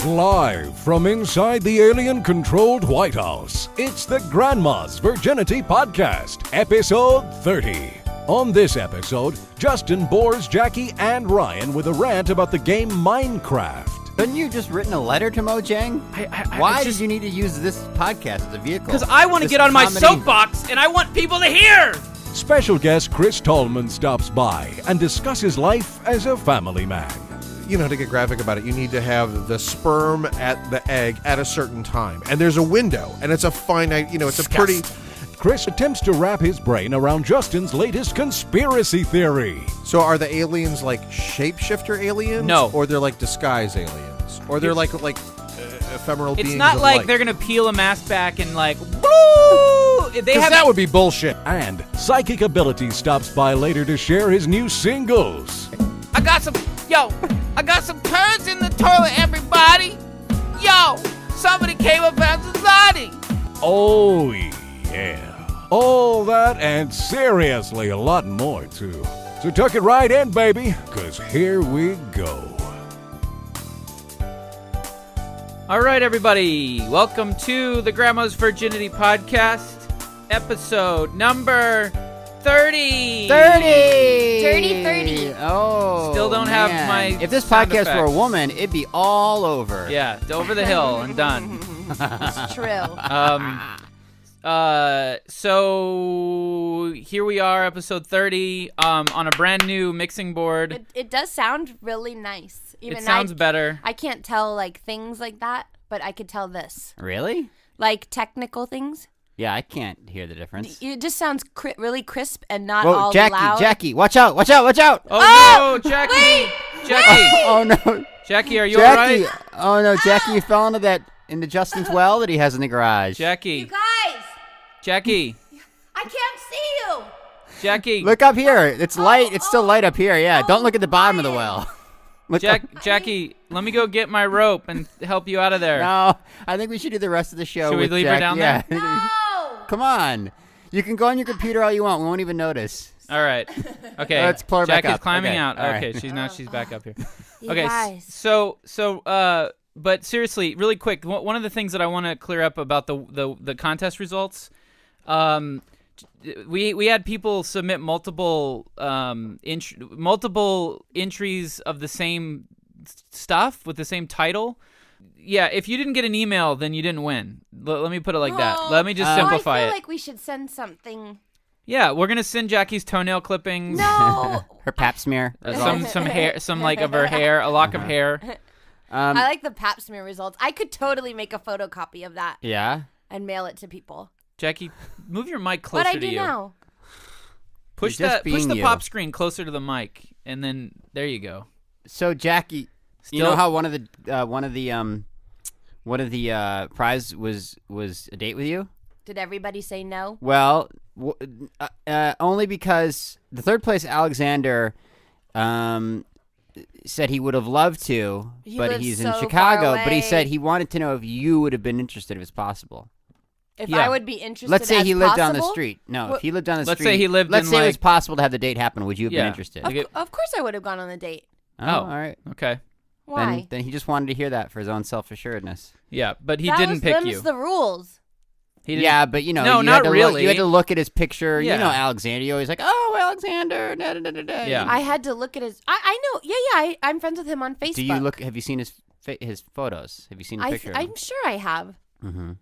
Live from inside the alien-controlled White House, it's the Grandma's Virginity Podcast, episode 30. On this episode, Justin bores Jackie and Ryan with a rant about the game Minecraft. Couldn't you just written a letter to Mojang? Why did you need to use this podcast as a vehicle? Because I want to get on my soapbox, and I want people to hear! Special guest Chris Tallman stops by and discusses life as a family man. You know, to get graphic about it, you need to have the sperm at the egg at a certain time. And there's a window, and it's a finite, it's a pretty... Chris attempts to wrap his brain around Justin's latest conspiracy theory. So are the aliens like shapeshifter aliens? No. Or they're like disguise aliens? Or they're like ephemeral beings It's not of like light? they're going to peel a mask back and like, woo! Because that would be bullshit. And Psychic Ability stops by later to share his new singles. I got some turds in the toilet, everybody! Yo, somebody came up out the body! Oh, yeah. All that and seriously a lot more, too. So tuck it right in, baby, because here we go. All right, everybody. Welcome to the Grandma's Virginity Podcast, episode number 30. 30! Dirty 30. Oh, Still don't have man. my If this sound podcast were a effects. woman, it'd be all over. Yeah, over the hill and done. It's true. So here we are, episode 30, on a brand new mixing board. It does sound really nice. Even It sounds better. I can't tell like things like that, but I could tell this. Really? Like technical things. Yeah, I can't hear the difference. It just sounds really crisp and not Whoa, all Jackie, loud. Jackie, watch out, watch out, watch out! Oh, no, Jackie! Jackie! Oh no, Jackie, are you Jackie! alright? Oh no, Jackie, you fell into Justin's well that he has in the garage. Jackie! Guys, Jackie! I can't see you. Jackie! Look up here. It's light. It's still light up here. Yeah, don't look at the bottom of the well. Look up. Jackie, let me go get my rope and help you out of there. No, I think we should do the rest of the show. Should we with leave her Jackie. down Yeah. there? No. Come on. You can go on your computer all you want. We won't even notice. All right. Okay. Let's pull her back Jackie's up. climbing Okay, out. all right. Okay, she's back up here. You Okay. guys. But seriously, really quick, one of the things that I want to clear up about the contest results, we had people submit multiple entries of the same stuff with the same title. Yeah, if you didn't get an email, then you didn't win. Let me put it like that. Let me just simplify I feel it. like we should send something. Yeah, we're gonna send Jackie's toenail clippings. No. Her pap smear. Some hair, some like of her hair, a lock of hair. I like the pap smear results. I could totally make a photocopy of that Yeah. and mail it to people. Jackie, move your mic closer What I to do you. now? Push You're just push being the you. pop screen closer to the mic, and then there you go. So Jackie, you know how one of the prize was a date with you? Did everybody say no? Well, only because the third place Alexander said he would have loved to, He but lives he's in so far Chicago. But he away. said he wanted to know if you would have been interested if it's possible. If Yeah. I would be interested. Let's say as he lived on the possible? street. No, What- if he lived on the Let's street. say he lived Let's in, say it was like- possible to have the date happen. Would you have Yeah. been interested? Like it- Of course I would have gone on the date. Oh. all right. Okay. Why? Then he just wanted to hear that for his own self-assuredness. Yeah, but he That didn't was pick them's you. the rules. He didn't. Yeah, but No, you not had to really. You had to look at his picture. Yeah. You know Alexander. You're always like, oh, Alexander. Da, da, da, da, da. Yeah. I had to look at his. I know. Yeah. I'm friends with him on Facebook. Do you look? Have you seen his photos? Have you seen a picture? I'm sure I have. Mm-hmm.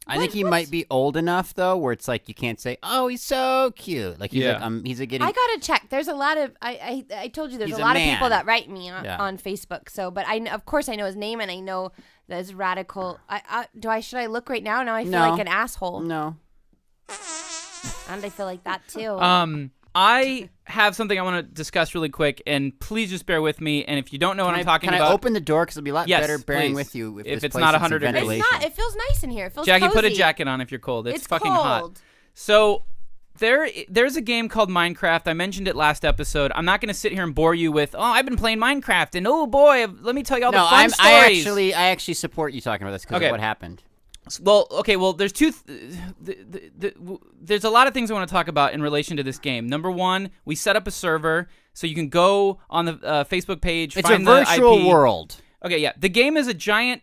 I think he might be old enough though, where it's like you can't say, "Oh, he's so cute." Like he's Yeah. he's a getting. I gotta check. There's a lot of. I told you there's He's a a lot of man. people that write me on, Yeah. on Facebook. So, but of course I know his name and I know that his radical. Should I look right now? Now I feel No. like an asshole. No. And I feel like that too. I have something I want to discuss really quick, and please just bear with me. And if you don't know what I'm talking Can about, I open the door? Because it'll be a lot Yes, better bearing please. with you if If this it's place not has 100 some degrees. it's ventilation. not. It feels nice in here. It feels Jackie, cozy. put a jacket on if you're cold. It's fucking cold. hot. So there's a game called Minecraft. I mentioned it last episode. I'm not going to sit here and bore you with, oh, I've been playing Minecraft, and oh boy, let me tell you all the fun stories. I actually support you talking about this because Okay. of what happened. Well, okay. Well, there's there's a lot of things I want to talk about in relation to this game. Number one, we set up a server so you can go on the Facebook page. It's find a virtual the IP. world. Okay, yeah. The game is a giant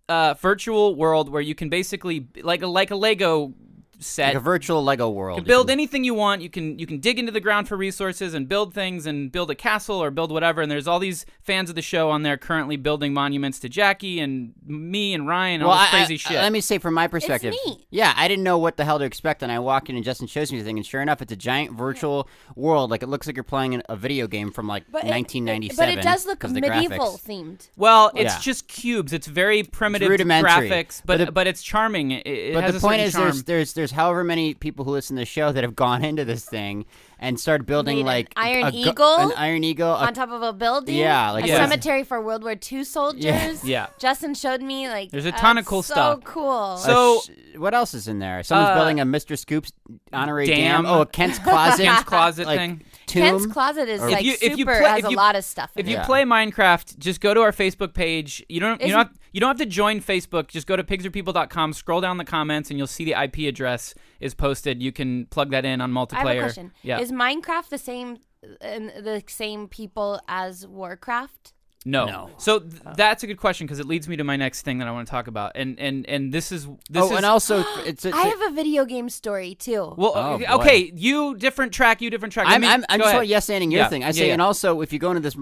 virtual world where you can basically like a Lego set. Like a virtual Lego world. You can build anything you want. You can dig into the ground for resources and build things and build a castle or build whatever. And there's all these fans of the show on there currently building monuments to Jackie and me and Ryan and all this crazy shit. Let me say from my perspective. It's neat. Yeah, I didn't know what the hell to expect, and I walk in and Justin shows me the thing, and sure enough, it's a giant virtual world. Like it looks like you're playing a video game from like 1997. But it does look 'cause the medieval graphics. themed. Well, it's Yeah. just cubes. It's very primitive rudimentary. graphics, but it's charming. It But has the a point certain is, charm. there's however many people who listen to the show that have gone into this thing and started building Made an like iron eagle an iron eagle, on top of a building. Yeah, like a yeah. cemetery for World War II soldiers. Yeah. Justin showed me like There's a ton of that's cool so stuff. cool. So- what else is in there? Someone's building a Mr. Scoops honorary Dam. dam. Oh, a Kent's closet. Kent's closet like, thing. Tomb. Kent's Closet is like if you super. play- has if a you- lot of stuff. In If you it. play Minecraft, just go to our Facebook page. You don't have to join Facebook. Just go to pigsorpeople.com, scroll down the comments, and you'll see the IP address is posted. You can plug that in on multiplayer. I have a question. Yeah. Is Minecraft the same people as Warcraft? No. So that's a good question because it leads me to my next thing that I want to talk about. And this is and also it's I have a video game story too. well, Oh, boy. okay, you different track. I'm Go just ahead. yes-anding your Yeah, thing. I yeah, say, yeah. and also if you go into this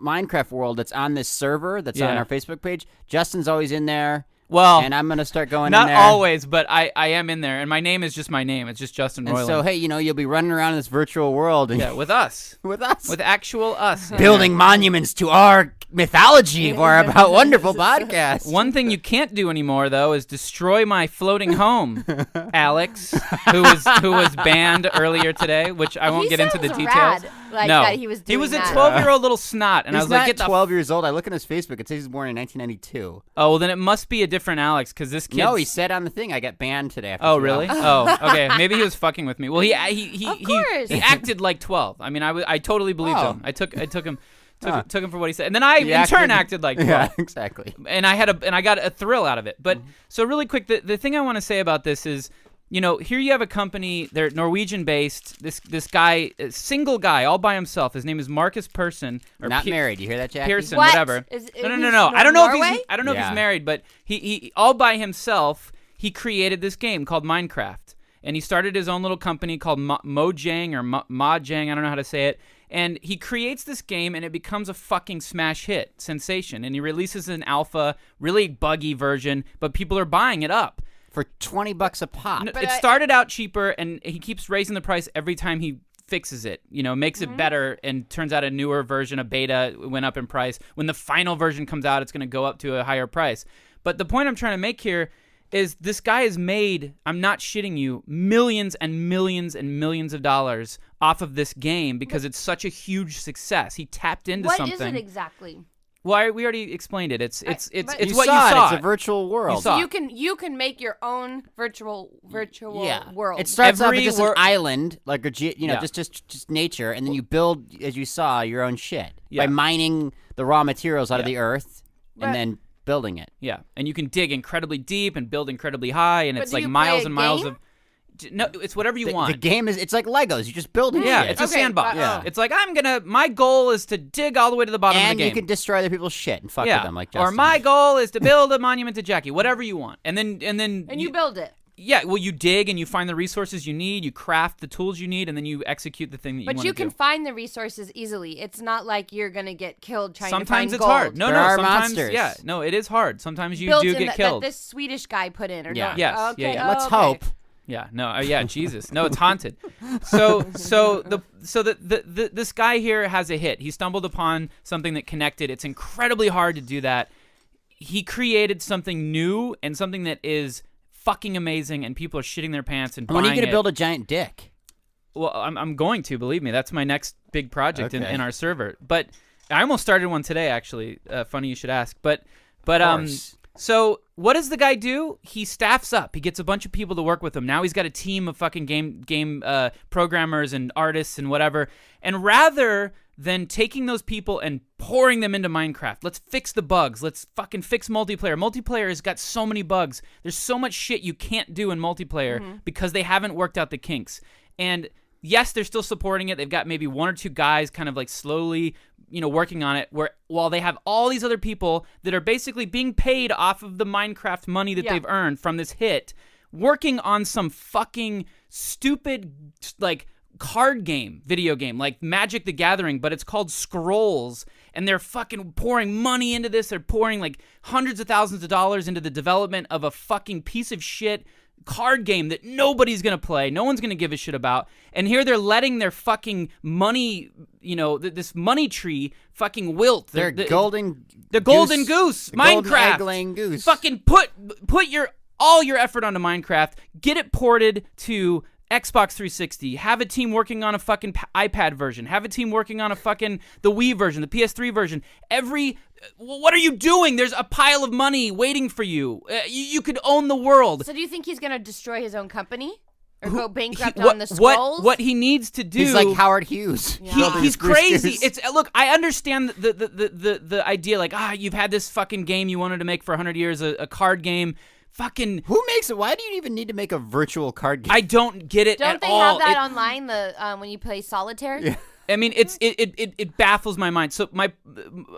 Minecraft world that's on this server that's on Yeah. our Facebook page, Justin's always in there. Well, And I'm gonna start going in not there. always, but I am in there, and my name is just my name. It's just Justin And Roiland. so hey, you'll be running around in this virtual world and yeah, with us, with us. with actual us. building monuments to our mythology for our wonderful podcast. One thing you can't do anymore, though, is destroy my floating home, Alex, who was banned earlier today, which I won't He get into the sounds details. rad, like no, that he was doing a that. 12-year-old little snot, and I He's was like, not "Get the 12 years old. I look at his Facebook. It says he was born in 1992. oh, well, then it must be a different Alex because this kid. No, he said on the thing, I got banned today. After Oh, she really? left. Oh, okay. Maybe he was fucking with me. Well, he Of course. he acted like 12. I mean, I totally believed Oh. him. I took him. Huh. Took him for what he said, and then I He in turn acted like 12. Yeah, exactly. And I got a thrill out of it. But so really quick, the thing I want to say about this is, here you have a company. They're Norwegian based. This guy, a single guy, all by himself. His name is Marcus Persson. Or Not married. You hear that, Jackie? Pearson, What? whatever. No, No. I don't know Norway? if Yeah. he's married, but he all by himself. He created this game called Minecraft, and he started his own little company called Mojang or Mojang. I don't know how to say it. And he creates this game, and it becomes a fucking smash hit sensation. And he releases an alpha, really buggy version, but people are buying it up. For $20 a pop. It started out cheaper, and he keeps raising the price every time he fixes it, makes it better, and turns out a newer version, a beta, went up in price. When the final version comes out, it's going to go up to a higher price. But the point I'm trying to make here is this guy has made, I'm not shitting you, millions and millions and millions of dollars off of this game because it's such a huge success. He tapped into What something. is it exactly? Well, we already explained it. It's but what you you saw saw. it. It's a virtual world. You saw So you can make your own virtual world. It starts off Every with just wor- an island, like Yeah. just nature, and then you build, as you saw, your own shit Yeah. by mining the raw materials out of Yeah. the earth and But- then building it. Yeah, and you can dig incredibly deep and build incredibly high, and But it's do like you miles play a and miles game? of. No, it's whatever you The want. game is, it's like Legos. You just build it. Yeah, shit. it's a Okay, sandbox. Yeah. It's like my goal is to dig all the way to the bottom of and the game. you can destroy other people's shit and fuck yeah. with them like or Justin. my goal is to build a monument to Jackie. Whatever you want, and then and you build it. Yeah, well, you dig and you find the resources you need, you craft the tools you need, and then you execute the thing that you want But to you do. can find the resources easily. It's not like you're gonna get killed trying to Sometimes find it's gold. hard. No, There are sometimes monsters. yeah, no, it is hard. Sometimes you Built do in get that killed. this Swedish guy put in, or Yeah. not? Yes, Okay. yeah. Let's okay. hope. Yeah, no, yeah, Jesus, no, it's haunted. So this guy here has a hit. He stumbled upon something that connected. It's incredibly hard to do that. He created something new and something that is fucking amazing, and people are shitting their pants and When are you buying going to it. build a giant dick? Well, I'm going to, believe me. That's my next big project Okay. in our server. But I almost started one today, actually. Funny you should ask. But course. so what does the guy do? He staffs up. He gets a bunch of people to work with him. Now he's got a team of fucking game programmers and artists and whatever. And rather than taking those people and pouring them into Minecraft, let's fix the bugs. Let's fucking fix multiplayer. Multiplayer has got so many bugs. There's so much shit you can't do in multiplayer because they haven't worked out the kinks. And yes, they're still supporting it. They've got maybe one or two guys kind of like slowly, working on it, while they have all these other people that are basically being paid off of the Minecraft money that they've earned from this hit, working on some fucking stupid, like, card game, video game, like Magic the Gathering, but it's called Scrolls, and they're fucking pouring money into this. They're pouring like hundreds of thousands of dollars into the development of a fucking piece of shit card game that nobody's gonna play, no one's gonna give a shit about, and here they're letting their fucking money, this money tree fucking wilt. The golden goose, Minecraft. Golden egg-laying goose. Fucking put all your effort onto Minecraft. Get it ported to Xbox 360. Have a team working on a fucking iPad version. Have a team working on a fucking the Wii version, the PS3 version. What are you doing? There's a pile of money waiting for you. You could own the world. So do you think he's going to destroy his own company? Or go bankrupt on the Scrolls? What he needs to do... He's like Howard Hughes. Yeah. He's crazy. Look, I understand the idea, like, you've had this fucking game you wanted to make for 100 years, a card game. Fucking... Who makes it? Why do you even need to make a virtual card game? I don't get it Don't at all. Don't they have that online, when you play Solitaire? Yeah. I mean, it baffles my mind. So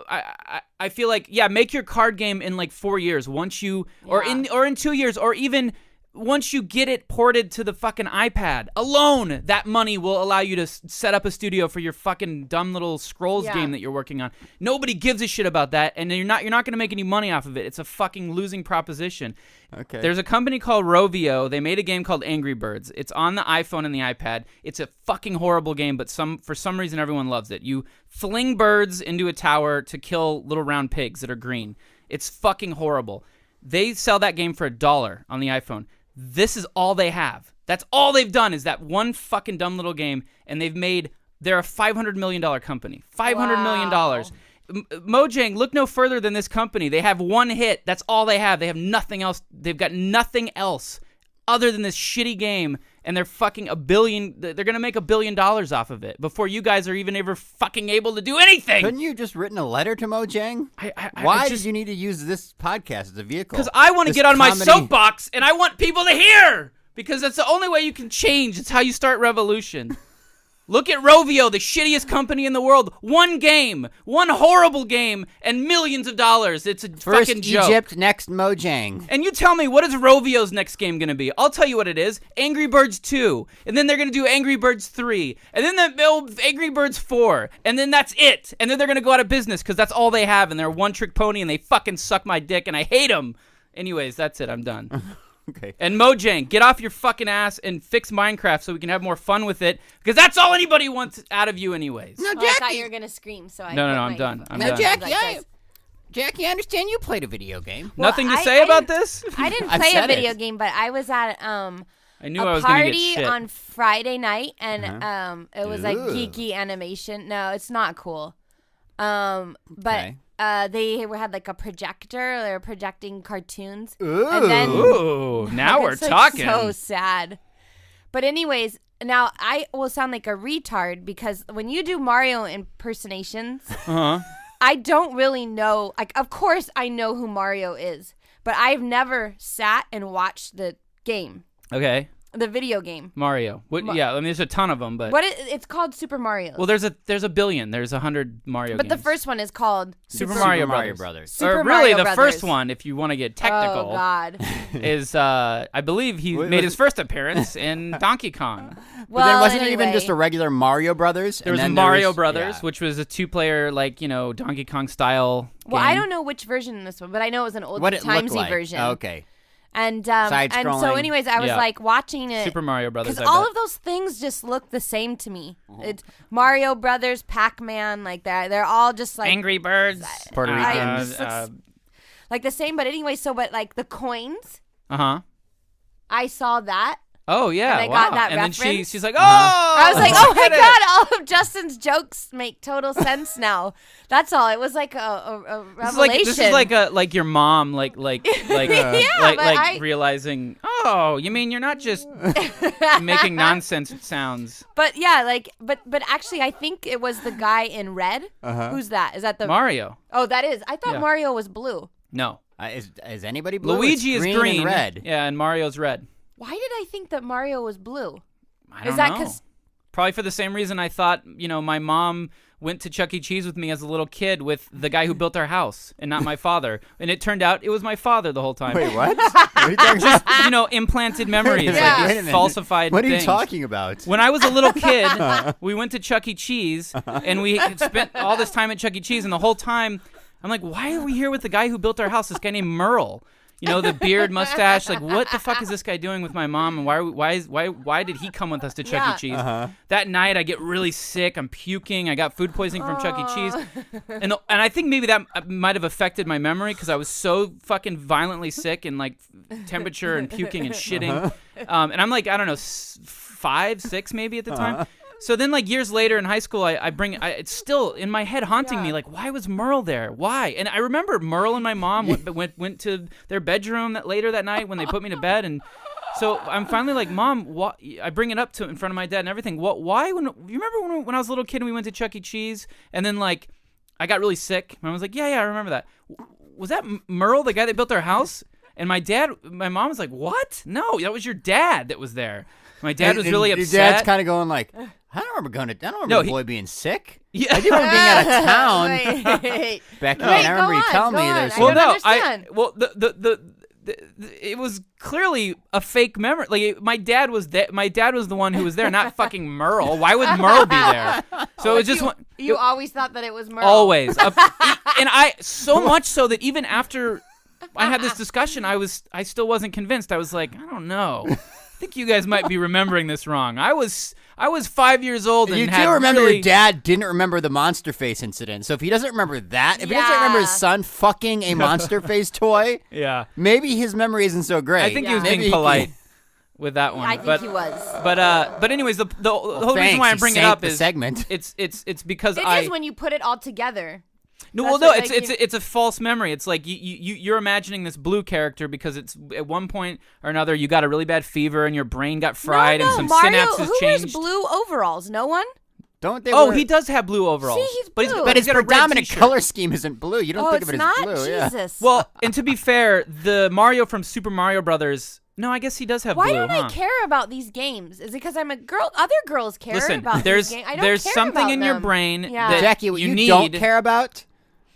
I feel like, make your card game in like 4 years once you, or in 2 years, or even once you get it ported to the fucking iPad. Alone, that money will allow you to set up a studio for your fucking dumb little Scrolls game that you're working on. Nobody gives a shit about that, and you're not going to make any money off of it. It's a fucking losing proposition. Okay. There's a company called Rovio. They made a game called Angry Birds. It's on the iPhone and the iPad. It's a fucking horrible game, but for some reason everyone loves it. You fling birds into a tower to kill little round pigs that are green. It's fucking horrible. They sell that game for $1 on the iPhone. This is all they have. That's all they've done is that one fucking dumb little game, and they're a $500 million company. $500 million. Mojang, look no further than this company. They have one hit. That's all they have. They have nothing else. They've got nothing else other than this shitty game, and they're fucking they're going to make $1 billion off of it before you guys are even ever fucking able to do anything. Couldn't you just written a letter to Mojang? Why did you need to use this podcast as a vehicle? Because I want to get on my soapbox, and I want people to hear. Because that's the only way you can change. It's how you start revolution. Look at Rovio, the shittiest company in the world. One game, one horrible game, and millions of dollars. It's a fucking joke. First Egypt, next Mojang. And you tell me, what is Rovio's next game going to be? I'll tell you what it is. Angry Birds 2. And then they're going to do Angry Birds 3. And then Angry Birds 4. And then that's it. And then they're going to go out of business because that's all they have. And they're a one-trick pony, and they fucking suck my dick, and I hate them. Anyways, that's it. I'm done. Okay. And Mojang, get off your fucking ass and fix Minecraft so we can have more fun with it, because that's all anybody wants out of you anyways. No, Oh, I thought you were going to scream, so I... No, I'm done. I'm Now, done. Jackie, I understand you played a video game. Well, Nothing to say about this? I didn't I've play a said video it. game, but I was at I knew I a was going to get party shit. on Friday night, and it was like Ooh. geeky animation. No, it's not cool. But Okay. they had like a projector. They were projecting cartoons. Ooh. And then Ooh, now we're it's, like, talking. So sad. But anyways, now I will sound like a retard because when you do Mario impersonations, Uh-huh. I don't really know. Like, of course, I know who Mario is, but I've never sat and watched the game, Okay. the video game. Mario. Yeah, I mean, there's a ton of them, but... It's called Super Mario. Well, there's a billion. There's 100 Mario but games. the first one is called Super Mario Brothers. Brothers. Super or really, Mario the Brothers. first one, if you want to get technical, Oh God. is I believe he Wait, made was his first appearance in Donkey Kong. But then wasn't it anyway. even just a regular Mario Brothers? There was Mario Brothers, which was a two-player, like, Donkey Kong style Well, game. I don't know which version in this one, but I know it was an old what it looked timesy like. version. Oh, okay. And so Side-scrolling. anyways, I was Yeah. like watching it. Super Mario Brothers. Because I all bet. of those things just look the same to me. It's Mario Brothers, Pac-Man, like that. They're all just like Angry Birds, Puerto Rican. Ricans. like the same. But anyway, but like the coins, Uh-huh. I saw that. Oh yeah, And I wow. got that and then reference. she's like, oh, I was like, oh my get it. God, all of Justin's jokes make total sense now. That's all. It was like a revelation. This is like your mom, like I- realizing, oh, you mean you're not just making nonsense sounds. But yeah, but actually, I think it was the guy in red. Who's that? Is that the Mario. Oh, that is. I thought Yeah. Mario was blue. No, Is anybody blue? Luigi It's is green green. and red. Yeah, and Mario's red. Why did I think that Mario was blue? I don't Is that know. because Probably for the same reason I thought, my mom went to Chuck E. Cheese with me as a little kid with the guy who built our house and not my father. And it turned out it was my father the whole time. Wait, what? What are you talking about? Implanted memories, Wait a like minute. these falsified What are you things. talking about? When I was a little kid, we went to Chuck E. Cheese, and we had spent all this time at Chuck E. Cheese, and the whole time, I'm like, why are we here with the guy who built our house, this guy named Merle? The beard, mustache. Like, what the fuck is this guy doing with my mom? And why did he come with us to Chuck E. Cheese? That night, I get really sick. I'm puking. I got food poisoning from Chuck E. Cheese, and I think maybe that might have affected my memory because I was so fucking violently sick and like temperature and puking and shitting. And I'm like, I don't know, 5, 6 maybe at the time. So then, like, years later in high school, it's still in my head haunting me. Like, why was Merle there? Why? And I remember Merle and my mom went to their bedroom later that night when they put me to bed. And so I'm finally like, Mom, I bring it up in front of my dad and everything. Why? You remember when I was a little kid and we went to Chuck E. Cheese? And then, like, I got really sick. My mom was like, yeah, I remember that. Was that Merle, the guy that built our house? And my mom was like, what? No, that was your dad that was there. My dad was really upset. Your dad's kind of going like, I don't remember the boy being sick. Yeah. I do remember being out of town. Wait. Becky, Wait, I remember you telling me there's I don't understand. It was clearly a fake memory. Like my dad was the one who was there, not fucking Merle. Why would Merle be there? So it was just you always thought that it was Merle. always, and I so much so that even after I had this discussion, I still wasn't convinced. I was like, I don't know. I think you guys might be remembering this wrong. I was 5 years old and you had do remember really... your dad didn't remember the monster face incident. So if he doesn't remember that, if he doesn't remember his son fucking a monster face toy, Yeah. maybe his memory isn't so great. I think he was Maybe being polite with that one. I think he was. But anyways, the whole reason why I bring it up is segment. It's because It is when you put it all together. It's a false memory. It's like you're imagining this Blue character because it's at one point or another you got a really bad fever and your brain got fried and some Mario, synapses who changed. wears blue overalls? No one? Don't they? He does have blue overalls. See, he's blue. But his got a red predominant t-shirt. color scheme isn't blue. You don't think of it it's as not? blue. Yeah. Jesus. Well, and to be fair, the Mario from Super Mario Brothers. No, I guess he does have Why blue. don't I care about these games? Is it because I'm a girl? Other girls care about there's these games. I don't there's care something about in your them. brain Yeah. that Jackie, what you you don't need. care about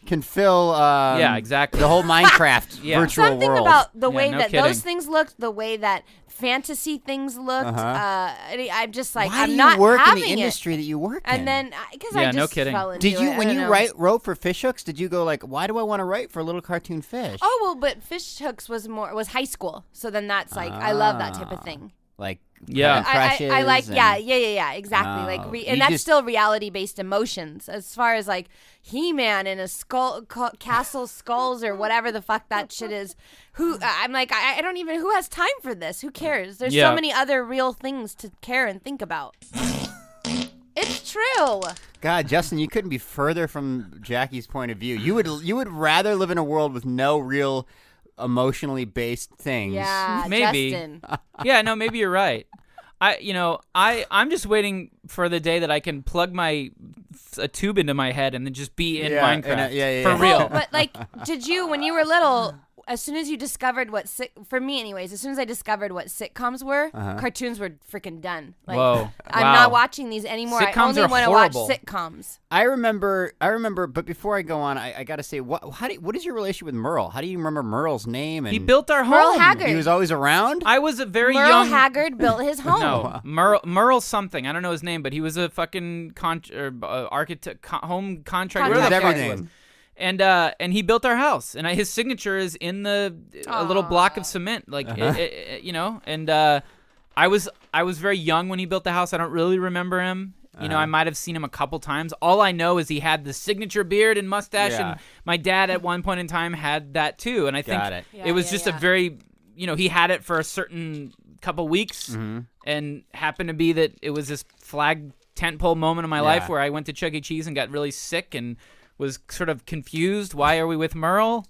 can fill Yeah, exactly. the whole Minecraft Yeah. virtual Something world. about the Yeah, way no that kidding. those things looked, the way that fantasy things looked. I'm just like, Why I'm do not you work in having the it. industry that you work in? And then, because Yeah, I just no kidding. fell into Did you, it. when I you don't know. wrote for Fish Hooks, did you go like, why do I want to write for little cartoon fish? Oh well, but Fish Hooks was high school, so then that's like I love that type of thing. Like, Yeah. having crushes I like and- yeah, exactly. Oh, Like you and that's just- still reality based emotions. As far as like He-Man in a castle skulls or whatever the fuck that shit is. I'm like I don't even who has time for this? Who cares? There's Yeah. so many other real things to care and think about. It's true. God, Justin, you couldn't be further from Jackie's point of view. You would rather live in a world with no real emotionally based things. Yeah, Maybe. Justin. Yeah, no, maybe you're right. I'm just waiting for the day that I can plug a tube into my head and then just be in Yeah, Minecraft yeah. for real. But like, did you when you were little? As soon as you discovered for me anyways, as soon as I discovered what sitcoms were, cartoons were freaking done. Like, Whoa. I'm Wow. not watching these anymore. I Sitcoms only are want to watch horrible. sitcoms. I remember. But before I go on, I gotta say, what is your relationship with Merle? How do you remember Merle's name? And He built our home. Merle Haggard. He was always around. I was a very Merle young. Haggard built his home. No, Merle something. I don't know his name, but he was a fucking architect, home contractor. He was whatever the fuck everything. he was. And he built our house, and his signature is in a little block of cement, like And I was very young when he built the house. I don't really remember him. I might have seen him a couple times. All I know is he had the signature beard and mustache, and my dad at one point in time had that too. And I think Got it. Yeah, it was yeah, just yeah. a very, he had it for a certain couple weeks, and happened to be that it was this flag tentpole moment in my life where I went to Chuck E. Cheese and got really sick and was sort of confused. Why are we with Merle?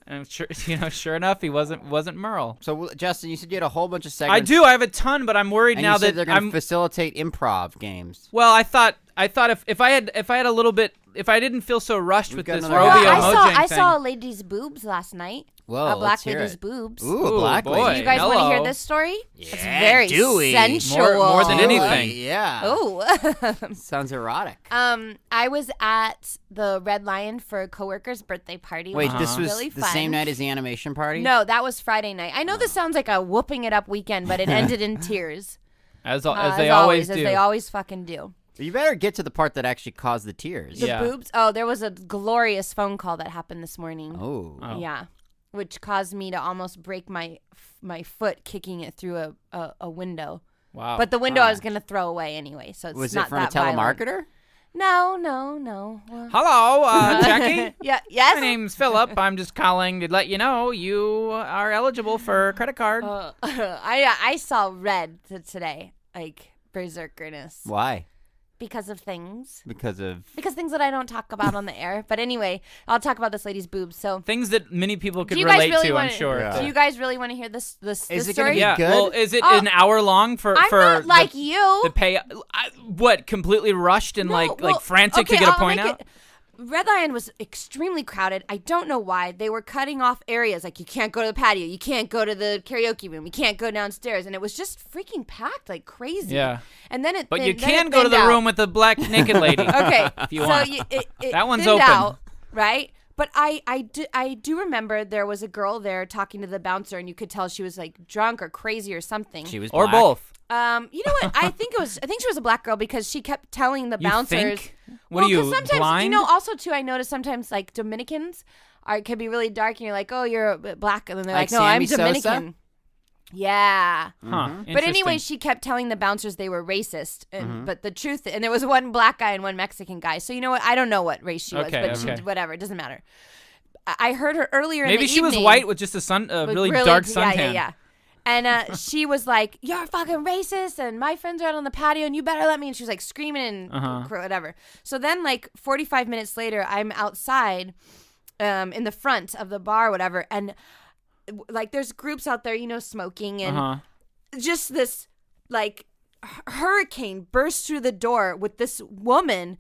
And sure enough, he wasn't Merle. So Justin, you said you had a whole bunch of I segments. do. I have a ton, but I'm worried And now you said that they're going to facilitate improv games. Well, I thought if I had a little bit if I didn't feel so rushed with got this another- Rovio Well, Mojang I thing. saw a lady's boobs last night. Whoa, a black let's hear lady's it. boobs. Ooh, a Ooh, black boy. lady. You guys want to hear Hello. this story? Yeah, It's very Dewey. sensual. More than anything. Yeah. Oh. Sounds erotic. I was at the Red Lion for a coworker's birthday party. Wait, which this was really the fun. same night as the animation party? No, that was Friday night. I know this sounds like a whooping it up weekend, but it ended in tears. As They they always do. As they always fucking do. You better get to the part that actually caused the tears. The Yeah. boobs. Oh, there was a glorious phone call that happened this morning. Oh. Yeah, which caused me to almost break my foot kicking it through a window. Wow. But the window I was gonna throw away anyway, so it's Was not it from a that violent. telemarketer? No. Well, Hello, Jackie. yes. My name's Philip. I'm just calling to let you know you are eligible for a credit card. I saw red today, like berserkerness, Why? because of things. Because Things that I don't talk about on the air. But anyway, I'll talk about this lady's boobs. So, Things that many people could do you guys relate really to, want I'm sure. Yeah. Do you guys really want to hear this Is this it gonna story? be Yeah. good? Well, is it Oh, an hour long for I'm not like you. the pay? What? Completely rushed and No, like well, frantic okay, to get a I'll point make out. it- Red Lion was extremely crowded. I don't know why. They were cutting off areas. Like, you can't go to the patio. You can't go to the karaoke room. You can't go downstairs. And it was just freaking packed like crazy. Yeah. And then it But then, you then it can go to thinned the out. room with the black naked lady. Okay. if you so want. it That one's thinned open. out, right? But I do remember there was a girl there talking to the bouncer, and you could tell she was like drunk or crazy or something. she was Or black. both. You know what? I think she was a black girl because she kept telling the You bouncers. think? Well, What are you, 'cause sometimes, blind? you know, also too, I notice sometimes like Dominicans can be really dark, and you're like, oh, you're black, and then they're Like like, no, I'm Sammy Sosa? Dominican. Yeah. Huh. But anyway, Interesting. she kept telling the bouncers they were racist, and but the truth, and there was one black guy and one Mexican guy. So you know what? I don't know what race she was, Okay, but okay. she, whatever, it doesn't matter. I heard her earlier. Maybe in the she was evening white with just a with really dark yeah, suntan. Yeah. And she was like, "You're fucking racist, and my friends are out on the patio, and you better let me." And she was like screaming and whatever. So then, like 45 minutes later, I'm outside, in the front of the bar, whatever, and like there's groups out there, you know, smoking, and just this like hurricane burst through the door with this woman.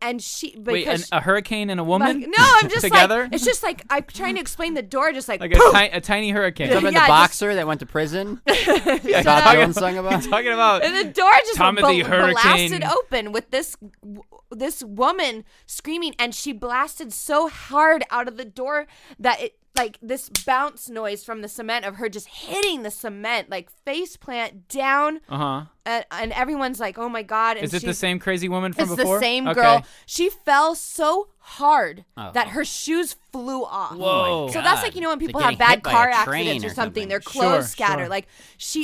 And she Wait, because a hurricane and a woman? like, no, I'm just together? like it's just like I'm trying to explain the door, just like Like poof! a tiny hurricane. Remember Yeah, the just- boxer that went to prison? Yeah, Todd talking- Jones sung about? talking about And the door just Timothy blasted Hurricane. open with this woman screaming, and she blasted so hard out of the door that it like this bounce noise from the cement of her just hitting the cement, like face plant down. And everyone's like, "Oh my god!" And Is it she- the same crazy woman from It's before? the same Okay. girl. She fell so hard Oh. that her shoes flew off. Whoa. So that's like, you know, when people They're have getting bad hit by car a train accidents or or something, something. their clothes Sure, scatter. sure. Like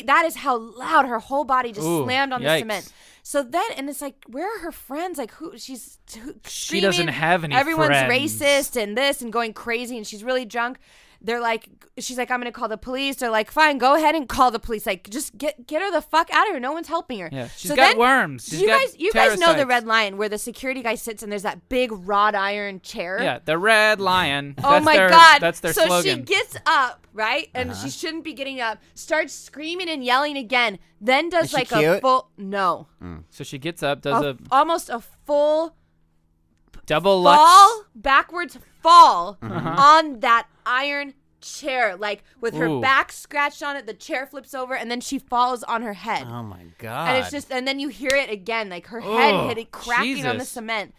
that is how loud her whole body just Ooh, slammed on the yikes. cement. So then, and it's like, where are her friends? Like, She doesn't have any Everyone's friends. racist and this and going crazy, and she's really drunk. They're like, she's like, I'm gonna call the police. They're like, fine, go ahead and call the police. Like, just get her the fuck out of here. No one's helping her. Yeah, she's So got then- worms. She's you got guys know the parasites. Red Lion where the security guy sits and there's that big wrought iron chair. Yeah, the Red Lion. Oh That's my their, God! That's their so slogan. she gets up, right, and she shouldn't be getting up. Starts screaming and yelling again. Then does Is she like a cute? full So she gets up, does almost a full double lutz. fall backwards fall Uh-huh. on that iron chair, like with her Ooh. back scratched on it. The chair flips over and then she falls on her head. Oh my god! And it's just, and then you hear it again, like her head Oh, hit it, cracking on the Jesus. cement.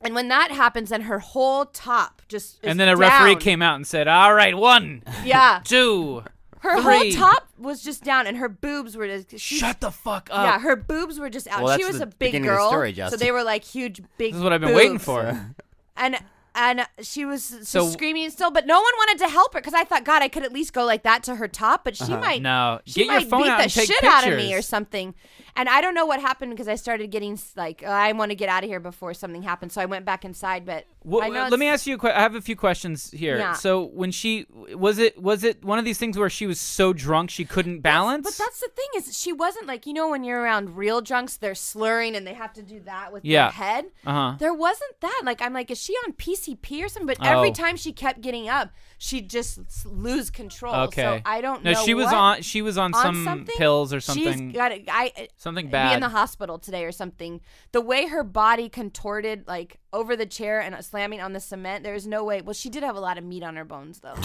And when that happens, then her whole top just is And then a referee down. came out and said, "All right, 1, Yeah, 2, her 3. whole top was just down, and her boobs were just. Shut the fuck up." Yeah, her boobs were just out. Well, She that's was the a big beginning of the girl, story, so Justin. they were like huge, big. This is what I've been waiting boobs. for. And she was So- screaming still, but no one wanted to help her because I thought, God, I could at least go like that to her top, but she might. No, She get your might phone beat out the and take shit pictures. out of me or something. And I don't know what happened because I started getting like, I want to get out of here before something happened. So I went back inside. But Well, I know let me ask you I have a few questions here. Yeah. So when she was it one of these things where she was so drunk she couldn't balance? But that's the thing is she wasn't like, you know, when you're around real drunks, they're slurring and they have to do that with Yeah. their head. Uh-huh. There wasn't that. Like, I'm like, is she on PCP or something? But every Oh. time she kept getting up, she'd just lose control. Okay. So I don't No, know. she was what- on some something? pills or something. She's got it. Something be bad. in the hospital today or something. The way her body contorted, like over the chair and slamming on the cement, there's no way. Well, she did have a lot of meat on her bones, though.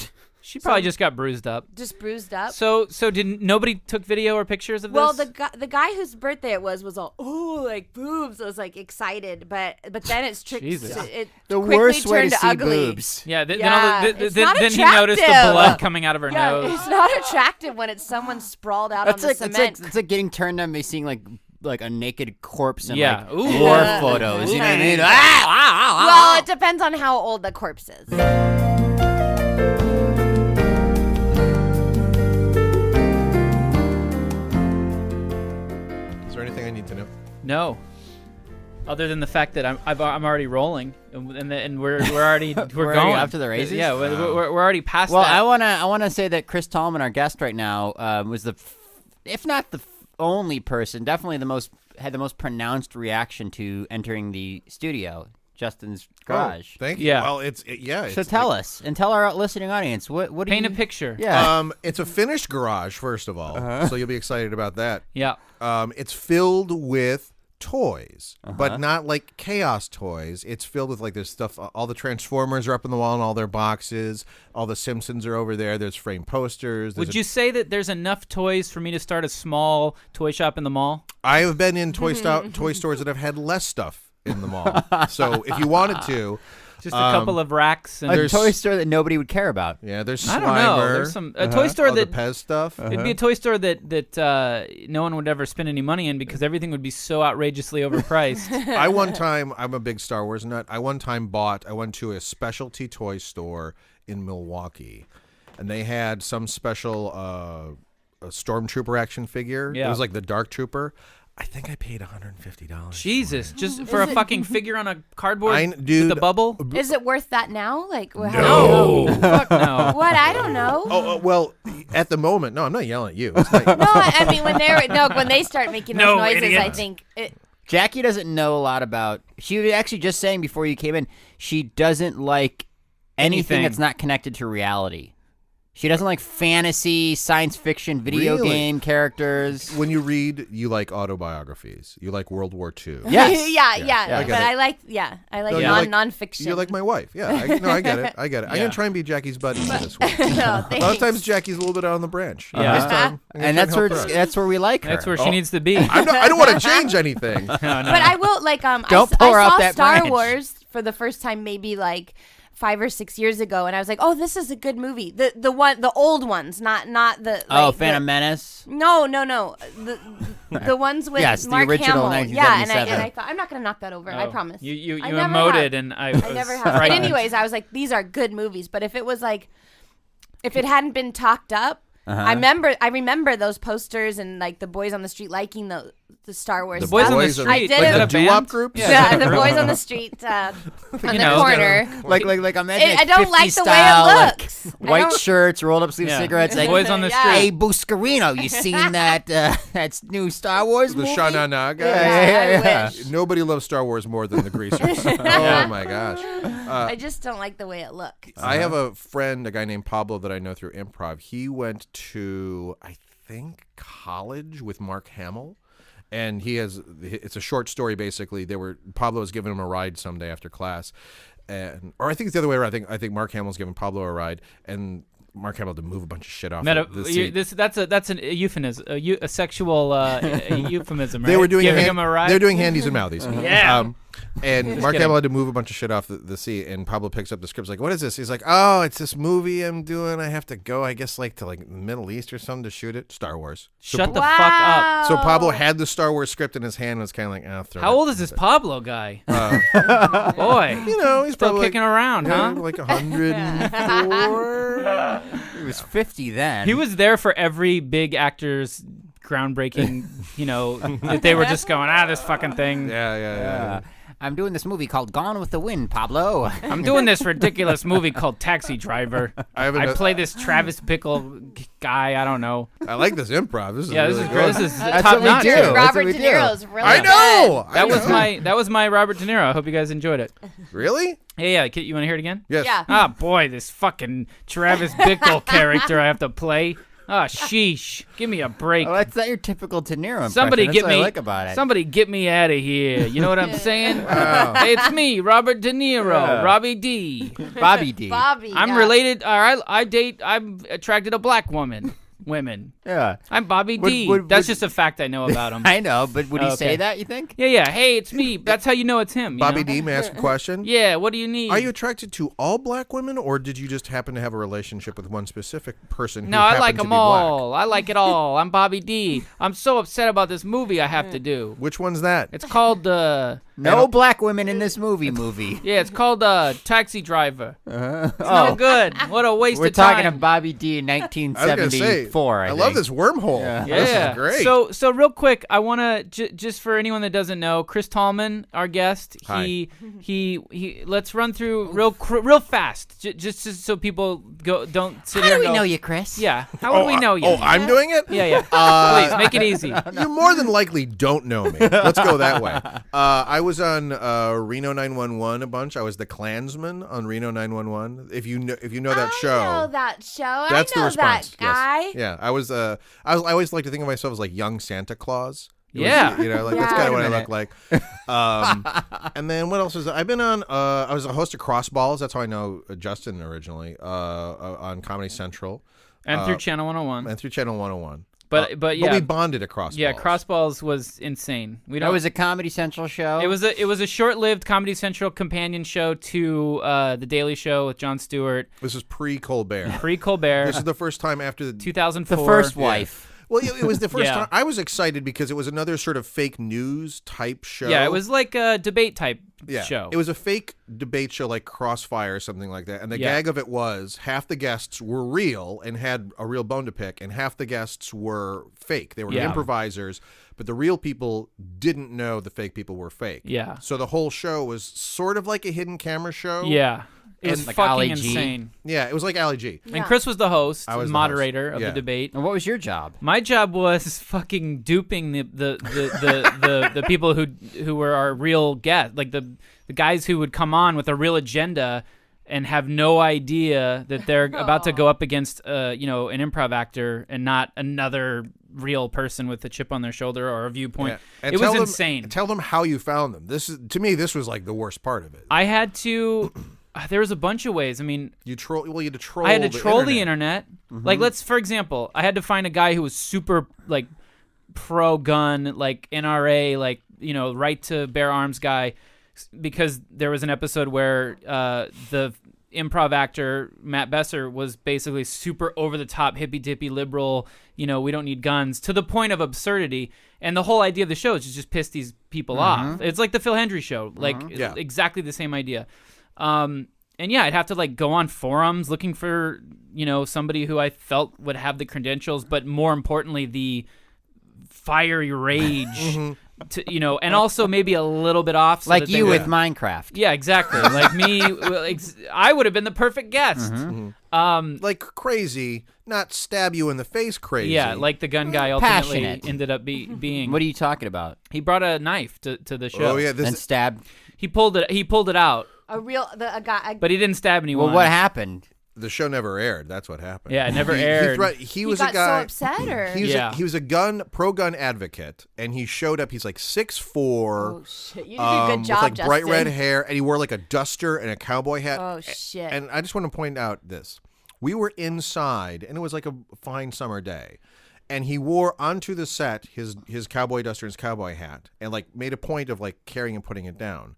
She probably just got bruised up. Just bruised up. So did nobody took video or pictures of this? Well, the guy whose birthday it was all like boobs. I was like excited, but then it's tricked. Jesus. It The quickly worst way turned to see ugly. boobs. yeah. It's not Then he noticed the attractive. blood coming out of her Yeah, nose. it's not attractive when it's someone sprawled out That's on the like cement. it's like getting turned on by seeing like a naked corpse in Yeah. like Ooh. war Yeah. photos. You know what I mean? Well, it depends on how old the corpse is. Is there anything I need to know? No. Other than the fact that I'm already rolling and we're already we're We're already going up to the races? Yeah, we're already past Well, that. I wanna say that Chris Tallman, our guest right now, was if not the only person, definitely had the most pronounced reaction to entering the studio, Justin's garage. Oh, thank you. Yeah. Well, So tell us and tell our listening audience what do Paint you a picture. Yeah. It's a finished garage, first of all, so you'll be excited about that. Yeah. It's filled with toys, but not like chaos toys. It's filled with like there's stuff. All the Transformers are up on the wall in all their boxes. All the Simpsons are over there. There's framed posters. Would you say that there's enough toys for me to start a small toy shop in the mall? I have been in toy stores that have had less stuff in the mall. So if you wanted to, Just a couple of racks and a toy store that nobody would care about. yeah, there's Slimer. I don't know. There's some a toy store all the that Pez stuff. it'd be a toy store that no one would ever spend any money in because everything would be so outrageously overpriced. I'm a big Star Wars nut. I went to a specialty toy store in Milwaukee, and they had some special a Stormtrooper action figure. Yeah. It was like the Dark Trooper. I think I paid $150. Jesus, just for a fucking figure on a cardboard Dude, with a bubble? Is it worth that now? Like, No, fuck no. What? I don't know. Well, at the moment, no, I'm not yelling at you. It's like, No, I mean when they start making those No, noises, idiot. I think. Jackie doesn't know a lot about. She was actually just saying before you came in, she doesn't like anything Anything. that's not connected to reality. She doesn't like fantasy, science fiction, video Really? game characters. when you read, you like autobiographies. You like World War II. Yes. yeah. I But get it. I like No, you're like- nonfiction. You're like my wife. Yeah, I get it. I'm Yeah. gonna try and be Jackie's buddy for this week. no, A lot of thanks. times Jackie's a little bit out on the branch. Yeah. This time, I'm gonna And try that's help where her out. that's where we like her. That's where she needs to be. I don't want to change anything. But I will Don't I pour out saw that Star branch. Wars for the first time maybe like 5 or 6 years ago, and I was like, oh, this is a good movie. The old ones, not the Phantom Menace. No, the ones with Yes, the Mark original Hamill. Yeah, and 1977. I thought I'm not gonna knock that over. I Oh, promise. You I never emoted have. and I I never have. But anyways, I was like, these are good movies. But if it was like, if it hadn't been talked up, I remember those posters and like the boys on the street liking the Star Wars. The Boys stuff. on the Boys are- Street. I did was it. that a Like the doo-wop band? groups? Yeah, the boys on the street on the know, corner. Like imagine I don't like the way style, it like, looks. I white don't- shirts, rolled up sleeve Yeah. cigarettes. Like, Boys on the Yeah. street. hey, Buscarino, you seen that that new Star Wars The movie? Sha-na-na guys. I wish. Nobody loves Star Wars more than the Greasers. Oh my gosh. I just don't like the way it looks. I have a friend, a guy named Pablo that I know through improv. He went to, I think, college with Mark Hamill. And it's a short story basically. Pablo was giving him a ride someday after class. Or I think it's the other way around. I think Mark Hamill's giving Pablo a ride, and Mark Hamill had to move a bunch of shit off the seat. That's a euphemism, a sexual euphemism. Right? They were doing giving him a ride. They're doing handies and mouthies. Yeah. And Mark kidding. Hamill had to move a bunch of shit off the seat, and Pablo picks up the script. Like, what is this? He's like, oh, it's this movie I'm doing. I have to go, I guess, like to like the Middle East or something to shoot it. Star Wars. Shut the fuck up. So Pablo had the Star Wars script in his hand and was kind of like, throw How it. old is this Pablo guy? Boy, You know, he's still probably kicking around, huh? like 104. He was 50 then. He was there for every big actor's groundbreaking, that they were just going, this fucking thing. Yeah. I'm doing this movie called Gone with the Wind, Pablo. I'm doing this ridiculous movie called Taxi Driver. I play this Travis Bickle guy. I don't know. I like this improv. This is Yeah, really this is good. great. This is That's top what we notch. do. That's Robert what we De do. Niro's really I know. That was my Robert De Niro. I hope you guys enjoyed it. Really? Yeah. You want to hear it again? Yes. Yeah. Ah, boy, this fucking Travis Bickle character I have to play. Oh, sheesh. Give me a break. Oh, that's not your typical De Niro impression. Somebody That's get what me. I like about it. Somebody get me out of here. You know what I'm saying? Hey, it's me, Robert De Niro, Robbie D. Bobby D. Bobby. I'm yeah. related. I'm attracted to black women. Yeah. I'm Bobby D. That's just a fact I know about him. I know, but would he Okay. say that, you think? Yeah. Hey, it's me. That's how you know it's him. you Bobby know? D, may I ask a question? Yeah. What do you need? Are you attracted to all black women, or did you just happen to have a relationship with one specific person? No, who I happened like to them be all. Black? I like it all. I'm Bobby D. I'm so upset about this movie I have to do. Which one's that? It's called No black women in this movie. yeah, it's called Taxi Driver. It's Oh, no good. What a waste we're of time. talking about Bobby D in I was gonna say, 1974. I love think. this wormhole. Yeah. This Yeah. is great. So real quick, I want to just for anyone that doesn't know, Chris Tallman, our guest, Hi. he let's run through real fast, just so people don't sit How here do we and go, know you, Chris? Yeah. How would we know you? Oh, I'm doing it? Yeah. Please make it easy. You more than likely don't know me. Let's go that way. I was on Reno 911 a bunch. I was the Klansman on Reno 911. If you know that show. I know that show. That's I know the response. that guy. Yes. Yeah, I was. I always like to think of myself as like young Santa Claus. It was, Yeah. you know, like that's Yeah. kind of what I Wait a look like. And then what else was I've been on? I was a host of Crossballs. That's how I know Justin originally on Comedy Central And through Channel 101. and through Channel 101. But yeah. we bonded at Crossballs. Yeah, Crossballs was insane. We That don't was a Comedy Central show. It was a short-lived Comedy Central companion show to The Daily Show with Jon Stewart, This is pre-Colbert. pre-Colbert, This is the first time after the 2004. the first wife. Well, it was the first Yeah. time. I was excited because it was another sort of fake news type show. Yeah, it was like a debate type show. It was a fake debate show like Crossfire or something like that. And the Yeah. gag of it was half the guests were real and had a real bone to pick, and half the guests were fake. They were Yeah. improvisers, but the real people didn't know the fake people were fake. Yeah. So the whole show was sort of like a hidden camera show. Yeah. It was like fucking Ali G. insane. Yeah, it was like Ali G. And Chris was the host, I was the moderator host. of Yeah. the debate. And what was your job? My job was fucking duping the people who were our real guests, like the guys who would come on with a real agenda and have no idea that they're about to go up against an improv actor and not another real person with a chip on their shoulder or a viewpoint. Yeah. And It was tell them- insane. Tell them how you found them. To me, this was like the worst part of it. I had to. There was a bunch of ways. I mean, You had to troll. I had to troll the internet. internet. Like, for example, I had to find a guy who was super like pro gun, like NRA, like right to bear arms guy, because there was an episode where the improv actor Matt Besser was basically super over the top hippy dippy liberal. We don't need guns, to the point of absurdity. And the whole idea of the show is to just piss these people off. It's like the Phil Hendry show, like Yeah. exactly the same idea. And yeah, I'd have to like go on forums looking for, somebody who I felt would have the credentials, but more importantly, the fiery rage to, and also maybe a little bit off. So Like that they you would- with Minecraft. Yeah, exactly. Like me, I would have been the perfect guest. Like crazy, not stab you in the face crazy. Yeah, like the gun guy ultimately Passionate. ended up being. What are you talking about? He brought a knife to the show. Oh yeah, And this stabbed. He pulled it out, A guy. but he didn't stab anyone. Well, what happened? the show never aired. That's what happened. Yeah, it never He aired. He was got a guy. so upset, or He was a pro gun advocate, and he showed up. He's like 6'4". oh shit, you did a good job, with like Justin. bright red hair, and he wore like a duster and a cowboy hat. Oh shit. And I just want to point out this: we were inside, and it was like a fine summer day, and he wore onto the set his cowboy duster and his cowboy hat, and like made a point of like carrying and putting it down.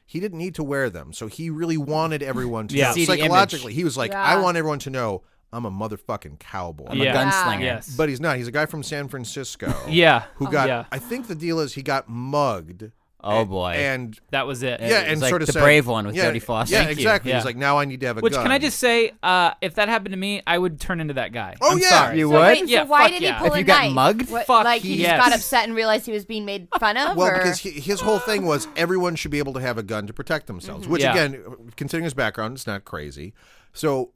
He didn't need to wear them, so he really wanted everyone to Yeah. know. See the Psychologically. image. He was like, Yeah. I want everyone to know I'm a motherfucking cowboy. I'm a Yeah. gunslinger. Yes. But he's not. He's a guy from San Francisco. Yeah. Who got? Yeah. I think the deal is he got mugged. Oh, boy. And That was it. yeah, It's and like sort of the said, brave one with yeah, Jodie Foster. Yeah, Thank you. exactly. Yeah. He's like, now I need to have a Which gun. can I just say, if that happened to me, I would turn into that guy. Oh, I'm yeah. sorry. You So would? wait, Yeah, so why fuck did yeah. he pull If a you got knife? mugged? What, Fuck like he yes. just got upset and realized he was being made fun of? Well, or? because his whole thing was everyone should be able to have a gun to protect themselves. Which Yeah. again, considering his background, it's not crazy. So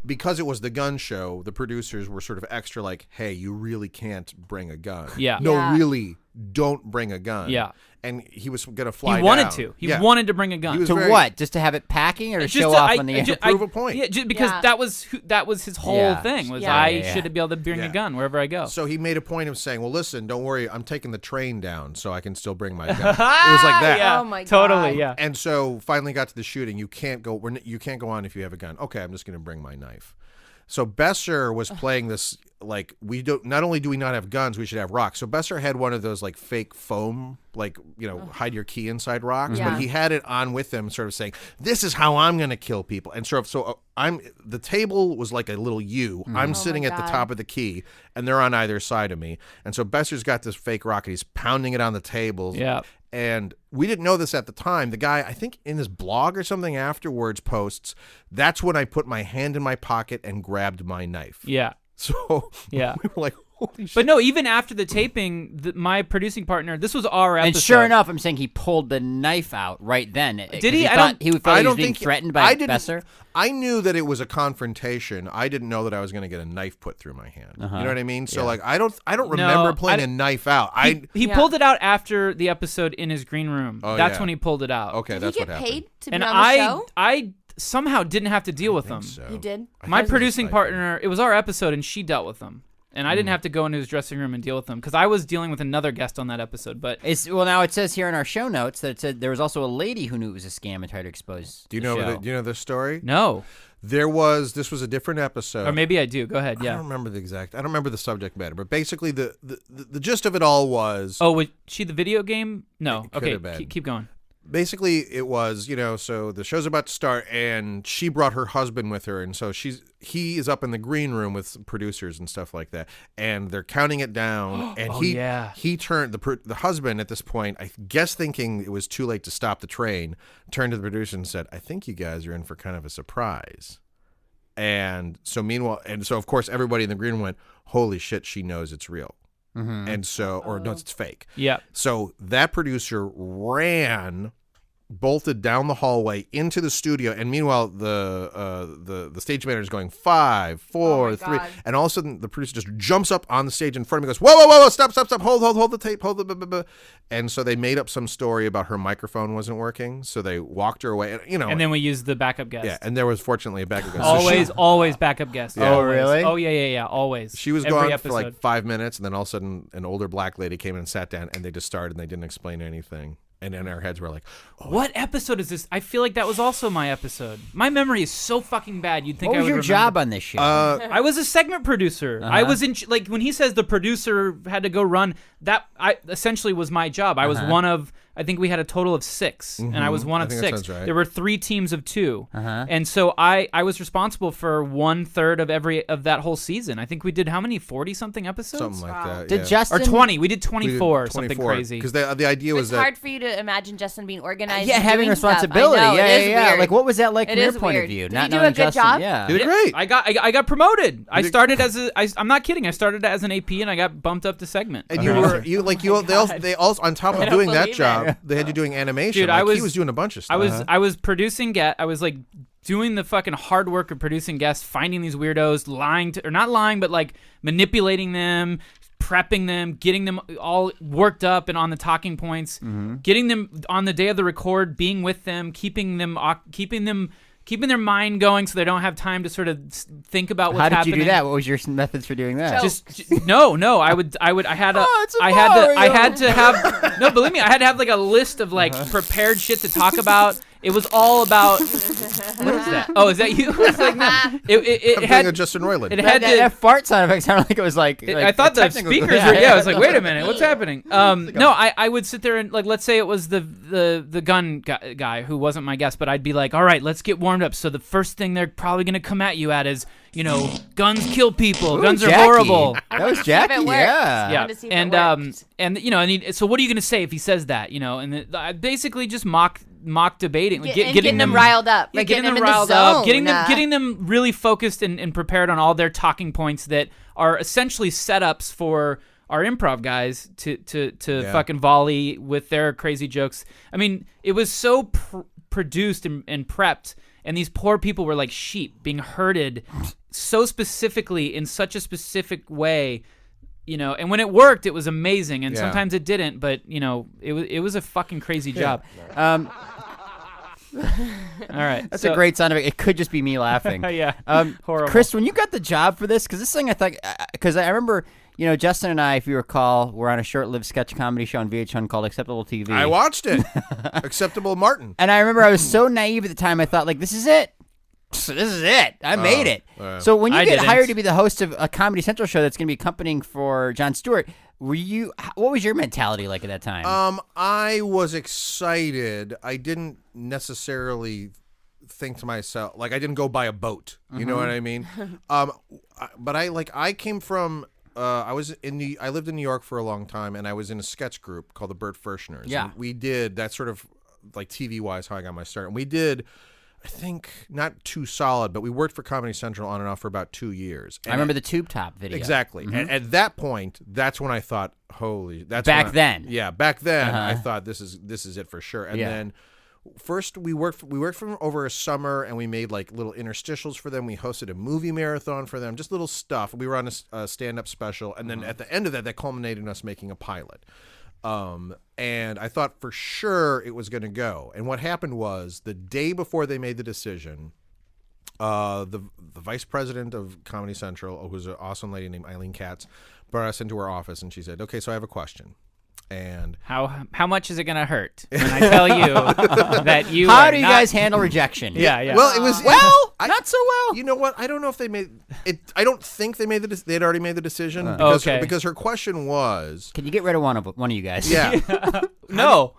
because it was the gun show, the producers were sort of extra like, hey, you really can't bring a gun. Yeah. No, Yeah. really, don't bring a gun. Yeah. And he was going to fly He wanted down. to. He Yeah. wanted to bring a gun. He was To very- what? Just to have it packing or to Just show to- off I- on the I end? ju- prove a point. Yeah, because Yeah. that was his whole Yeah. thing. Was Yeah. I Yeah. should be able to bring Yeah. a gun wherever I go. So he made a point of saying, well, listen, don't worry. I'm taking the train down so I can still bring my gun. It was like that. Yeah, Oh my totally. God. Yeah. And so finally got to the shooting. You can't go on if you have a gun. Okay, I'm just going to bring my knife. So Besser was playing this like we don't. Not only do we not have guns, we should have rocks. So Besser had one of those like fake foam, like hide your key inside rocks. Yeah. But he had it on with him, sort of saying, "This is how I'm going to kill people." And the table was like a little U. I'm sitting at the God. top of the key, and they're on either side of me. And so Besser's got this fake rock, and he's pounding it on the tables. Yeah. And we didn't know this at the time. The guy, I think in his blog or something afterwards posts, that's when I put my hand in my pocket and grabbed my knife. Yeah. So Yeah. we were like, holy shit. But no, even after the taping, my producing partner, this was our episode. And sure enough, I'm saying he pulled the knife out right then. Did he? I Thought don't- he felt he was being threatened by Besser. I knew that it was a confrontation. I didn't know that I was going to get a knife put through my hand. You know what I mean? So like, I don't remember pulling a knife out. He Yeah. pulled it out after the episode in his green room. Oh, That's yeah. when he pulled it out. Okay, Did that's he what get happened. paid to be And on the I show? somehow didn't have to deal with them. So. He did? I My think it was producing a partner, it was our episode, and she dealt with them. And I didn't have to go into his dressing room and deal with them because I was dealing with another guest on that episode. But Now it says here in our show notes that it said there was also a lady who knew it was a scam and tried to expose. Do you the know? show. Do you know this story? no, This was a different episode. or maybe I do. Go ahead. I Yeah. don't remember I don't remember the subject matter, but basically the gist of it all was. Oh, was she the video game? No. It could Okay. have been. Keep going. Basically it was, so the show's about to start and she brought her husband with her, and so he is up in the green room with some producers and stuff like that, and they're counting it down and he turned the husband at this point, I guess thinking it was too late to stop the train, turned to the producer and said, "I think you guys are in for kind of a surprise." And so of course everybody in the green room went, "Holy shit, she knows it's real." And so, or no, it's fake. Yeah. So that producer bolted down the hallway into the studio, and meanwhile the stage manager is going 5, 4, 3, God. and all of a sudden the producer just jumps up on the stage in front of me, and goes, "Whoa, stop, hold the tape, hold the blah, blah, blah." And so they made up some story about her microphone wasn't working, so they walked her away, And then we used the backup guest. yeah, and there was fortunately a backup guest. So Always backup guest. Yeah. Oh, Always. really? Oh yeah. Always. she was Every gone episode. for like 5 minutes, and then all of a sudden an older black lady came in and sat down, and they just started, and they didn't explain anything. And in our heads, we're like, What episode is this? I feel like that was also my episode. My memory is so fucking bad. You'd think What I was would your remember. job on this show? I was a segment producer. I was in like when he says the producer had to go run. That I essentially was my job. I was one of. I think we had a total of 6, and I was one I of think that 6. sounds right. There were 3 teams of 2, and so I was responsible for 1/3 of that whole season. I think we did how many 40 something episodes? something like that. Did yeah. Justin Or 20. We did We did 24, something crazy. Because the idea was It's that hard for you to imagine Justin being organized. Yeah, and having doing stuff. responsibility. I know, Yeah, it is yeah. weird. Like, what was that like It from your is point weird. of view? Did Not he do knowing a good Justin. job? Yeah. You did great. I got promoted. I did- started I'm not kidding. I started as an AP and I got bumped up to segment. And they also on top of I don't doing that believe job, it. they had you doing animation. Dude, he was doing a bunch of stuff. I was producing I was like doing the fucking hard work of producing guests, finding these weirdos, not lying, but like manipulating them, prepping them, getting them all worked up and on the talking points, getting them on the day of the record, being with them, keeping their mind going so they don't have time to sort of think about what's How did happening. you do that? What was your methods for doing that? No. I had to have no. Believe me, I had to have like a list of like prepared shit to talk about. It was all about. What is that? Oh, is that you? It's like, no. It I'm had doing a Justin Roiland. it had that to. fart sound effect sounded like it was like. I thought the technical- speakers were. Yeah, I was like, wait a minute, what's happening? No, I would sit there and like, let's say it was the gun guy who wasn't my guest, but I'd be like, all right, let's get warmed up. So the first thing they're probably gonna come at you at is, guns kill people, Ooh, guns are Jackie. horrible. That was See if Jackie. it works. Yeah. Yeah, wanted to see if it worked. and so what are you gonna say if he says that? I basically just mock debating, like getting them riled up, yeah, like getting them in the riled up, zone. getting them really focused and prepared on all their talking points that are essentially setups for our improv guys to fucking volley with their crazy jokes. I mean, it was so produced and prepped, and these poor people were like sheep being herded so specifically in such a specific way. and when it worked, it was amazing, and Yeah. sometimes it didn't. But it was a fucking crazy job. All right, That's a great sound effect. It could just be me laughing. Yeah, horrible. Chris, when you got the job for this, because this thing I thought, because I remember, Justin and I, if you recall, were on a short-lived sketch comedy show on VH1 called Acceptable TV. I watched it. Acceptable Martin. And I remember I was so naive at the time. I thought, like, this is it. This is it. I made it. So when you I get didn't. hired to be the host of a Comedy Central show that's going to be accompanying for Jon Stewart, what was your mentality like at that time? I was excited. I didn't necessarily think to myself, like, I didn't go buy a boat. You know what I mean? But I came from. I lived in New York for a long time, and I was in a sketch group called the Bert Ferschners. Yeah. And we did that sort of like TV wise how I got my start. And we did, I think, not too solid, but we worked for Comedy Central on and off for about 2 years. And I remember the Tube Top video. exactly. And at that point, that's when I thought, holy, that's Back when I- then. Yeah, back then I thought this is it for sure. And Yeah. then first we worked for them over a summer, and we made like little interstitials for them. We hosted a movie marathon for them, just little stuff. We were on a stand-up special, and then at the end of that culminated in us making a pilot. And I thought for sure it was going to go. And what happened was the day before they made the decision, the vice president of Comedy Central, who's an awesome lady named Eileen Katz, brought us into her office, and she said, "Okay, so I have a question." And How much is it gonna hurt when I tell you that you? How are do you not- guys handle rejection? Yeah. well, it was Not so well. You know what? I don't know if they made it. I don't think they had already made the decision Okay. because her question was, Can you get rid of one of you guys? yeah, No.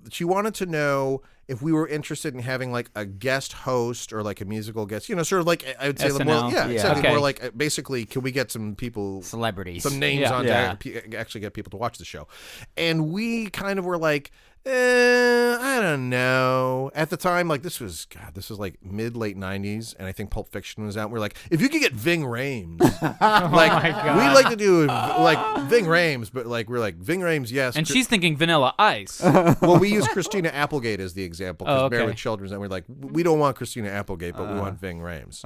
she wanted to know if we were interested in having like a guest host or like a musical guest, sort of like I would say SNL. more, exactly, Okay. more like basically, can we get some people, Celebrities. some names Yeah. on Yeah. to actually get people to watch the show? And we kind of were like, I don't know. At the time, like this was like late 90s, and I think Pulp Fiction was out. We're like, if you could get Ving Rhames, like we'd like to do like Ving Rhames, but like we're like Ving Rhames, yes. And she's thinking Vanilla Ice. Well, we use Christina Applegate as the example because Married okay. with Children, and we're like, we don't want Christina Applegate, but we want Ving Rhames.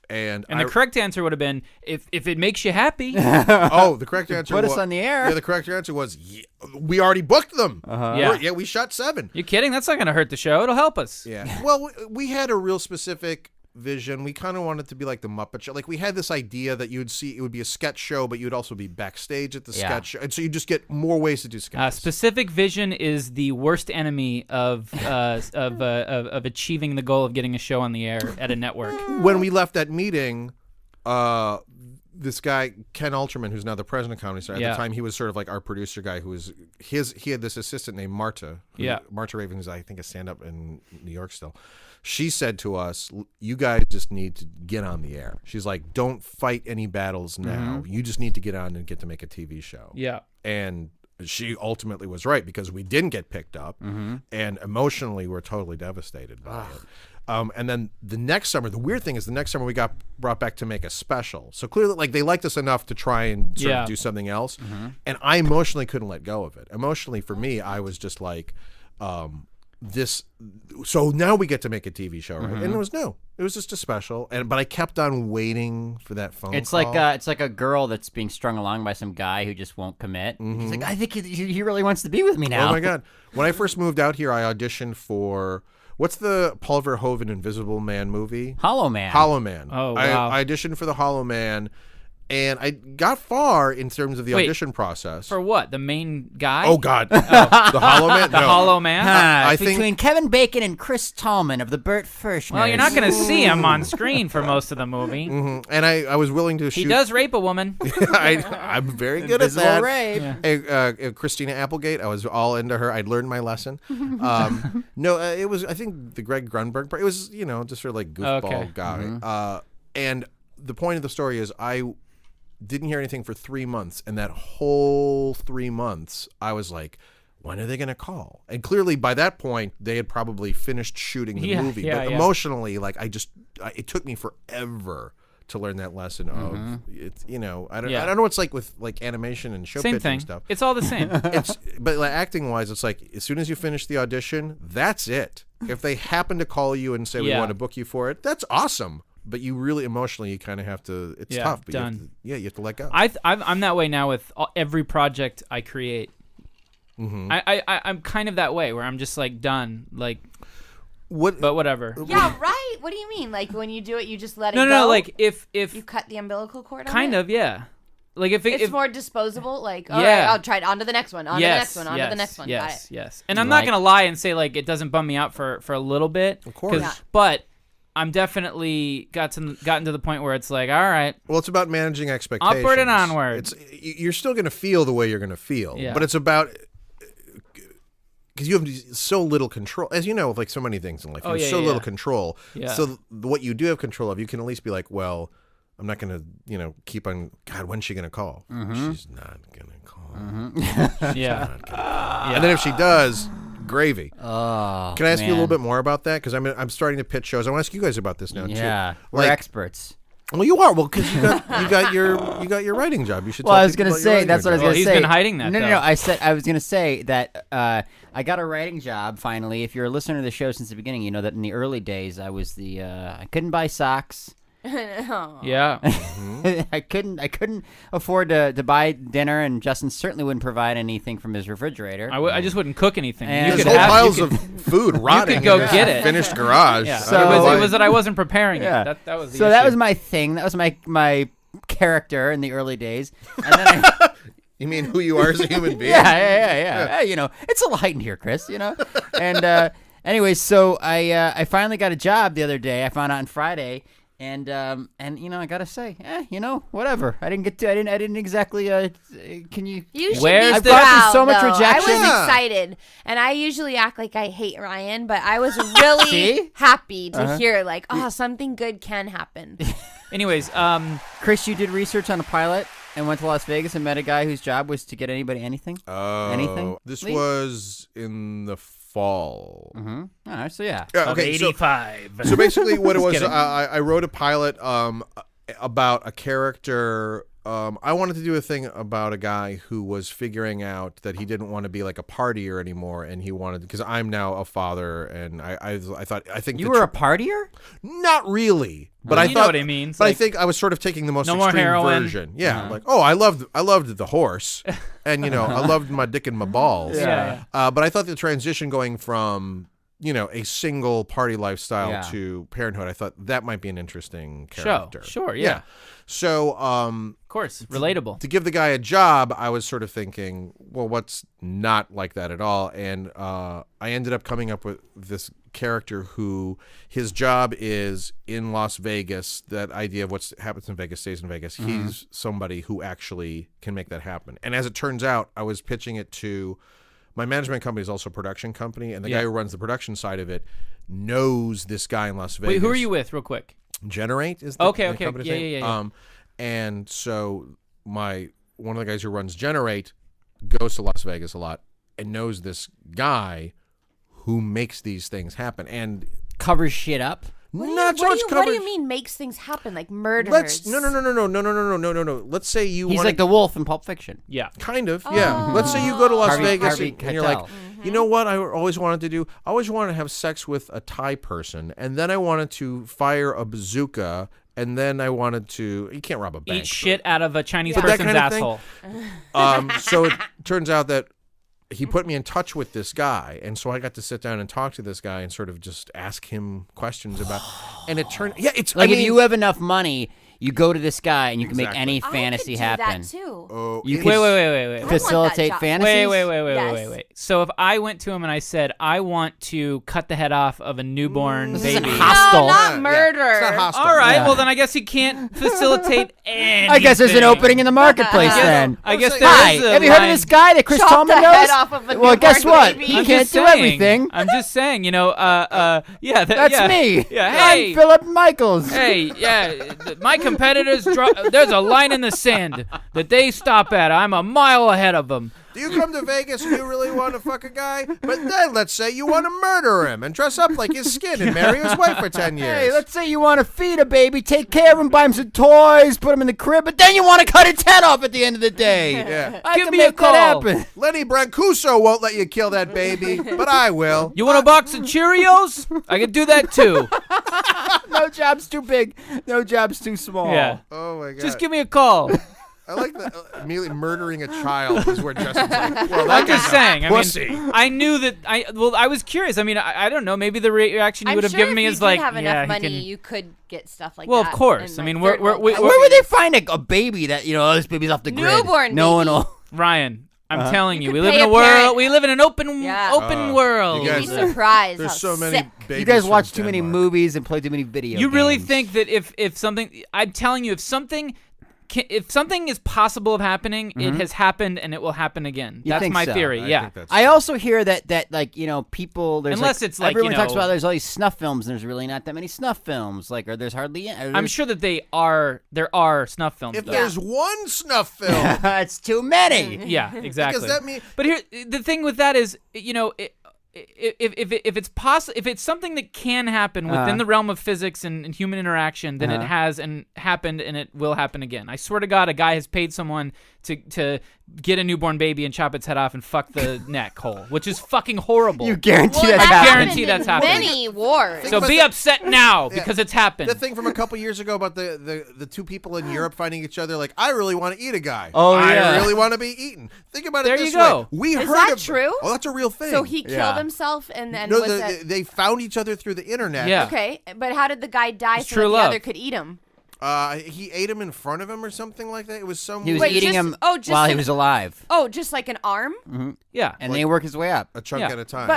And the correct answer would have been if it makes you happy. the correct answer Put was, us on the air. Yeah, the correct answer was we already booked them. Yeah. We shot 7. You kidding? That's not gonna hurt the show. It'll help us. Yeah. Well, we had a real specific vision. We kind of wanted to be like the Muppet Show. Like we had this idea that you would see it would be a sketch show, but you'd also be backstage at the sketch show, and so you just get more ways to do sketches. Specific vision is the worst enemy of achieving the goal of getting a show on the air at a network. When we left that meeting, this guy Ken Alterman, who's now the president of Comedy Central, at the time he was sort of like our producer guy. He had this assistant named Marta. Marta Raven, who's I think a stand-up in New York still. She said to us, "You guys just need to get on the air." She's like, "Don't fight any battles now. You just need to get on and get to make a TV show." Yeah. And she ultimately was right because we didn't get picked up, and emotionally we're totally devastated by it. And then the next summer, the weird thing is the next summer we got brought back to make a special. So clearly, like they liked us enough to try and sort of do something else. And I emotionally couldn't let go of it. Emotionally, for me, I was just like, this. So now we get to make a TV show, right? And it was just a special. But I kept on waiting for that phone It's call. like a girl that's being strung along by some guy who just won't commit. He's like, I think he really wants to be with me now. Oh my God! When I first moved out here, I auditioned for. What's the Paul Verhoeven Invisible Man movie? Hollow Man. Hollow Man. Oh, wow. I auditioned for the Hollow Man, and I got far in terms of the audition process. For what? The main guy? Oh God, the Hollow Man. The Hollow Man? I between think Kevin Bacon and Chris Tallman of the Bert Ferschners. Well, you're not going to see him on screen for most of the movie. and I was willing to shoot. He does rape a woman. I'm very good at Invisible that. rape. Hey, Christina Applegate, I was all into her. I'd learned my lesson. No, it was, I think, the Greg Grunberg part. It was, just sort of like goofball guy. And the point of the story is I didn't hear anything for 3 months. And that whole 3 months, I was like, when are they going to call? And clearly by that point, they had probably finished shooting the movie. But emotionally, like it took me forever to learn that lesson of it's I don't know what it's like with like animation and show Same pitching thing. stuff. It's all the same. But like acting wise, it's like as soon as you finish the audition, that's it. If they happen to call you and say we want to book you for it, that's awesome. but you really emotionally, you kind of have to. It's Yeah, tough. But done. you have to let go. I'm that way now with every project I create. Mm-hmm. I'm kind of that way where I'm just like done. Like, What? but whatever. Yeah, right. What do you mean? Like when you do it, you just let it No, go? no. Like if you cut the umbilical cord. kind on of, yeah. Like if It's if more disposable. Like, all Yeah. right, I'll try it. On to the next one. On to the next one. On to the next one. Got it. Yes. And I'm not gonna lie and say like it doesn't bum me out for a little bit. Of course. Yeah. But I'm definitely gotten to the point where it's like, all right, Well, it's about managing expectations. Upward and onward. You're still going to feel the way you're going to feel, Yeah. but it's about because you have so little control, as you know, with like so many things in life. Oh, you have yeah, so yeah, little yeah. control. Yeah. So what you do have control of, you can at least be like, well, I'm not going to, keep on. God, when's she going to call? She's not going to call. yeah. And then if she does, gravy. Oh, Can I ask you a little man. bit more about that? Because I'm starting to pitch shows. I want to ask you guys about this now too. Yeah, we're Like, experts. Well, you are. Well, because you got your writing job. You should. Well, tell I was people gonna about your say writing that's what I was job. gonna He's say. been hiding that, No, though. I was gonna say that I got a writing job finally. If you're a listener to the show since the beginning, you know that in the early days I was I couldn't buy socks. Yeah. I couldn't afford to buy dinner, and Justin certainly wouldn't provide anything from his refrigerator. I just wouldn't cook anything. And- You There's could There's whole have, piles of food rotting. go in this get it. Finished garage. Yeah. So- I don't know why- it was that I wasn't preparing Yeah. it. That was the so that issue. was my thing. That was my character in the early days. And then You mean who you are as a human being? Yeah. Hey, it's a little heightened here, Chris. And anyways, so I finally got a job the other day. I found out on Friday, and I gotta say, whatever. I didn't exactly. Can you? You should Where's be the- proud, I've gone through so much though. rejection. I was Yeah. excited, and I usually act like I hate Ryan, but I was really See? happy to hear like, oh, something good can happen. Anyways, Chris, you did research on a pilot and went to Las Vegas and met a guy whose job was to get anybody anything. Oh, Anything? This Lee? was in the fall. All right, so yeah. Yeah, of okay, so 85. So basically, what it Just was, kidding. I wrote a pilot about a character. I wanted to do a thing about a guy who was figuring out that he didn't want to be like a partier anymore, and he wanted, because I'm now a father, and I think You were a partier? not really, but I You thought know what he means, But I like, think I was sort of taking the most no more extreme heroin. version. Yeah, like I loved the horse, and I loved my dick and my balls. Yeah. But I thought the transition going from a single party lifestyle Yeah. to parenthood, I thought that might be an interesting Show. character. Sure, yeah. So, Of course, relatable. to give the guy a job, I was sort of thinking, well, what's not like that at all? And I ended up coming up with this character who his job is in Las Vegas. That idea of what happens in Vegas stays in Vegas. He's somebody who actually can make that happen. And as it turns out, I was pitching it to my management company is also a production company, and the guy who runs the production side of it knows this guy in Las Vegas. Wait, who are you with, real quick? Generate is the, Okay, the okay. company's Yeah, name. yeah. And so one of the guys who runs Generate goes to Las Vegas a lot and knows this guy who makes these things happen. And Covers shit up. not so much What coverage. do you mean makes things happen like murders? No. Let's say you He's want like the wolf in Pulp Fiction. Yeah. kind of, yeah. Let's say you go to Las Harvey- Vegas Harvey and you're like, Keitel. you know what I always wanted to do? I always wanted to have sex with a Thai person, and then I wanted to fire a bazooka, and then I wanted to. You can't rob a bank. Eat shit out of a Chinese But that person's kind of thing- asshole. So it turns out that he put me in touch with this guy, and so I got to sit down and talk to this guy and sort of just ask him questions about. And it turned, it's Like I mean, if you have enough money, you go to this guy and you can make Exactly. any I fantasy could do happen. that too. oh, You it's- could- Wait. want Facilitate that job. fantasies. Wait. Yes. So if I went to him and I said, I want to cut the head off of a newborn This baby. isn't hostile. No, not Yeah, murder. It's not hostile. All right, Yeah. well then I guess he can't facilitate anything. I guess there's an opening in the marketplace then. I guess Hi, there is a have you heard of line- this guy that Chris Chop Tallman the knows? head off of a Well, guess newborn what? baby. He I'm can't just do saying. everything. I'm just saying, yeah. That's me. Yeah, hey. I'm Philip Michaels. Hey, my competitors, there's a line in the sand that they stop at. I'm a mile ahead of them. Do you come to Vegas and you really want to fuck a guy? But then let's say you want to murder him and dress up like his skin and marry his wife for 10 years. Hey, let's say you want to feed a baby, take care of him, buy him some toys, put him in the crib, but then you want to cut its head off at the end of the day. Yeah. I Give can me a make that call. happen. Lenny Brancuso won't let you kill that baby, but I will. You want a box of Cheerios? I can do that too. No job's too big. No job's too small. Yeah. Oh my god. Just give me a call. I like that immediately murdering a child is where Justin's like, well, I'm just saying. I pussy. mean, I knew that. I was curious. I mean, I don't know. Maybe the reaction you I'm would have sure given if me you is did like, have yeah, enough he money, can. you could get stuff like Well, that. of course. in, I like, mean, third we're- world we- countries. Where would they find a baby that, this baby's off the grid? Newborn No one baby. will. Ryan, I'm telling you, You we could live in pay a a world. parent. We live in an open Yeah. world. You You'd be guys- surprised. There's how so many sick. babies. You guys from watch too many Denmark. movies and play too many video You games. really think that if something, I'm telling you, if something is possible of happening, it has happened and it will happen again. You That's think my so? theory. I yeah. think that's I also hear that people there's Unless it's like, everyone you talks know- about there's all these snuff films and there's really not that many snuff films or there's hardly I'm sure that there are snuff films. If though. there's one snuff film, it's too many. Yeah, exactly. because that means But here, the thing with that is, if it's possible, if it's something that can happen within the realm of physics and human interaction, then it has and happened, and it will happen again. I swear to God, a guy has paid someone to get a newborn baby and chop its head off and fuck the neck hole, which is fucking horrible. You guarantee Well, that's that happening. guarantee happened that's in happening. Many wars. So about be the- upset now because it's happened. the thing from a couple years ago about the two people in Europe finding each other like, I really want to eat a guy. Oh, I yeah. really want to be eaten. Think about There it this you go. way. We Is heard that of, true? Oh, that's a real thing. So he Yeah. killed himself and then no, was that they found each other through the internet. Yeah. okay? But how did the guy die It's so true that the love. other could eat him? He ate him in front of him or something like that. It was some He was Wait, eating just- him oh, just while he an- was alive, Oh, just like an arm? yeah. and then he worked his way up. a chunk Yeah. at a time.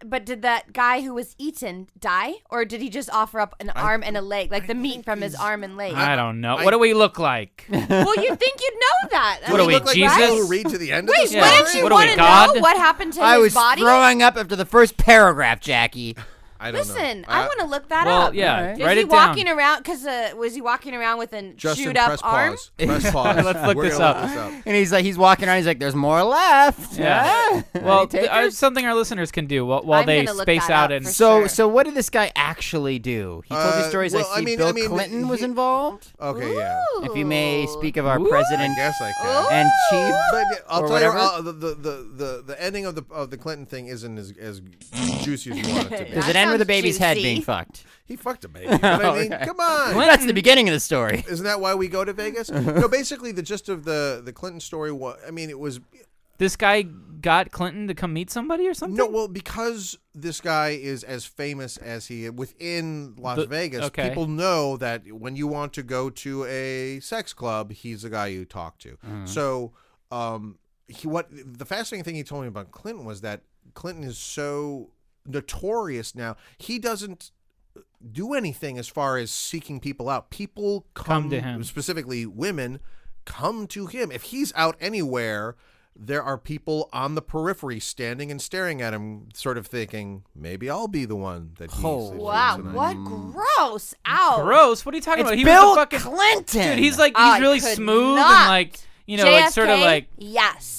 But did that guy who was eaten die, or did he just offer up an arm and a leg, like the meat think from his he's- arm and leg? I don't know. What do we look like? Well, you'd think you'd know that. I What are mean, we, Look like Jesus? people who read to the end of Wait, the Yeah. story. wouldn't you What are we, want to God? know what happened to I his was body? throwing up after the first paragraph, Jackie. I don't know. Listen, I want to look that Well, up. yeah. Alright. Is Write he it down. walking around? Because was he walking around with a Justin, shoot up press arm? pause. Press pause. Let's look We're this gonna up. look this up. And he's walking around. He's like, "There's more left." Yeah. Any Well, takers? something our listeners can do while I'm they gonna look space that out up and. for So, sure. so what did this guy actually do? He told you stories. well, I see. I Bill mean, Clinton was he- involved. Okay, yeah. If you may speak of our Ooh. I president guess I can. and chief. But I'll or tell you, whatever. the ending of the Clinton thing isn't as juicy as you want it to be. Does That it end with the sounds baby's head juicy. being fucked? He fucked a baby. You know what I mean? Okay. Come on. That's the beginning of the story. Isn't that why we go to Vegas? No, basically the gist of the Clinton story was, I mean, it was This guy got Clinton to come meet somebody or something? no, well, because this guy is as famous as he within Las Vegas, okay. people know that when you want to go to a sex club, he's the guy you talk to. So, the fascinating thing he told me about Clinton was that Clinton is so notorious now. He doesn't do anything as far as seeking people out. People Come to him. specifically women come to him. If he's out anywhere, there are people on the periphery standing and staring at him, sort of thinking, maybe I'll be the one that he Oh, sleeps Wow, with tonight. what gross! Ow. Gross. What are you talking It's about? He Bill was the fucking Clinton. dude. He's like I he's really could smooth not. and like like sort of JFK? like Yes.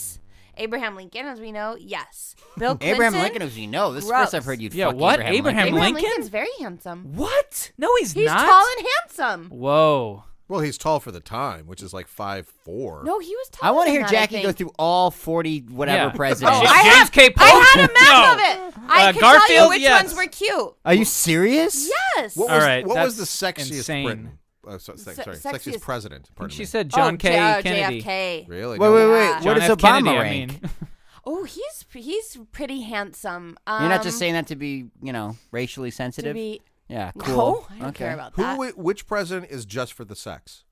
Abraham Lincoln, as we know, yes. Bill Clinton. Abraham Lincoln, as you know. This is the first I've Gross. heard you. Yeah, fuck what? Abraham Abraham Lincoln. Abraham Lincoln? Lincoln's very handsome. what? No, he's He's not. tall and handsome. Whoa. Well, he's tall for the time, which is like 5'4". No, he was tall. I want to than hear that, Jackie I go think. through all 40 whatever Yeah. presidents. Oh, I James have, K. Polk? I had a map No. of it. I can Garfield, tell you which yes. ones were cute. Are you serious? Yes. What All was, right, what was the that's sexiest insane. Britain? Sorry, sexiest- sexiest president. Pardon She me. said John K. Kennedy. JFK. Really? Wait, No? wait, wait. Yeah. What John does F. Obama Kennedy, rank? I mean. Oh, he's pretty handsome. You're not just saying that to be, racially to sensitive? be. Yeah, No, cool. I don't okay. care about that. Which president is just for the sex?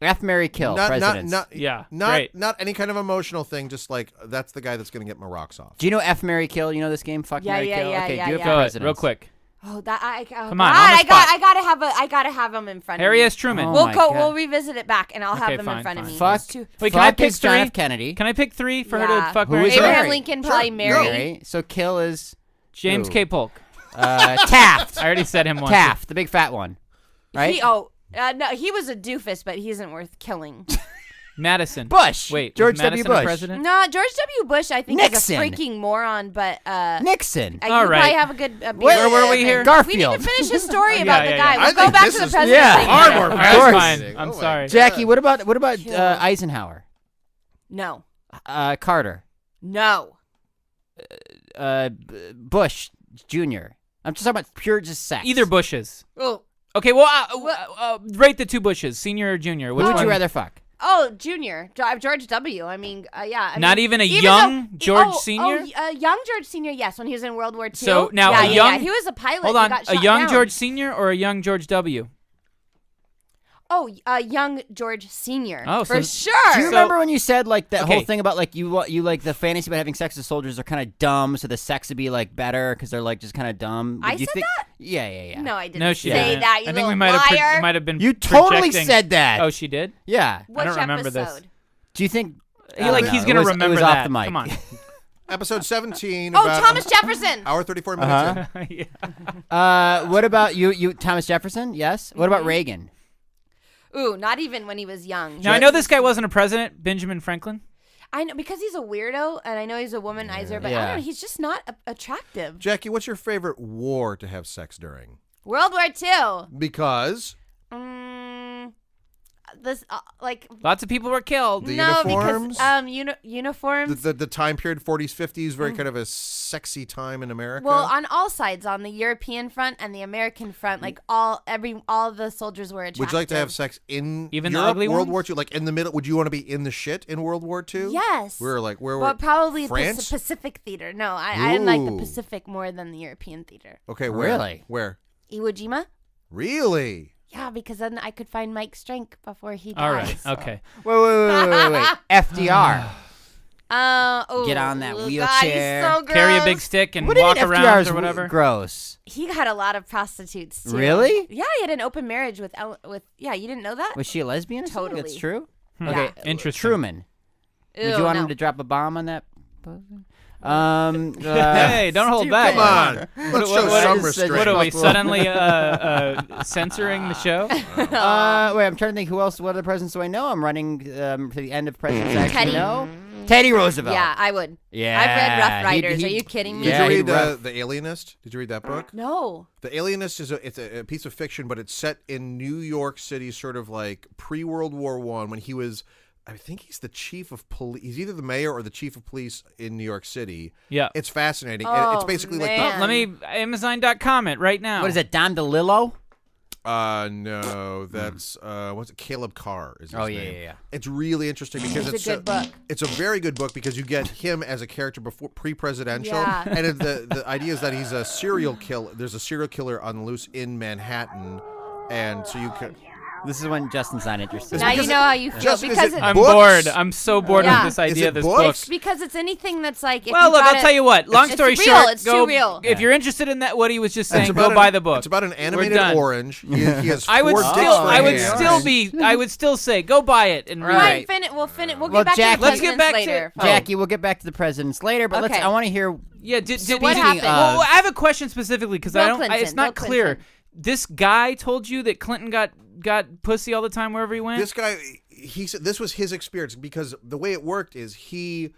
F, marry, kill presidents. Yeah, not great. not any kind of emotional thing. Just like that's the guy that's going to get my rocks off. Do you know F, marry, kill? You know this game? Fuck, Yeah, marry, yeah, kill? yeah, okay, yeah, do it yeah. for Go ahead, presidents. real quick. Oh, that I Come on the spot. I gotta have them in front Harry of me. S. Truman. Oh We'll my go. God. We'll revisit it back, and I'll have Okay, them fine, in front of fine. me. Fuck. It's too- Wait, can I Fuck pick is John three? F. Kennedy. Can I pick three for her Yeah. to fuck Who Mary? is Abraham Mary? Lincoln probably married. Mary. So kill is James Who? K. Polk. Taft. I already said him once. Taft, the big fat one. Right? No, he was a doofus, but he isn't worth killing. Madison. Bush. Wait, George was W. Madison a Bush. president? No, George W. Bush, I think, is Nixon. a freaking moron, but Nixon. you All right. probably have a good. Where were we here? Garfield. We need to finish his story about the yeah, guy. yeah. We'll I go think back this to the is president yeah, thing. far more That's fascinating. fine. I'm Oh my sorry. God. Jackie, what about Eisenhower? No, Carter. no. Bush Jr. I'm just talking about pure just sex. Either Bushes. Oh, Okay, well, rate the two Bushes, senior or junior. Which Who would one? you rather fuck? Junior, George W. I mean, yeah. I Not mean, even a young though- George Senior? Young George Senior, yes, when he was in World War II. So, now yeah, a yeah, young- yeah. He was a pilot. Hold He on, got a shot young down. George Senior or a young George W? Oh, young George Senior. Oh, for so- sure. Do you remember when you said like that Okay. whole thing about like you like the fantasy about having sex with soldiers are kind of dumb, so the sex would be like better because they're like just kind of dumb. I Do you said think? that? Yeah. No, I didn't No, she say didn't. that. You I think little we might liar. have been. You totally projecting. said that. Oh, she did. Yeah. Which don't remember this. episode? Do you think? I feel like don't he's know. gonna It was remember off that. the mic. Come on. Episode 17. Oh, about Thomas Jefferson. Hour 34 minutes. in. Yeah. What about you? Thomas Jefferson? Yes. What Mm-hmm. about Reagan? Ooh, not even when he was young. Now I know this guy wasn't a president, Benjamin Franklin. I know because he's a weirdo, and I know he's a womanizer, but I Yeah. don't know. He's just not attractive. Jackie, what's your favorite war to have sex during? World War II. Because This Lots of people were killed. The no, uniforms? because uniforms. the time period, 40s, 50s, very kind of a sexy time in America. Well, on all sides, on the European front and the American front, like all the soldiers were attractive. would you like to have sex in Even the Europe, ugly World ones? War II? Like in the middle, would you want to be in the shit in World War II? Yes. Where Well, probably France? Pacific theater. No, I like the Ooh. Pacific more than the European theater. Okay, where? Really? Where? Iwo Jima? Really? Yeah, because then I could find Mike Strank before he dies. All right. Okay. Wait. FDR. Oh, Get on that God, wheelchair. he's so gross. Carry a big stick and What do you walk mean around FDR is or whatever. gross? He had a lot of prostitutes too. Really? Yeah, he had an open marriage with. Yeah, you didn't know that? Was she a lesbian? Or something? Totally. That's true. Yeah. Okay. Interesting. Truman. Ew, Would you want no. him to drop a bomb on that? Hey, don't hold back. Come on. Let's show some restraint. What are we suddenly censoring the show? Wait, I'm trying to think who else. What other presidents do I know? I'm running to the end of presidents. I actually Teddy. know. Teddy Roosevelt. Yeah, I would. Yeah. I've read Rough Riders. He'd- Are you kidding me? Did Yeah, you he'd read rough- The Alienist? Did you read that book? No. The Alienist is it's a piece of fiction, but it's set in New York City, sort of like pre-World War I, when he was, I think he's the chief of police. He's either the mayor or the chief of police in New York City. Yeah. It's fascinating. Oh, It's basically man. like Let me Amazon.com it right now. What is it? Don DeLillo? no, that's what's it? Caleb Carr is his Oh, name. yeah. It's really interesting because It's a good book. It's a very good book because you get him as a character before pre-presidential, Yeah. and the idea is that he's a serial killer. There's a serial killer on loose in Manhattan, and so you can. This is when Justin's not interested. Now you know how you feel Justin, is because it it, I'm books? bored. I'm so bored Yeah. with this idea it of this books? book. because it's anything that's like. If Well, you look, got I'll tell you what. Long story real, short, it's go. too real. If you're interested in that, what he was just It's saying, about go buy the book. It's about an We're animated done. orange. He has I would four still, dicks for I would hands. still be, I would still say, go buy it and read Right. it. We'll Well, get back Jack, to the let's get presidents back to- later. Oh. Jackie, we'll get back to the presidents later, but Okay. I want to hear. Yeah. Did what he- happened? Well, I have a question specifically because Bill it's Clinton, not Bill clear. Clinton. This guy told you that Clinton got pussy all the time wherever he went. This guy, he said this was his experience because the way it worked is he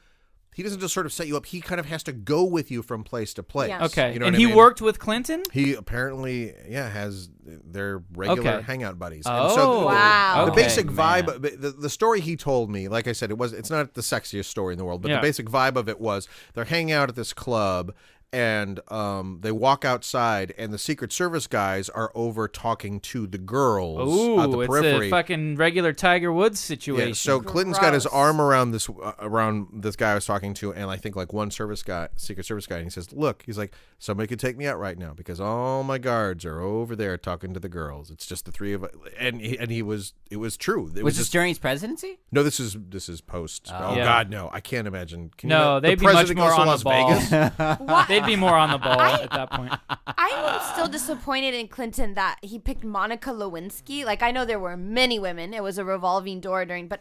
doesn't just sort of set you up. He kind of has to go with you from place to place. Yeah. Okay, You know and what I he mean? worked with Clinton. He apparently, has their regular Okay. hangout buddies. Oh, and so Wow. The Okay, basic man. vibe, the story he told me, like I said, it's not the sexiest story in the world, but Yeah. the basic vibe of it was they're hanging out at this club. And they walk outside, and the Secret Service guys are over talking to the girls at the Ooh, it's periphery. a fucking regular Tiger Woods situation. Yeah, so Clinton's got his Gross. arm around this guy I was talking to, and I think like one Secret Service guy, and he says, "Look, he's like, somebody could take me out right now because all my guards are over there talking to the girls. It's just the three of us." And it was true. It Was this just during his presidency? no. This is post. Oh Yeah. God, no! I can't imagine. Can No, you, they'd the be much president more goes to on the Las ball. Vegas? They'd be more on the ball at that point. I'm still disappointed in Clinton that he picked Monica Lewinsky. Like, I know there were many women. It was a revolving door but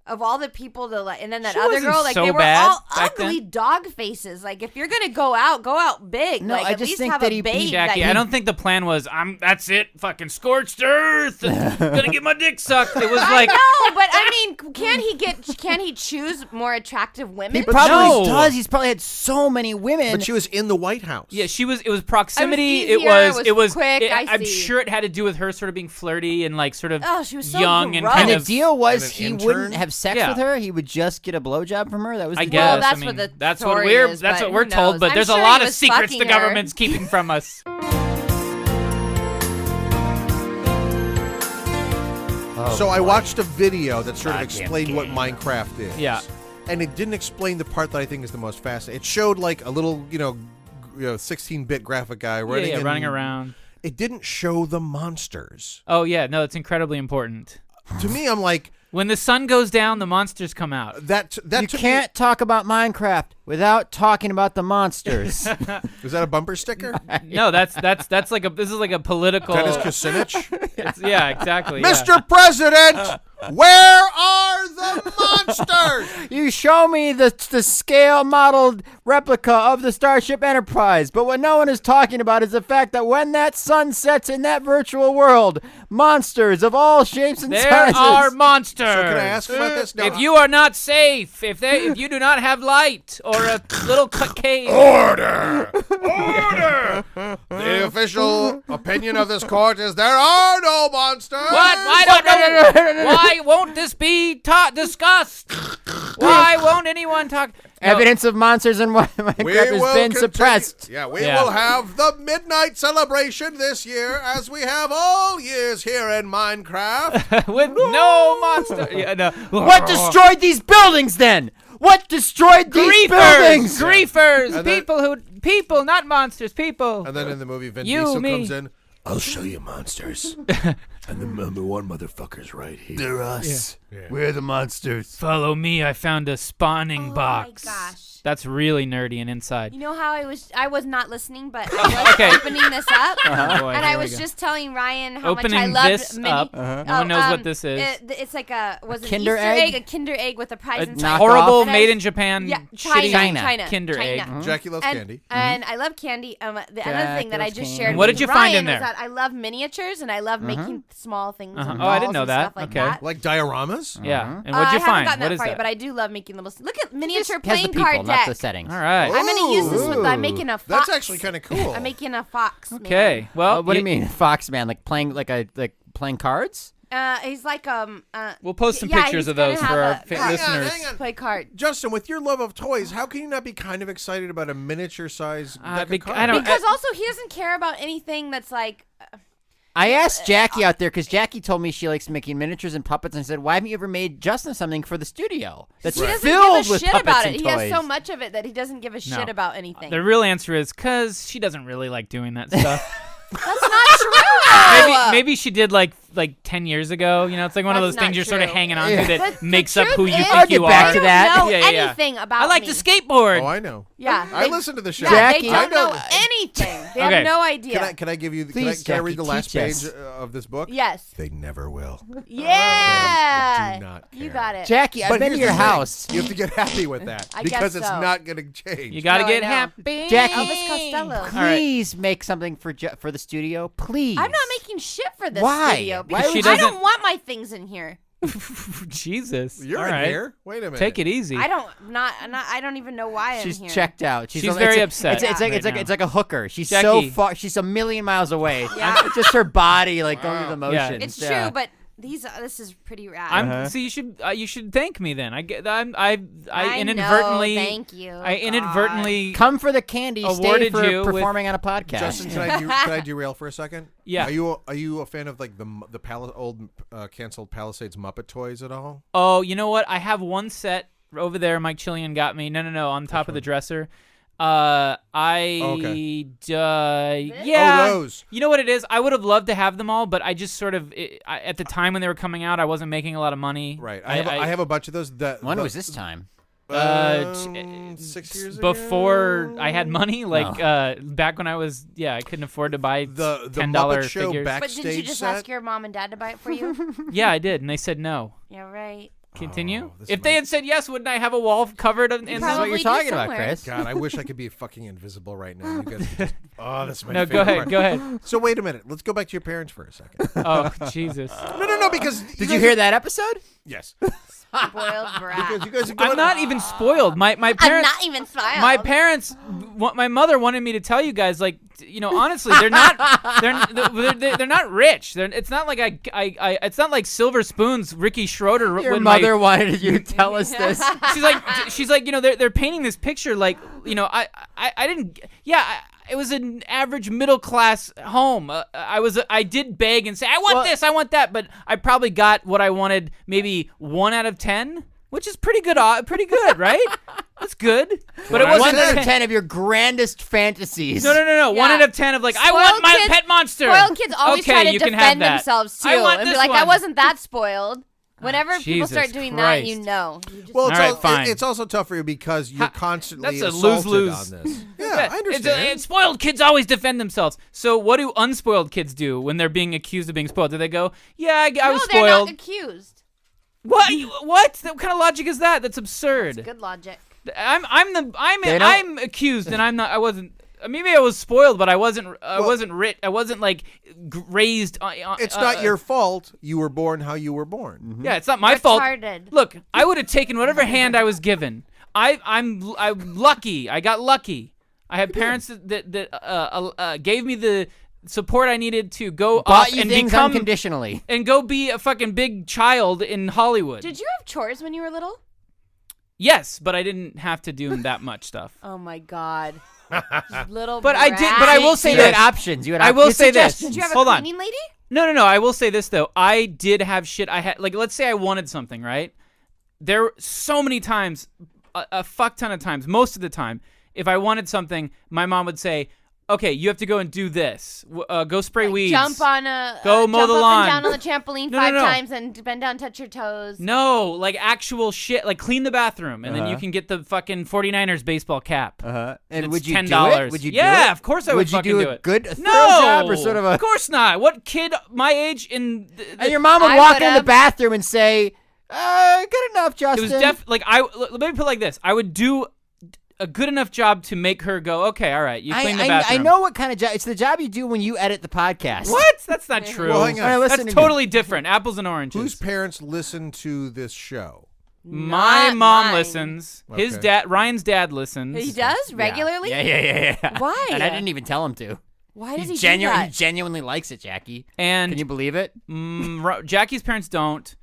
of all the people to like, and then that She other wasn't girl, like so they were bad all back ugly then. dog faces. Like if you're gonna go out big. No, like I at just least think have that a he beat babe. Jackie, that I don't think the plan was, that's it, fucking scorched earth, gonna get my dick sucked. It was like, No, but I mean, can he choose more attractive women? He probably No. does. He's probably had so many women. But she was in the White House. yeah, it was proximity. It was easier, it was quick. quick, I I'm see. sure it had to do with her sort of being flirty and like sort of Oh, she was so young and gross. kind And of. the deal was And an he intern? wouldn't have sex Yeah. with her. He would just get a blowjob from her. That was I the guess. deal. Well, that's I mean, what the that's story what we're is, that's but what we're who told. knows? But I'm there's sure a he lot of was secrets the fucking her. government's keeping from us. So I watched a video that sort of Goddamn explained what game. Minecraft is. Yeah. And it didn't explain the part that I think is the most fascinating. It showed like a little, 16-bit graphic guy running running around. It didn't show the monsters. Oh yeah, no, it's incredibly important. To me, I'm like, When the sun goes down, the monsters come out. that You took can't talk about Minecraft without talking about the monsters. me, is that a bumper sticker? No, that's like this is like a political. Dennis Kucinich? Yeah, exactly. yeah. Mr. President, where are the monsters? You show me the scale modeled replica of the Starship Enterprise, but what no one is talking about is the fact that when that sun sets in that virtual world, monsters of all shapes and There sizes. are monsters. So can I ask about this? No, If you are not safe, if you do not have light or a little cave, Order! Order! The official opinion of this court is there are no monsters. what? Why won't this be discussed? Why won't anyone talk? No. Evidence of monsters in We Minecraft has will been continue- suppressed. Yeah, we Yeah. will have the midnight celebration this year, as we have all years here in Minecraft. With no monster. Yeah, no. What destroyed these buildings then? What destroyed these buildings? Griefers, And then- people, not monsters, people. And then in the movie, Vin You, Diesel me. comes in. I'll show you monsters. And the number one motherfucker's right here. They're us. Yeah. We're the monsters. Follow me. I found a spawning box. Oh my gosh. That's really nerdy and inside. You know how I was not listening, but I was Okay. opening this up, Boy, and I here we was go. just telling Ryan how Opening much I loved this mini. up. No one knows what this is. It's like an Kinder Easter egg? egg, a Kinder egg with a prize A inside. horrible And I made was- in Japan Yeah, shitty China. Kinder egg. Jackie loves And, candy. and I love candy. The other thing that I loves just candy. shared. And what with did you find Ryan in was there? that I love miniatures and I love making small things. And Oh, I didn't dolls know and that. Stuff like Okay. that. Like dioramas? Yeah. And I what'd you haven't find? gotten What that is far that? yet, but I do love making little. Look at miniature Has the playing people, card not deck. the settings. All right. I'm gonna use this with. I'm Ooh. making a fox. That's actually kind of cool. I'm making a fox. Okay. Well, What do you mean, Foxman? Like playing cards? He's like We'll post some yeah, pictures he's of those gonna for have our a card. listeners. Hang on. play card. Justin, with your love of toys, how can you not be kind of excited about a miniature-sized deck of cards? I don't- Because also he doesn't care about anything that's like. I asked Jackie out there because Jackie told me she likes making miniatures and puppets, and I said, "Why haven't you ever made Justin something for the studio that's He doesn't filled give a with shit puppets about and it. He toys?" has so much of it that he doesn't give a shit about anything. The real answer is because she doesn't really like doing that stuff. That's not true. maybe she did like 10 years ago. You know, it's like one of That's those things not you're sort of true. hanging on Yeah. to that But the makes up truth who you is- think I'll get you back are. to that. Know Yeah, yeah, yeah. anything about I like me. to skateboard. Oh, I know. Yeah, I they- listen to the show. Yeah, Jackie, they I don't know anything. They Okay. have no idea. Can I give you? Please, can I read the Jackie, last teach page us. of this book? Yes. They never will. Yeah. Do not You care. got it. Jackie, I've But been to here's your the thing. house. You have to get happy with that I because guess it's so. not going to change. You gotta No, I get know. happy. Jackie, Elvis Costello. please make something for the studio, please. I'm not making shit for this Why? studio Why because would- She I doesn't- don't want my things in here. Jesus. You're All in right. here. Wait a minute. Take it easy. I don't even know why I'm She's here. checked out. She's it's very like- upset It's right now. like a hooker. She's Jackie. so far. She's a million miles away. Yeah. It's just her body, like going through the Yeah. motions. It's Yeah. true, but this is pretty rad. I'm see. You should thank me then. I I inadvertently. know, thank you. I God. inadvertently. Come for the candy. Stay Awarded for you with- performing on a podcast. Justin, can I derail for a second? Yeah. Are you a fan of like the old canceled Palisades Muppet toys at all? Oh, you know what? I have one set over there. Mike Chillian got me. No, on top of the dresser. Yeah. Oh, those. You know what it is? I would have loved to have them all, but I just sort of at the time when they were coming out, I wasn't making a lot of money. Right. I have a bunch of those. When was this time? 6 years ago. Before I had money, like back when I was, I couldn't afford to buy the $10 Muppet Show figures. But backstage didn't you just set. ask your mom and dad to buy it for you? Yeah, I did, and they said no. Yeah, right. Continue. this If they might- had said yes, wouldn't I have a wall covered in This is the? what you're Probably do talking about, somewhere. Chris. God, I wish I could be fucking invisible right now. You guys could just, that's my No, favorite go ahead. part. Go ahead. So wait a minute. Let's go back to your parents for a second. Oh, Jesus. No, because Did you hear that episode? Yes. Spoiled brat. Because you guys are going I'm not even spoiled. My I'm parents. not even smiled. My parents, my mother wanted me to tell you guys, like, honestly, they're not, they're not rich. It's not like it's not like Silver Spoon's Ricky Schroeder. Your when mother wanted you to tell us this. she's like, they're painting this picture, like, I didn't, it was an average middle class home. I did beg and say, I want this, I want that, but I probably got what I wanted, maybe 1 out of 10. Which is pretty good, right? That's good. But it wasn't 1 out of 10 of your grandest fantasies. No. Yeah. 1 out of 10 of like, I Spoiled want my kids- pet monster. Spoiled kids always Okay, try to you can have defend that. themselves too, I want and be this like, "I one. wasn't that spoiled." Whenever people Jesus start doing Christ. that, you know. You just- Well, it's, All right, fine. it's also tough for you because you're constantly that's a assaulted lose-lose. on this. Yeah, I understand. Spoiled kids always defend themselves. So what do unspoiled kids do when they're being accused of being spoiled? Do they go, "Yeah, I no, was they're spoiled"? not accused. What? What kind of logic is that? That's absurd. Good logic. I'm accused, and I'm not. I wasn't. Maybe I was spoiled, but I wasn't. I wasn't rich. I wasn't like raised. It's not your fault. You were born how you were born. Yeah, it's not my fault. Retarded. Look, I would have taken whatever hand I was given. I'm lucky. I got lucky. I had parents that gave me the support I needed to go Bought off you and things become unconditionally. and go be a fucking big child in Hollywood. Did you have chores when you were little? Yes, but I didn't have to do that much stuff. Oh my god. Little But I did- brat. but I will say You had this. options. You had I op- will you say this. suggestions. Did you have Hold a on. cleaning lady? No. I will say this though. I did have shit. I had like, let's say I wanted something, right? There were so many times, a fuck ton of times, most of the time, if I wanted something, my mom would say, "Okay, you have to go and do this. Go spray weeds. Jump on a Go mow jump the up lawn." and down on the trampoline No, 5 no. times and bend down, touch your toes. No, like actual shit, like clean the bathroom, and then you can get the fucking 49ers baseball cap. And It's would you $10. do it? Would you do Yeah, it? of course I would you fucking do do a it. good, a thorough No, job or sort of a? Of course not. What kid my age in? And your mom would I walk in the would've. bathroom and say, "Good enough, It Justin." was like let me put it like this: I would do a good enough job to make her go, "Okay, all right, you clean the I bathroom." know what kind of job. It's the job you do when you edit the podcast. What? That's not true. Well, hang on. All right, listen That's to me. totally different. Apples and oranges. Whose parents listen to this show? My Not mom mine. listens. His Okay. dad, Ryan's dad, listens. He does regularly. Yeah. Why? And I didn't even tell him to. Why does he do He that? genuinely likes it, Jackie. And Can you believe it? Jackie's parents don't.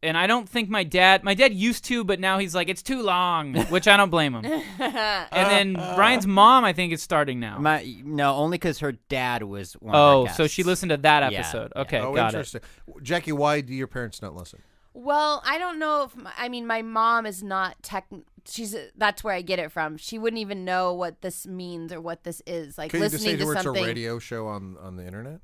And I don't think my dad used to, but now he's like, it's too long, which I don't blame him. And then Ryan's mom, I think, is starting now. No, only because her dad was one of our Oh, guests. so she listened to that Yeah, episode. yeah. Okay, Oh, got it. interesting. Jackie, why do your parents not listen? Well, I don't know if my mom is not that's where I get it from. She wouldn't even know what this means or what this is. Like Can you just say listening to her to it's a something. radio show on the internet?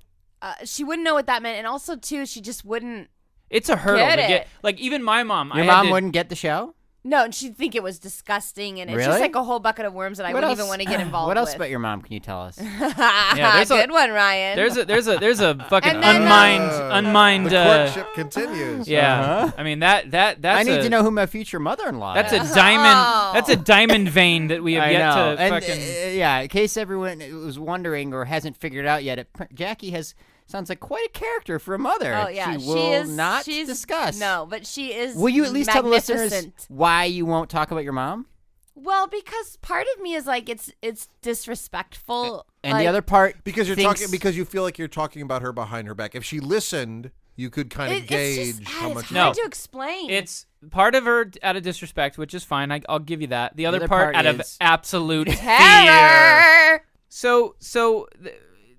She wouldn't know what that meant, and also too, she just wouldn't. It's a hurdle Get to it. get. Like, even my mom. Your mom wouldn't get the show? No, and she'd think it was disgusting, and it's just Really? like a whole bucket of worms that I What wouldn't else- even want to get involved What else with. about your mom can you tell us? there's a- Good one, Ryan. There's a fucking And then, unmined. The courtship continues. Yeah. I mean that's I need to know who my future mother-in-law That's is. a diamond. Oh. That's a diamond vein that we have I yet know. to And, fucking. yeah, in case everyone was wondering or hasn't figured out yet, Jackie sounds like quite a character for a mother. Oh yeah, she will is. not she's, discuss. No, but she is. Will you at least tell the listeners magnificent. why you won't talk about your mom? Well, because part of me is like it's disrespectful. And like, the other part Because you're thinks, talking because you feel like you're talking about her behind her back. If she listened, you could kind of it's gauge just, how it's much. hard No. to explain. It's part of her out of disrespect, which is fine. I'll give you that. The other other part part out of is- absolute fear. terror. So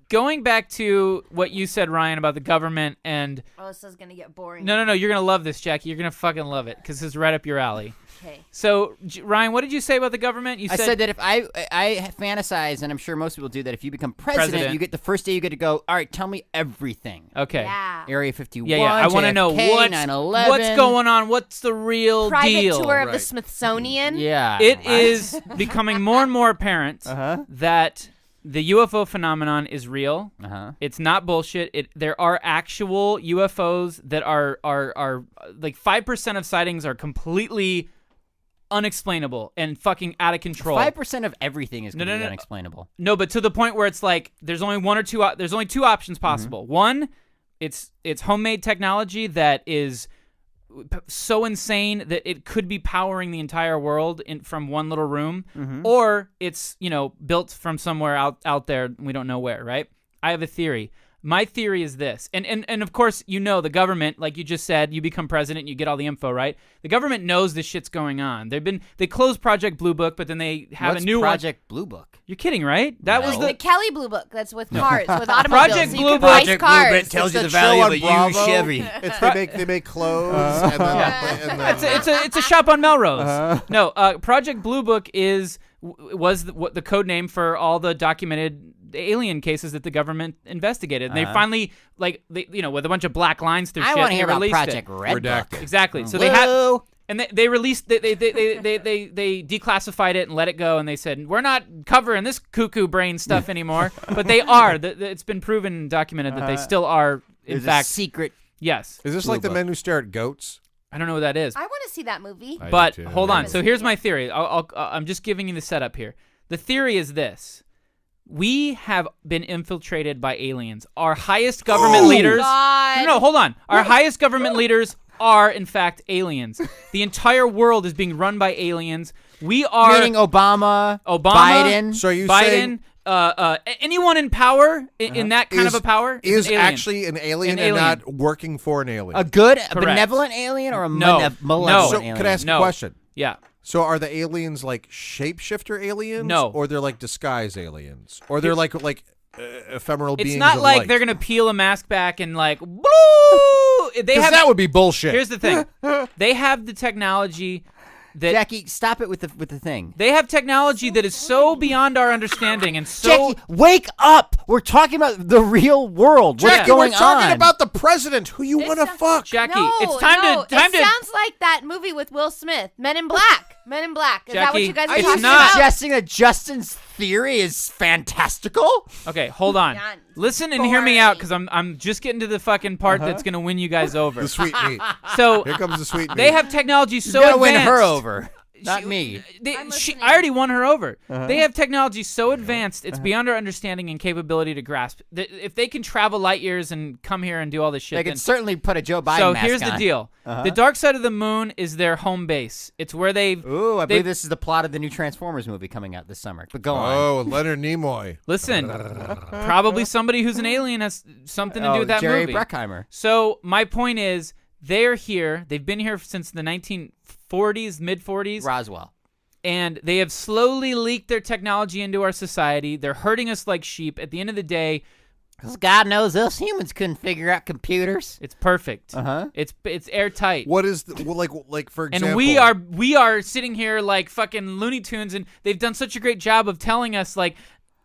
going back to what you said, Ryan, about the government and Oh, this is gonna get boring. no, you're gonna love this, Jackie. You're gonna fucking love it because it's right up your alley. Okay. So Ryan, what did you say about the government? You I said that if I fantasize, and I'm sure most people do that, if you become president, you get the first day you get to go, all right, tell me everything. Okay. Yeah. Area 51, Yeah. I want to know JFK, what's 9/11. going on. What's the real Private deal? tour of the Right. Smithsonian. Yeah. It is becoming more and more apparent Uh-huh. that The UFO phenomenon is real. It's not bullshit. There are actual UFOs that are like 5% of sightings are completely unexplainable and fucking out of control. 5% of everything is completely unexplainable. No, but to the point where it's like there's only two options possible. One, it's homemade technology that is so insane that it could be powering the entire world from one little room, or it's built from somewhere out there and we don't know where. Right? I have a theory. My theory is this, and of course the government, like you just said, you become president, you get all the info, right? The government knows this shit's going on. They closed Project Blue Book, but then they have a new Project Blue Book? You're kidding, right? That was the Kelly Blue Book. That's with cars, with automobiles. Project so Blue Book. Project cars. Blue Book tells you the value of a used Chevy. It's they make clothes. And then, It's a shop on Melrose. No, Project Blue Book was the code name for all the documented alien cases that the government investigated. And they finally, with a bunch of black lines through shit, I want to hear they about released Project it. Red Book. Exactly. So Blue. they had, and they released, they declassified it and let it go. And they said, we're not covering this cuckoo brain stuff anymore. But they are. It's been proven and documented that they still are, in fact. A secret. Yes. is this like the men who stare at goats? I don't know what that is. I want to see that movie. But hold on. So here's my theory. I'm just giving you the setup here. The theory is this. We have been infiltrated by aliens. Our highest government leaders... God. No, hold on. Our highest government leaders are, in fact, aliens. The entire world is being run by aliens. We are... Meaning Obama, Biden. So you Biden, anyone in power, in that kind of a power, is an alien. actually an alien and not working for an alien. A good, benevolent alien or a malevolent So alien? can I ask a question? Yeah. So are the aliens like shapeshifter aliens? No. Or they're like disguise aliens? Or they're like ephemeral beings It's not of like light? they're going to peel a mask back and like, blue! That would be bullshit. Here's the thing. They have the technology that... Jackie, stop it with the thing. They have technology that is so beyond our understanding and so... Jackie, wake up! We're talking about the real world. What's Jackie, going We're talking on? about the president who you want to fuck. Jackie, No, it's time no, to... It sounds like that movie with Will Smith, Men in Black. Men in Black. Is that what Jackie, you guys are it's talking not- about? Suggesting that Justin's theory is fantastical? Okay, hold on. John, Listen and hear me out, boring. because I'm just getting to the fucking part that's going to win you guys over. The sweet meat. So, Here comes the sweet meat. they have technology so You gotta advanced... win her over. Not me. I'm listening. I already won her over. They have technology so advanced, it's beyond our understanding and capability to grasp. If they can travel light years and come here and do all this shit, They then could certainly put a Joe Biden so mask here's on. the deal. The dark side of the moon is their home base. It's where they've... Ooh, I they- believe this is the plot of the new Transformers movie coming out this summer. But go on. Oh, Leonard Nimoy. Listen, probably somebody who's an alien has something to do with that Jerry movie. Bruckheimer. So my point is, they're here. They've been here since the 1940s, mid-40s. Roswell. And they have slowly leaked their technology into our society. They're hurting us like sheep. At the end of the day, Because God knows us humans couldn't figure out computers. it's perfect. Uh-huh. It's airtight. What is like for example? And we are sitting here like fucking Looney Tunes, and they've done such a great job of telling us, like,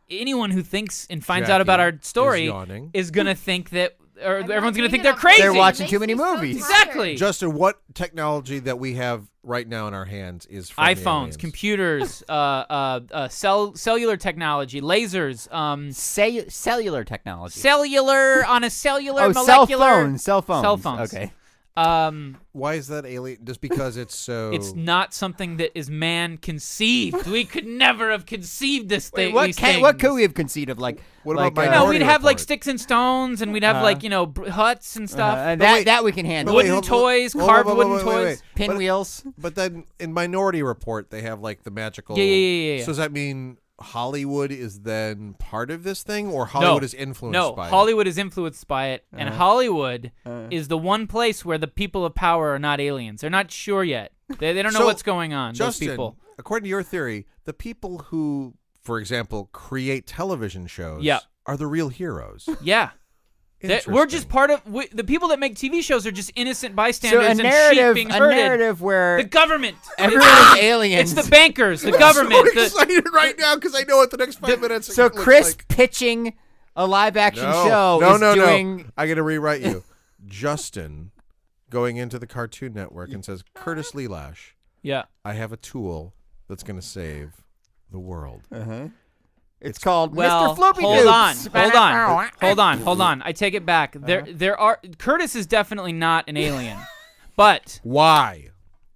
anyone who thinks and finds out about our story yawning. is gonna think that, or I'm not everyone's gonna think doing they're it. crazy. They're watching Makes too many me so movies. tired. Exactly. Justin, what technology that we have right now in our hands is from the iPhones, aliens? computers, cellular technology, lasers, Cellular technology. cellular on a cellular Oh, molecular cell phones. Cell phones. Okay. Why is that alien? Just because it's so. It's not something that is man conceived. We could never have conceived this thing. Wait, these what things. could we have conceived of? Like, What like, about No, Minority we'd have like Report. sticks and stones, and we'd have like huts and stuff. that we can handle. Wooden toys, carved wooden toys. Pinwheels. But then in Minority Report, they have like the magical. Yeah. So does that mean Hollywood is then part of this thing, or Hollywood is influenced by Hollywood is influenced by it, and Hollywood is the one place where the people of power are not aliens. They're not sure yet. They don't know So, what's going on. Justin, those people. according to your theory, the people who, for example, create television shows Yeah. are the real heroes. Yeah. We're just Interesting. part of the people that make TV shows are just innocent So bystanders a and sheep narrative, being a herded. narrative where The government. everyone is aliens. It's the bankers, the government. I'm so excited right now because I know what the next 5 minutes. So looks Chris like. pitching a live action No, show no, is no, doing. no. I got to rewrite you. Justin going into the Cartoon Network and says, Curtis Leelash, Yeah. I have a tool that's going to save the world. Is It's called Well, Mr. Floppy hold Doops. hold on. I take it back. There are Curtis is definitely not an alien, but Why?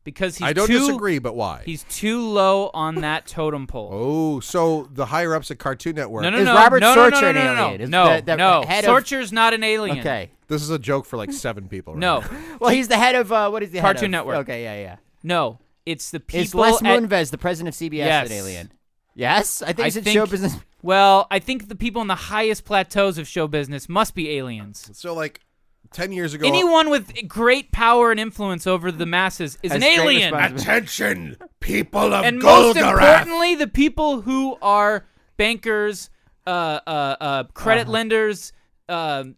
because he's I don't too, disagree, but why? He's too low on that totem pole. Oh, so the higher ups at Cartoon Network. No, no, Is no, Robert no, Sorcher no, no, an no, no, alien? Is no, the no. head of- Sorcher's not an alien. Okay. This is a joke for like 7 people. Right No, now. Well, he's the head of what is the Cartoon head of? Network. Okay, yeah. no. It's the people. Is Les at, Moonves the president of CBS Yes. an alien? Yes, I think I he's in think- show business. Well, I think the people in the highest plateaus of show business must be aliens. So like 10 years ago. Anyone with great power and influence over the masses is an Has great alien. responsibility. Attention, people of And most Goldorak. importantly, the people who are bankers, credit lenders, the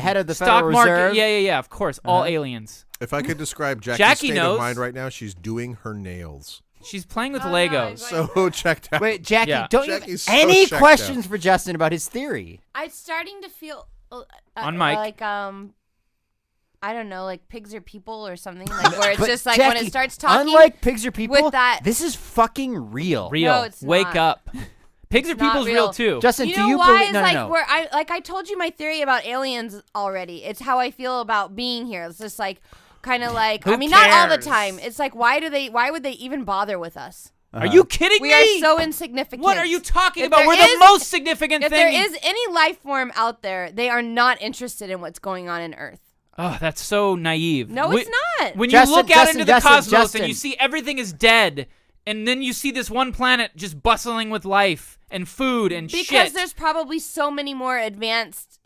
head of the stock Federal market. Reserve. Yeah. Of course, all aliens. If I could describe Jackie's Jackie state knows. of mind right now, she's doing her nails. She's playing with Oh, Legos. So checked out. Wait, Jackie, Yeah. don't you have Jackie's so any checked questions for Justin about his theory? I'm starting to feel On mic. like I don't know, like pigs are people or something, like where it's But just like when Jackie, it starts talking. unlike pigs are people, with that- this is fucking real. Real. No, it's Wake not. up. Pigs are It's not people's real real. too. Justin, You do know you why? believe? It's No, like no, no. where I told you my theory about aliens already. It's how I feel about being here. It's just like kind of like Who I mean, not all the cares? time. It's like why would they even bother with us? Are you kidding We me? are so insignificant. What are you talking If about? there We're is- the most significant If thing. there is any life form out there, they are not interested in what's going on in Earth. Oh, that's so naive. No, it's not. When Justin, you look out Justin, into the Justin, cosmos Justin. and you see everything is dead, and then you see this one planet just bustling with life and food and Because shit. there's probably so many more advanced.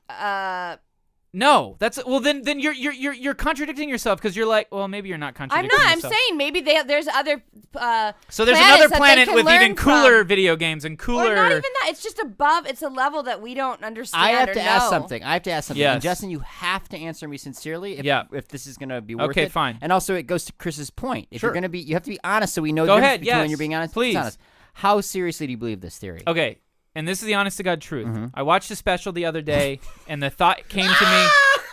No, that's well. Then you're contradicting yourself because you're like, well, maybe you're not I'm contradicting. not. I'm yourself. saying maybe there's other. So there's planets another that they planet can with even learn cooler from. video games and cooler. Or not even that. It's just above. It's a level that we don't understand. I have or to know. ask something. And Yes. Justin, you have to answer me sincerely if this is going to be worth Okay, it. fine. And also, it goes to Chris's point. If you're Sure. going to be, you have to be honest so we know Go the ahead, difference between when yes, you're being honest. please. Dishonest. How seriously do you believe this theory? Okay, and this is the honest to God truth. Mm-hmm. I watched a special the other day, and the thought came to me.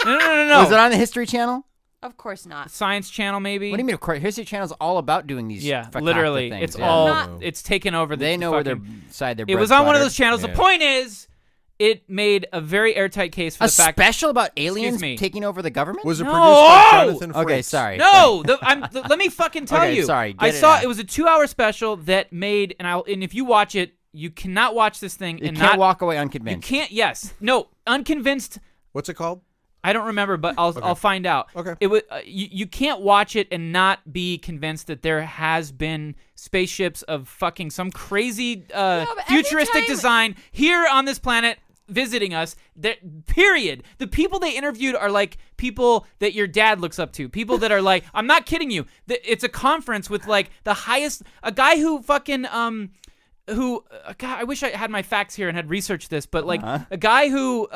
No. Was it on the History Channel? Of course not. Science Channel, maybe. What do you mean? Of course, History Channel is all about doing these. Yeah, fakakta literally, things. it's Yeah. all Not- it's taken over. They know where their fucking- side their. It was bread's on one of buttered. those channels. Yeah. The point is, it made a very airtight case for A the fact. special about aliens me. taking over the government? Was it No! produced by Jonathan Frakes? Okay, sorry. No, let me fucking tell Okay, you. sorry, I get it saw out. it was a 2-hour special that made, and if you watch it, you cannot watch this thing You and can't not walk away You unconvinced. can't. Yes. No. Unconvinced. What's it called? I don't remember, but I'll find out. Okay. It was you can't watch it and not be convinced that there has been spaceships of fucking some crazy but every futuristic time- design here on this planet visiting us. Period. The people they interviewed are like people that your dad looks up to. People that are like, I'm not kidding you. It's a conference with like the highest. A guy who fucking God, I wish I had my facts here and had researched this, but like a guy who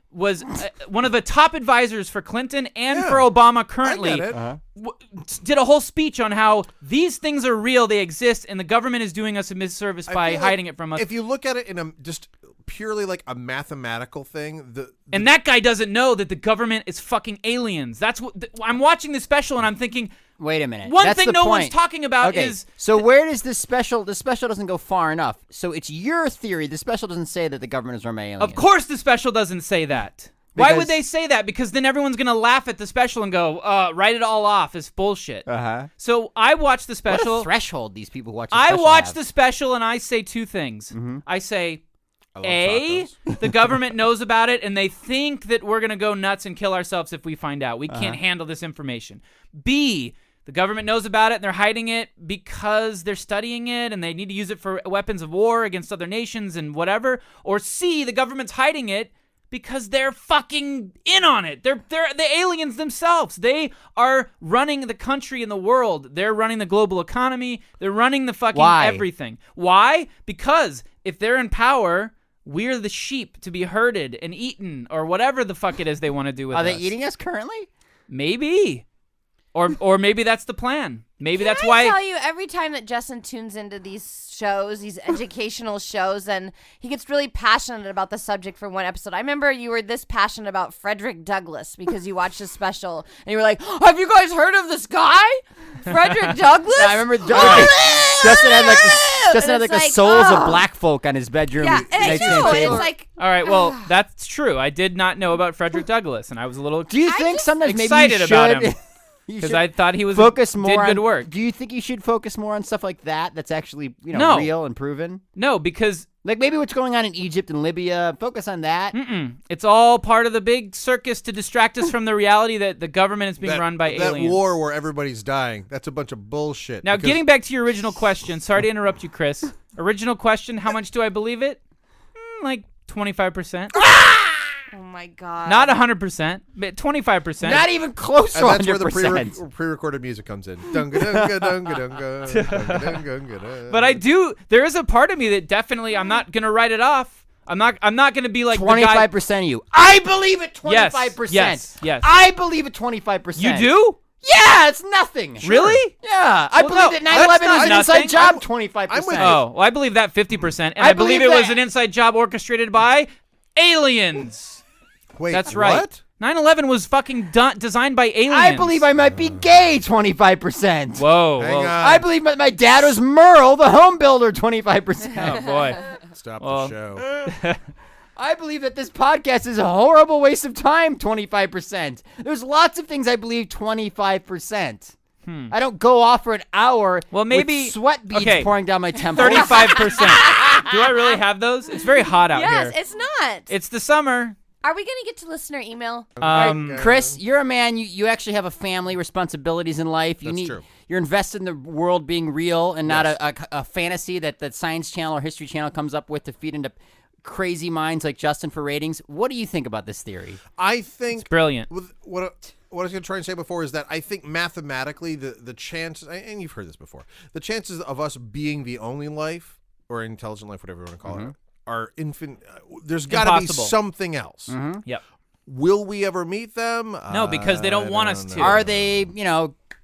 was one of the top advisors for Clinton and for Obama currently, I get it. did a whole speech on how these things are real, they exist, and the government is doing us a misservice I by feel like hiding it from us. If you look at it in a just purely like a mathematical thing, And that guy doesn't know that the government is fucking aliens. That's what I'm watching this special and I'm thinking. Wait a minute. One That's thing the no point. one's talking about Okay, is. so where does this special? The special doesn't go far enough. So it's your theory. The special doesn't say that the government is run by aliens. Of course, the special doesn't say that. Why would Because- they say that? Because then everyone's gonna laugh at the special and go, "Write it all off as bullshit." Uh-huh. So I watched the What special. a threshold these people who watch. The I special watch have. the special and I say two things. I say, I love A, tacos. the government knows about it and they think that we're going to go nuts and kill ourselves if we find out. We can't handle this information. B, the government knows about it and they're hiding it because they're studying it and they need to use it for weapons of war against other nations and whatever. Or C, the government's hiding it because they're fucking in on it. They're the aliens themselves. They are running the country and the world. They're running the global economy. They're running the fucking Why? everything. Why? Because if they're in power, we're the sheep to be herded and eaten or whatever the fuck it is they want to do with Are us. they eating us currently? Maybe. Or maybe that's the plan. Maybe that's I why. tell you, every time that Justin tunes into these shows, these educational shows, and he gets really passionate about the subject for one episode. I remember you were this passionate about Frederick Douglass because you watched his special, and you were like, "Have you guys heard of this guy, Frederick Douglass?" Yeah, I remember. Justin had like the like, souls oh. of black folk on his bedroom. Yeah, and I nightstand do. table. It's like, All right, well, that's true. I did not know about Frederick Douglass, and I was a little Do you think sometimes maybe excited you about should, him you because should I thought he was focus more did on good work. Do you think you should focus more on stuff like that? That's actually No. real and proven. No, because Like maybe what's going on in Egypt and Libya. Focus on that. it's all part of the big circus to distract us from the reality that the government is being run by aliens. That war where everybody's dying, that's a bunch of bullshit. Now, because- getting back to your original question, sorry to interrupt you, Chris. Original question, how much do I believe it? Like 25%. oh my God. Not 100%, but 25%. Not even close to And that's where 100%. the pre-recorded music comes in. Dunga-dunga-dunga-dunga, dunga-dunga-dunga. But I do. There is a part of me that definitely. I'm not gonna write it off. I'm not gonna be like the guy. 25% of you. I believe it. 25%. Yes. I believe it. 25%. You do? Yeah, it's nothing. Really? Yeah, I Well, believe no, that 9/11 that's was an not inside nothing. job. I'm 25%. with you. Oh, well, I believe that 50%, and I I believe it believe was that- an inside job orchestrated by aliens. Wait, That's right. What? 9/11 was fucking designed by aliens. I believe I might be gay. 25%. Whoa. Hang whoa. on. I believe my dad was Merle, the home builder. 25%. Oh boy. Stop Well- the show. I believe that this podcast is a horrible waste of time. 25%. There's lots of things I believe. 25%. I don't go off for an hour. Well, maybe- with sweat beads okay. pouring down my temple. 35%. Do I really have those? It's very hot out Yes, here. it's not. It's the summer. Are we going to get to listener email? Chris, you're a man. You actually have a family, responsibilities in life. You That's true. You're invested in the world being real and not Yes. a fantasy that Science Channel or History Channel comes up with to feed into crazy minds like Justin for ratings. What do you think about this theory? I think Brilliant. with what I was going to try and say before is that I think mathematically the chances, and you've heard this before, the chances of us being the only life or intelligent life, whatever you want to call it, are infinite. There's got to be Impossible. something else. Yep. Will we ever meet them? No, because they don't want us know. to. Are they,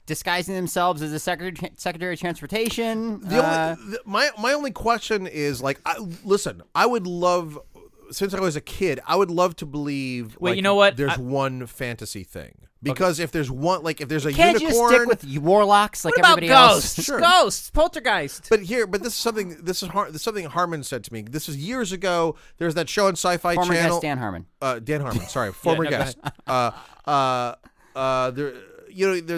disguising themselves as a secretary of transportation? My only question is like, listen, I would love, since I was a kid, I would love to believe. Wait, like, you know what? There's one fantasy thing because if there's one, like if there's a Can't you unicorn. just stick with warlocks like What about everybody else? ghosts? Sure. Ghosts, poltergeist. But this is something Harmon said to me. This is years ago. There's that show on Sci-Fi Former Channel. guest Dan Harmon. Dan Harmon, sorry, former no, go guest. There,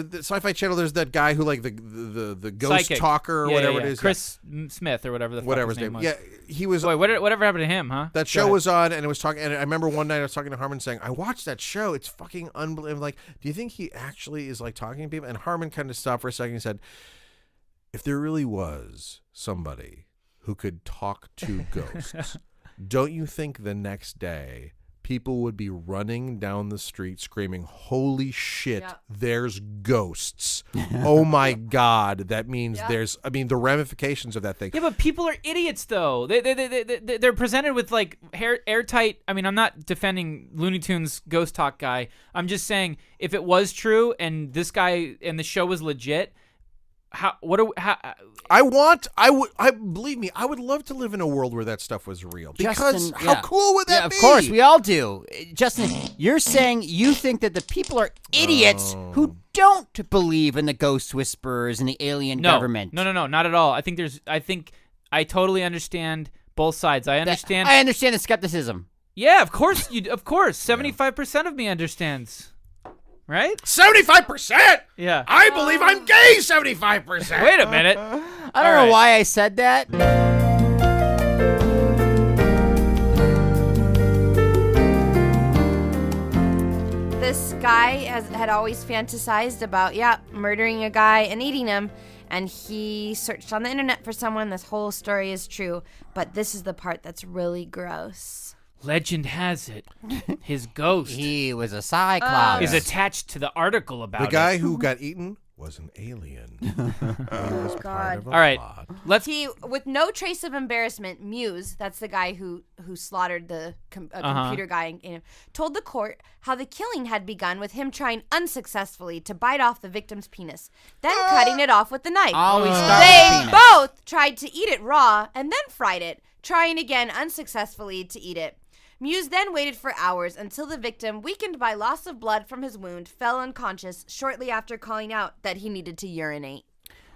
the Sci-Fi Channel. There's that guy who like the ghost Psychic. talker or Yeah, whatever yeah, it yeah. is. Chris Smith or whatever the fuck whatever his name was. Yeah, he was. Boy, whatever happened to him, huh? That Go show ahead. was on, and it was talking. And I remember one night I was talking to Harmon, saying, "I watched that show. It's fucking unbelievable. Like, do you think he actually is like talking to people?" And Harmon kind of stopped for a second and said, "If there really was somebody who could talk to ghosts, don't you think the next day people would be running down the street screaming, 'Holy shit, Yeah. there's ghosts!' Oh my God, that means Yeah. there's. I mean, the ramifications of that thing." Yeah, but people are idiots, though. They're presented with like airtight. I mean, I'm not defending Looney Tunes ghost talk guy. I'm just saying if it was true and this guy and the show was legit, believe me, I would love to live in a world where that stuff was real. Because Justin, how yeah. cool would that Yeah, be? of course, we all do. Justin, you're saying you think that the people are idiots who don't believe in the ghost whisperers and the alien government. No, not at all. I think I totally understand both sides. I understand. I understand the skepticism. Yeah, of course. 75% of me understands. Right? 75%? Yeah. I believe I'm gay 75%. Wait a minute. I don't All know right. why I said that. This guy had always fantasized about, murdering a guy and eating him. And he searched on the internet for someone. This whole story is true. But this is the part that's really gross. Legend has it, his ghost He was a cyclops. is attached to the article about The it. guy who got eaten was an alien. Oh, God. All right, let's. He, with no trace of embarrassment, Muse, that's the guy who slaughtered the computer guy, told the court how the killing had begun with him trying unsuccessfully to bite off the victim's penis, then cutting it off with the knife. Always start with They penis. both tried to eat it raw and then fried it, trying again unsuccessfully to eat it. Muse then waited for hours until the victim, weakened by loss of blood from his wound, fell unconscious shortly after calling out that he needed to urinate.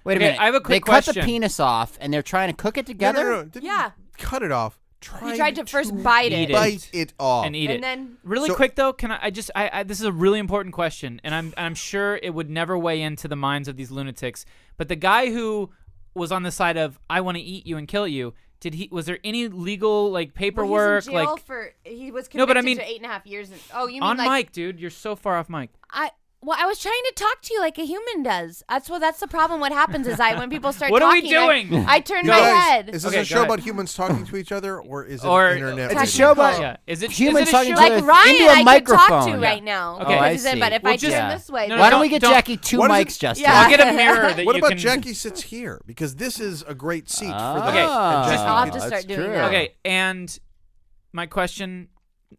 Wait a Okay, minute. I have a quick They cut question. the penis off, and they're trying to cook it together? No. Didn't Yeah. cut it off. He tried to first bite eat it. it. Bite it off. and eat And it. then- really So- quick though, can I just this is a really important question, and I'm sure it would never weigh into the minds of these lunatics. But the guy who was on the side of I want to eat you and kill you, was there any legal like paperwork? Well, he's in jail like he was convicted No, but I mean- to 8.5 years. You mean on like mic, dude, you're so far off mic. I was trying to talk to you like a human does. That's the problem. What happens is when people start What are we talking, doing? I turn my Guys, head. is this Okay, a show go ahead. about humans talking to each other, or is it Or- an internet? It's a video? show about Yeah, is it humans is it a talking show- to Like into Ryan, a I could talk microphone. to right now. Okay. Oh, I Because see. But if Well, I just- turn Yeah. this way, No, Why don't don't- we get don't- Jackie 2 What is mics, it- Justin? Yeah. I'll get a mirror that What you about can. Jackie sits here? Because this is a great seat for Oh, that. Okay, And just- Jackie I'll have can- to start that's doing true. that. Okay, and my question: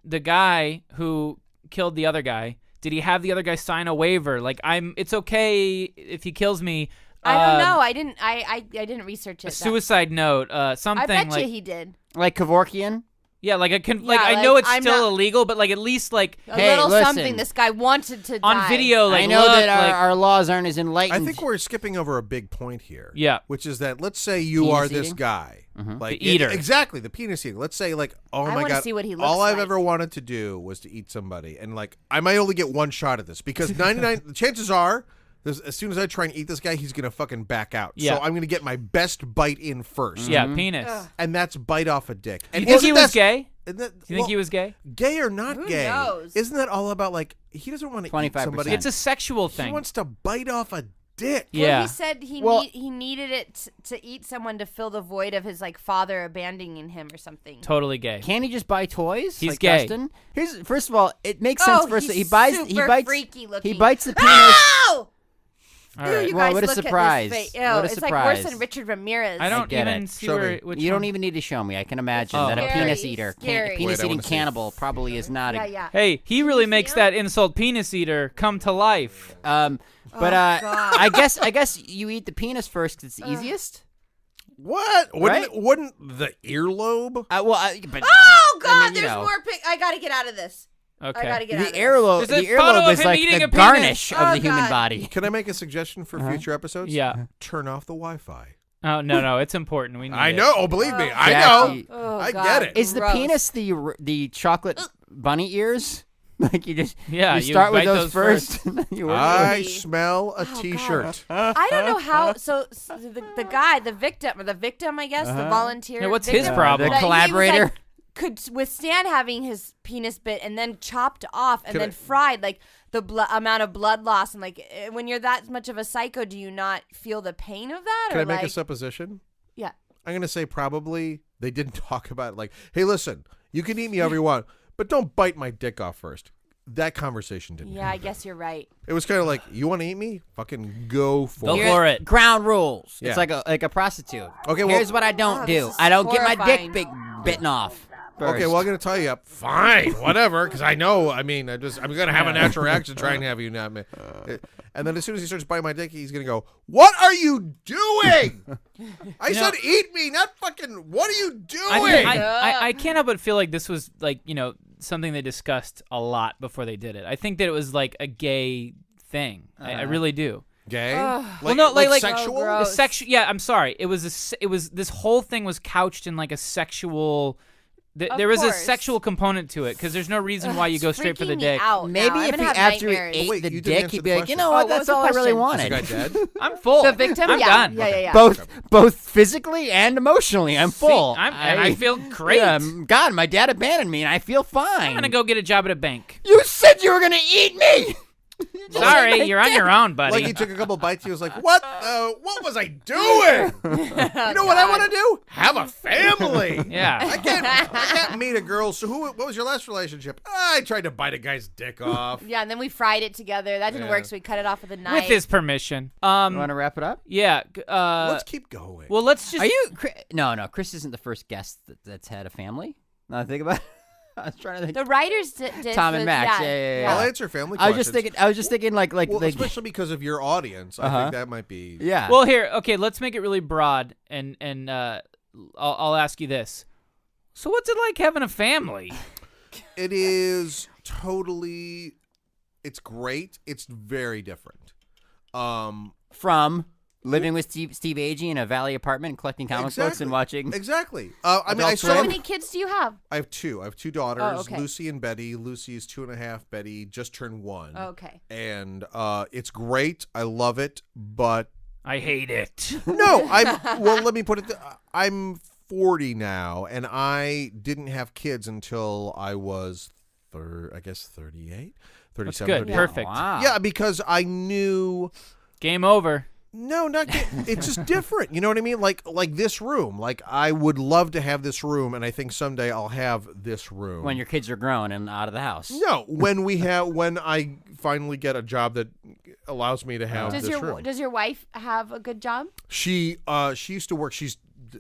the guy who killed the other guy, did he have the other guy sign a waiver? Like, it's okay if he kills me. I don't know. I didn't. I didn't research it. A suicide note, something I bet like you he did. Like Kevorkian? yeah, like Yeah, I know like, it's I'm still not- illegal, but like at least like A Hey, little listen. something. This guy wanted to on die. video, like I know look, that like, our laws aren't as enlightened. I think we're skipping over a big point here. Yeah. Which is that let's say you Penis are this eating? guy. Like The eater. Exactly, the penis eater. Let's say like, oh I my wanna god. see what he looks all I've like. ever wanted to do was to eat somebody. And like I might only get one shot at this because 99 the chances are as soon as I try and eat this guy, he's gonna fucking back out. Yeah. So I'm gonna get my best bite in first. yeah, penis. And that's bite off a dick. Do And you think he isn't was that- gay? isn't that- Do you think he was gay? gay or not Who gay? knows? Isn't that all about like he doesn't want to eat 25%. somebody? It's a sexual he thing. wants to bite off a dick. Well, Yeah. he said he Well- he needed it to eat someone to fill the void of his like father abandoning him or something. Totally gay. Can he just buy toys? He's like gay. Justin? First of all, it makes sense. First, he's he bites. He super bites. freaky looking. He bites the penis. Ow! All Ew, right. you Well, guys what a look surprise. At this face. What a It's like worse surprise. than Richard Ramirez. I don't get even it. see Show where. me. Which You one? don't even need to show me. I can imagine Oh. that a Scary, penis eater, scary. penis Wait, I eating wanna see. cannibal, probably is not. Yeah, A, yeah. Hey, he really you makes see that insult penis eater come to life. But God. I guess you eat the penis first 'cause it's the easiest. What? Right? Wouldn't the earlobe? But Oh God! I mean, you there's know. more. I gotta get out of this. Okay. I gotta get out the of this. earlobe, There's a the photo earlobe of is him like eating the a penis. garnish of Oh, the human God. body. Can I make a suggestion for future episodes? Yeah. Turn off the Wi-Fi. Oh no, it's important. We need I it. know. Oh, believe me, I Jackie. know. Oh, I God. get it. Is the Gross. penis the chocolate bunny ears? Like you just Yeah, you you start with bite those those first. and then you work I Really? smell a God. T-shirt. I don't know how. So the guy, the victim, I guess, the volunteer. Yeah, what's victim, his problem? The that he was, like, collaborator. could withstand having his penis bit and then chopped off and Can then I- fried, like the amount of blood loss and like when you're that much of a psycho, do you not feel the pain of that? Can or I make like, a supposition? Yeah. I'm gonna say probably they didn't talk about it like, hey, listen, you can eat me however you want, but don't bite my dick off first. That conversation didn't. Yeah, I guess you're right. It was kind of like, you want to eat me? Fucking go for Go it. for it. Ground rules. Yeah. It's like a prostitute. Okay, well- Here's what I don't Oh, do. this is I don't get my horrifying. dick bitten off. First. Okay, well, I'm gonna tell you, fine, whatever, because I know. I mean, I'm gonna have a natural reaction trying to have you not. And then as soon as he starts biting my dick, he's gonna go, "What are you doing?" I said, "Eat me, not fucking." What are you doing? I can't help but feel like this was like something they discussed a lot before they did it. I think that it was like a gay thing. I really do. Gay? Well, no, like sexual. Oh, gross. Yeah, I'm sorry. It was this whole thing was couched in like a sexual. There was a course. sexual component to it because there's no reason why you It's go straight for the freaking me dick. out Maybe now. I'm if gonna he have after he nightmares. ate Wait, the you didn't dick, answer he'd the be like, you question. know Oh, what? what That's was the all I really question? Is the wanted. guy dead? I'm full. The victim? I'm yeah. done. Yeah. Both physically and emotionally, I'm full. I feel great. Yeah, God, my dad abandoned me, and I feel fine. I'm gonna go get a job at a bank. You said you were gonna eat me. Sorry, you're on your own, buddy. Like he took a couple bites, he was like, "What? What was I doing? You know what I want to do? Have a family." Yeah. I can't meet a girl. So what was your last relationship? I tried to bite a guy's dick off. Yeah, and then we fried it together. That didn't Yeah. work, so we cut it off with a knife. With his permission. You want to wrap it up? Yeah. Let's keep going. Well, let's just. Are you? No. Chris isn't the first guest that's had a family. Now I think about it. I was trying to think. The writers did Tom and Max, Yeah, yeah. I'll answer family I was questions. just thinking like Well, especially because of your audience, I think that might be. yeah. Well, here, okay, let's make it really broad, and I'll ask you this. So, what's it like having a family? It is totally. It's great. It's very different. from living with Steve Agee in a Valley apartment, collecting comic books and watching. Exactly. I mean, I Swim. How many kids do you have? I have two. I have two daughters, Oh, okay. Lucy and Betty. Lucy's 2.5. Betty just turned 1. Okay. And it's great. I love it, but I hate it. no, let me put it. I'm 40 now, and I didn't have kids until I was, 38, 37. That's good. 38. Perfect. Wow. Yeah, because I knew. Game over. No, it's just different. You know what I mean? Like this room. Like I would love to have this room, and I think someday I'll have this room. When your kids are grown and out of the house. No, when I finally get a job that allows me to have this room. Does your wife have a good job? She used to work. She's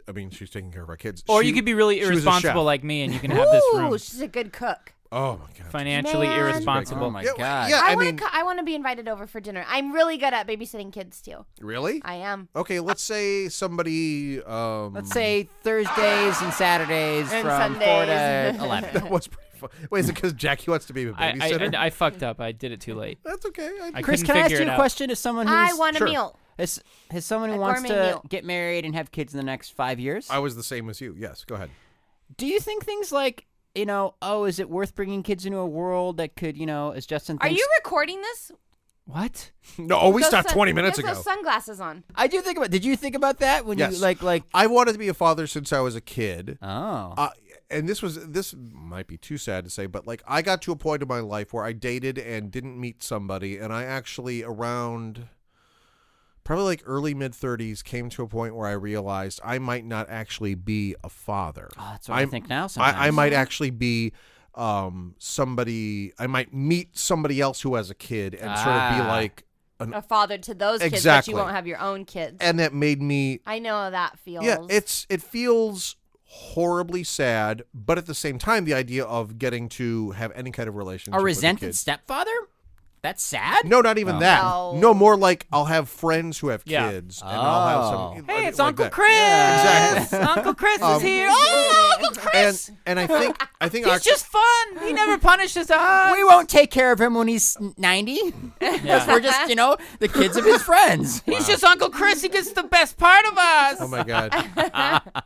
taking care of our kids. Or you could be really she was a chef. irresponsible like me, and you can have this room. Ooh, she's a good cook. Oh my god. Financially Man. irresponsible. Oh my God. Yeah, I mean, want to be invited over for dinner. I'm really good at babysitting kids too. really? I am. Okay, let's say somebody. Let's say Thursdays and Saturdays And from 4 Sundays. to 11. that was pretty fun. Wait, is it because Jackie wants to be a babysitter? I fucked up. I did it too late. That's okay. Chris, couldn't can I ask figure you it a out. question? As someone who's I want Sure. a meal. as someone who A wants gourmet to meal. get married and have kids in the next 5 years, I was the same as you. Yes, go ahead. do you think things like, is it worth bringing kids into a world that could, as Justin Are thinks? you recording this? What? No, we Those stopped 20 minutes he has ago. those sunglasses on. I do think about. Did you think about that when Yes. you like? I wanted to be a father since I was a kid. Oh. And this might be too sad to say, but like I got to a point in my life where I dated and didn't meet somebody, and I actually around probably like early mid-30s came to a point where I realized I might not actually be a father. Oh, that's what I think now. Sometimes I might actually be somebody. I might meet somebody else who has a kid and sort of be like A father to those kids, but Exactly. you won't have your own kids. and that made me. I know how that feels. Yeah, it feels horribly sad, but at the same time, the idea of getting to have any kind of relationship a with resented kid. stepfather. That's sad. No, not even that. No. No, more like I'll have friends who have Yeah. kids, and I'll have some. Hey, it's like Uncle that. Chris. Yeah, exactly. Uncle Chris is here. Oh, Uncle Chris. And I think He's just fun. He never punishes us. We won't take care of him when he's 90. Because we're just, the kids of his friends. He's just Uncle Chris. He gets the best part of us. Oh my god.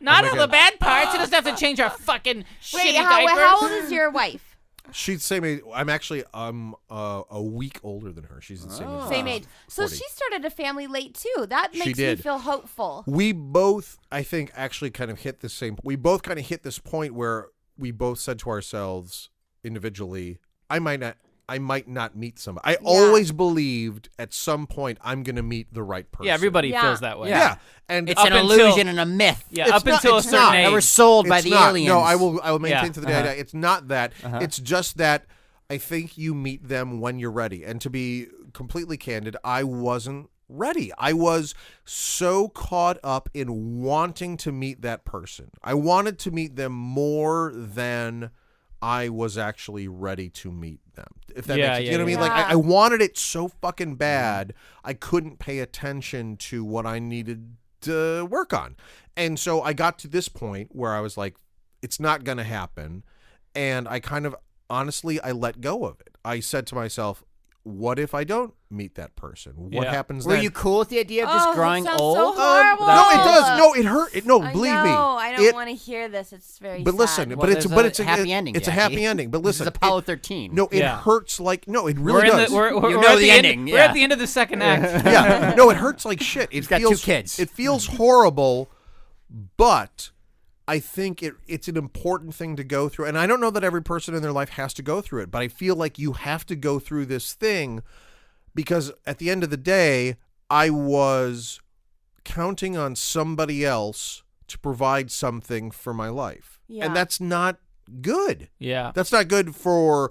Not my all God. the bad parts. He doesn't have to change our fucking Wait, shitty diapers. how old is your wife? She's the same age. I'm actually a week older than her. She's the same age. Same age. So 40. she started a family late too. That She makes me did. feel hopeful. We both, I think, actually kind of hit the same. We both kind of hit this point where we both said to ourselves individually, I might not meet somebody. I always believed at some point I'm going to meet the right person. Yeah, everybody Yeah. feels that way. Yeah. And It's Up an until- illusion and a myth. Yeah, It's up not- until a it's certain not. age. That were sold by it's the not. aliens. No, I will maintain Yeah. to the day. It's not that. It's just that I think you meet them when you're ready. And to be completely candid, I wasn't ready. I was so caught up in wanting to meet that person. I wanted to meet them more than I was actually ready to meet them. If that Yeah, makes sense. yeah, You know what I mean? yeah. Like I wanted it so fucking bad, I couldn't pay attention to what I needed to work on. And so I got to this point where I was like, it's not going to happen. And I kind of, honestly, I let go of it. I said to myself, what if I don't meet that person? What Yeah. happens Were then? you cool with the idea of just Oh, that growing sounds old? so horrible. No, it does. No, it hurt. No, I believe know. me. I don't It- want to hear this. It's very But sad. listen, Well, but it's there's a a happy ending, It's a Jackie. happy ending. But This is listen, Apollo 13. No, it Yeah. hurts like no, it We're really in does. the we're You we're know at the the ending, End, We're yeah. at the end of the second act. Yeah, no, it hurts like shit. It got feels 2 kids. It feels horrible, but I think it's an important thing to go through. And I don't know that every person in their life has to go through it, but I feel like you have to go through this thing because at the end of the day, I was counting on somebody else to provide something for my life. Yeah. And that's not good. Yeah. That's not good for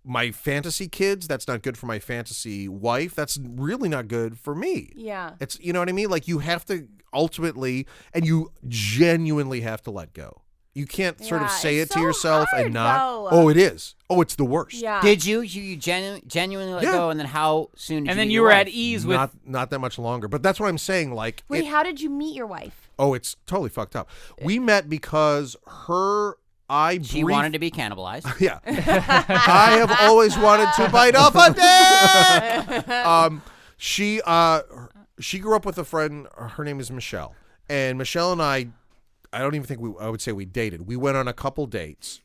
my fantasy kids. That's not good for my fantasy wife. That's really not good for me. Yeah. It's, you know what I mean? Like you have to ultimately, and you genuinely have to let go. You can't sort of Yeah, say it it's to so yourself hard, and not. though. Oh, it is. Oh, it's the worst. Yeah. Did you genuinely let Yeah. go? And then how soon did And you then meet you your were wife? at ease with Not that much longer. But that's what I'm saying. Like, Wait, how did you meet your wife? oh, it's totally fucked up. We met because She wanted to be cannibalized. Yeah. I have always wanted to bite off a dick. she grew up with a friend. Her name is Michelle, and Michelle and I don't even think I would say we dated. We went on a couple dates,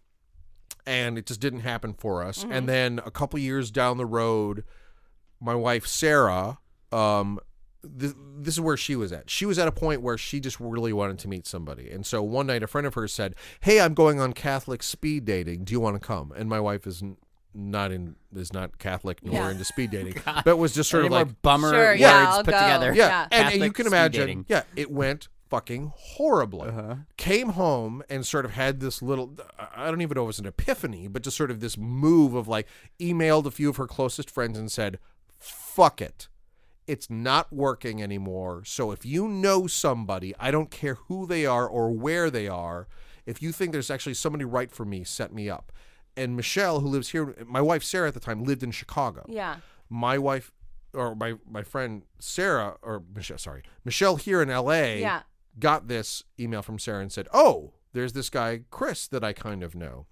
and it just didn't happen for us. And then a couple years down the road, my wife Sarah, this is where she was at. She was at a point where she just really wanted to meet somebody. And so one night a friend of hers said, "Hey, I'm going on Catholic speed dating. Do you want to come?" And my wife is not Catholic nor into speed dating. But was just sort of More like bummer Sure, words yeah, I'll put go. together. yeah. And Catholic you can speed imagine, dating. it went fucking horribly. Came home and sort of had this little, I don't even know if it was an epiphany, but just sort of this move of like emailed a few of her closest friends and said, "Fuck it. It's not working anymore. So if you know somebody, I don't care who they are or where they are, if you think there's actually somebody right for me, set me up." And Michelle, who lives here, my wife Sarah at the time lived in Chicago. Yeah. My wife, or my friend Sarah, or Michelle here in LA got this email from Sarah and said, "Oh, there's this guy, Chris, that I kind of know."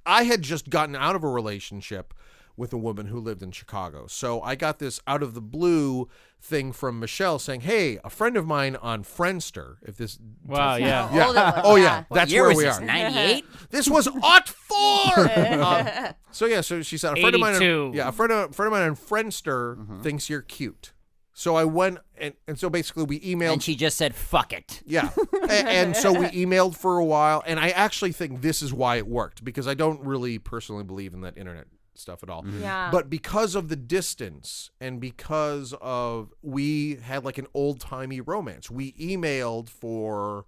I had just gotten out of a relationship with a woman who lived in Chicago. So I got this out of the blue thing from Michelle saying, "Hey, a friend of mine on Friendster." If this Wow, yeah. How old it was, Oh yeah, that's Year where was we this, are. 98? This was '04. So she said a friend of mine. 82. A friend of mine on Friendster thinks you're cute. So I went and so basically we emailed. And she just said, "Fuck it." Yeah. And so we emailed for a while, and I actually think this is why it worked, because I don't really personally believe in that internet stuff at all. Yeah. But because of the distance and because of we had like an old-timey romance, we emailed for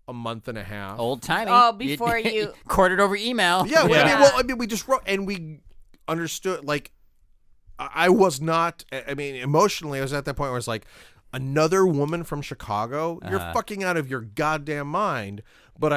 a month and a half. Old timey. Oh, before you- courted over email. Yeah, Yeah. I mean, we just wrote, and we understood, like, I was not, I mean, emotionally, I was at that point where it's like, another woman from Chicago? You're fucking out of your goddamn mind. But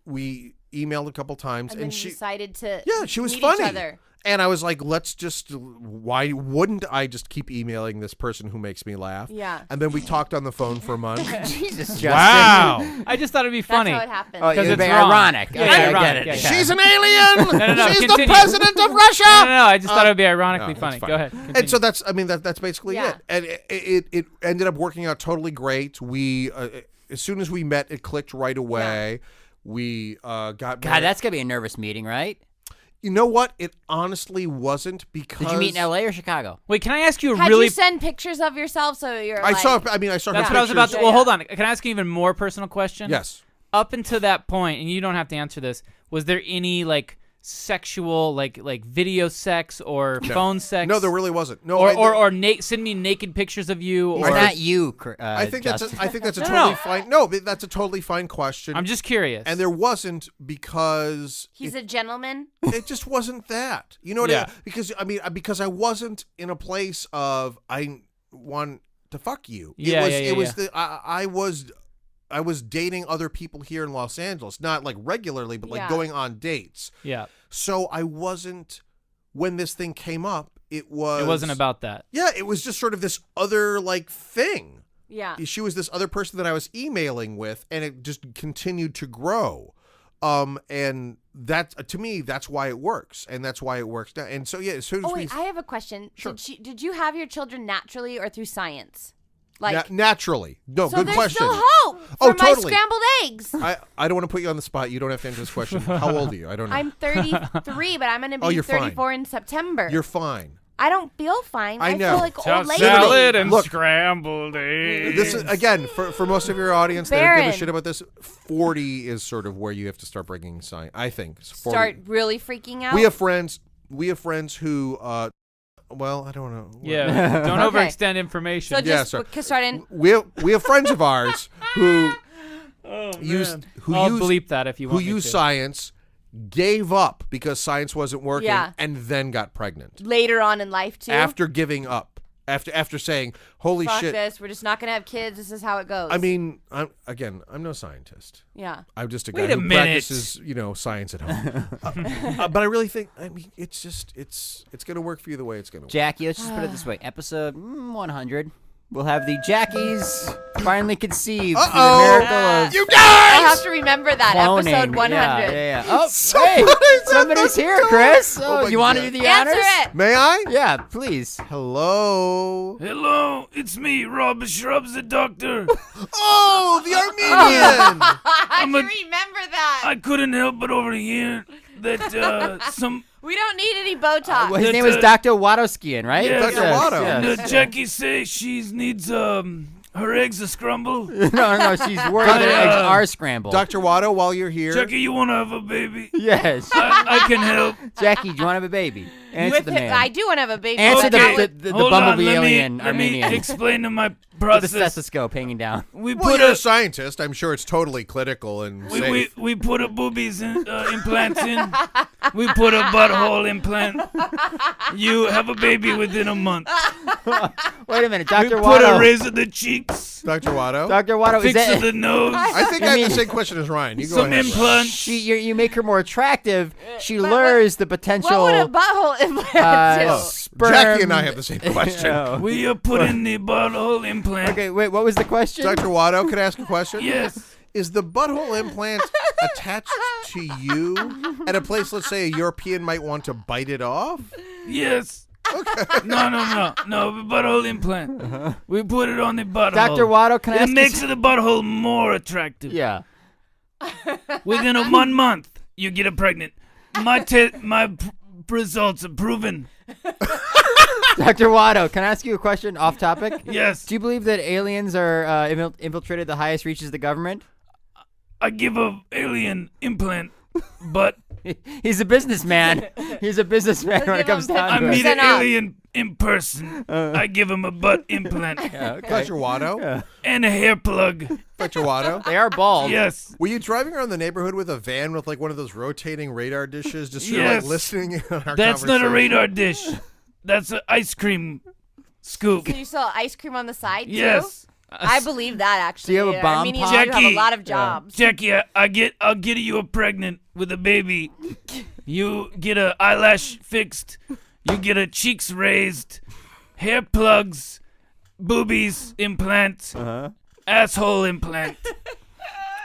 we emailed a couple times, And then she you decided to she was meet funny. each other. And I was like, why wouldn't I just keep emailing this person who makes me laugh? Yeah. And then we talked on the phone for a month. Jesus, Justin. Wow. I just thought it'd be funny. That's how it happened. Oh, Because it's it's wrong. ironic. Yeah, Okay, yeah, I ironic. get it. Yeah, yeah. She's an alien. No, She's continue. the president of Russia. No, I just thought it'd be ironically No, funny. that's Go fine. ahead. And Continue. so that's basically Yeah. it. And it ended up working out totally great. We as soon as we met, it clicked right away. We got God, married. that's gonna be a nervous meeting, right? You know what? It honestly wasn't, because Did you meet in L.A. or Chicago? Wait, can I ask you a Had really? you send pictures of yourself so you're I like, saw her That's pictures. what I was about to. Yeah, Well, yeah. hold on. Can I ask you an even more personal question? Yes. Up until that point, and you don't have to answer this, was there any like sexual, like video sex or phone sex? No, there really wasn't. No, Or send me naked pictures of you. It's Or not you, I think Justin. that's a No, totally no. fine. No, that's a totally fine question. I'm just curious. And there wasn't, because he's a gentleman. it just wasn't that. You know what Yeah. because I wasn't in a place of I want to fuck you. Yeah, It was I was dating other people here in Los Angeles, not like regularly, but like Yeah. going on dates. yeah, So I wasn't, when this thing came up, it wasn't about that. Yeah, it was just sort of this other like thing. Yeah. She was this other person that I was emailing with, and it just continued to grow. And that, to me, that's why it works, and that's why it works now. And so, yeah, as soon as Oh we wait, I have a question. Sure. Did you have your children naturally or through science? Like, naturally, no, so good there's question. still hope for Oh, my totally. scrambled eggs. I don't want to put you on the spot. You don't have to answer this question. How old are you? I don't know. I'm 33, but I'm going to be Oh, you're 34 fine. in September. You're fine. I don't feel fine. I I know. feel like old lady. Salad and Look. scrambled eggs. This is, again, for most of your audience that don't give Barren. a shit about this, 40 is sort of where you have to start bringing science. I think 40. Start really freaking out. We have friends who. Well, I don't know. Yeah, don't Okay. overextend information. So Yeah, just sorry. start in. We have friends of ours who Oh, used man. who I'll used bleep that if you who want me used to. science, gave up because science wasn't working, Yeah. and then got pregnant Later on in life too. after giving up. After saying, "Holy Fuck shit!" this. We're just not gonna have kids. This is how it goes. I mean, I'm no scientist. yeah. I'm just a Wait guy a who minute. practices, science at home. But I really think, it's going to work for you the way it's going to work. Jackie, let's just put it this way. Episode 100. we'll have the Jackies finally conceived through the Uh-oh. miracle of You I guys! have to remember that. cloning. Episode 100. Yeah. Oh, Somebody's hey, at somebody's the here, door. Chris. Oh my You want to God. do the Answer honors? it. May I? Yeah, please. Hello. Hello, it's me, Rob Shrubs the Doctor. Oh, the Armenian. I I'm a- remember that. I couldn't help but overhear that some We don't need any Botox. Well, his That's name was a- Dr. Wadoskian, right? Yes. Dr. Watto. yes. Jackie say she needs her eggs a scramble. No, she's worried that her eggs are scrambled. Dr. Watto, while you're here. Jackie, you wanna have a baby? Yes. I can help. Jackie, do you want to have a baby? Answer With the him, man. I do want to have a baby. Answer but not Okay. with- the Hold bumblebee on, alien let me Armenian. explain to my With the process. stethoscope hanging down. We Well, put you're a a scientist. I'm sure it's totally clinical and safe. we put a boobies implants in. We put a butthole implant. You have a baby within a month. Wait a minute, We Dr. put a Watto. razor the cheeks. Dr. Watto? Dr. Watto, is Fix that... the nose. I think I I have mean- the same question as Ryan. You go Some ahead. Ryan. implants. you make her more attractive. She But lures the what potential would a butthole implant do? sperm. Jackie and I have the same question. Oh. We put in the butthole implant. Okay, wait, what was the question? Dr. Watto, can I ask a question? Yes. Is the butthole implant attached to you at a place, let's say a European might want to bite it off? Yes. Okay. No, the butthole implant. We put it on the butthole. Dr. Watto, can I It ask makes you... the butthole more attractive. Yeah. Within a 1 month, you get a pregnant. My results are proven. Dr. Watto, can I ask you a question off topic? Yes. Do you believe that aliens are infiltrated the highest reaches of the government? I give a alien implant, but He's a businessman. He's a businessman when it Give him comes down I to meet it. an 50% off. alien in person. I give him a butt implant Yeah, okay. Dr. Watto? and a hair plug. Dr. Watto? They are bald. Yes. Were you driving around the neighborhood with a van with like one of those rotating radar dishes, just sort of Yes. like listening in on our That's not a conversation? radar dish. That's an ice cream scoop. Can you sell ice cream on the side too? Yes. I believe that actually. you have a bomb Armenians pod? do have a Jackie. lot of jobs. Jackie, I'll get you a pregnant with a baby. You get a eyelash fixed. You get a cheeks raised, hair plugs, boobies implant, asshole implant,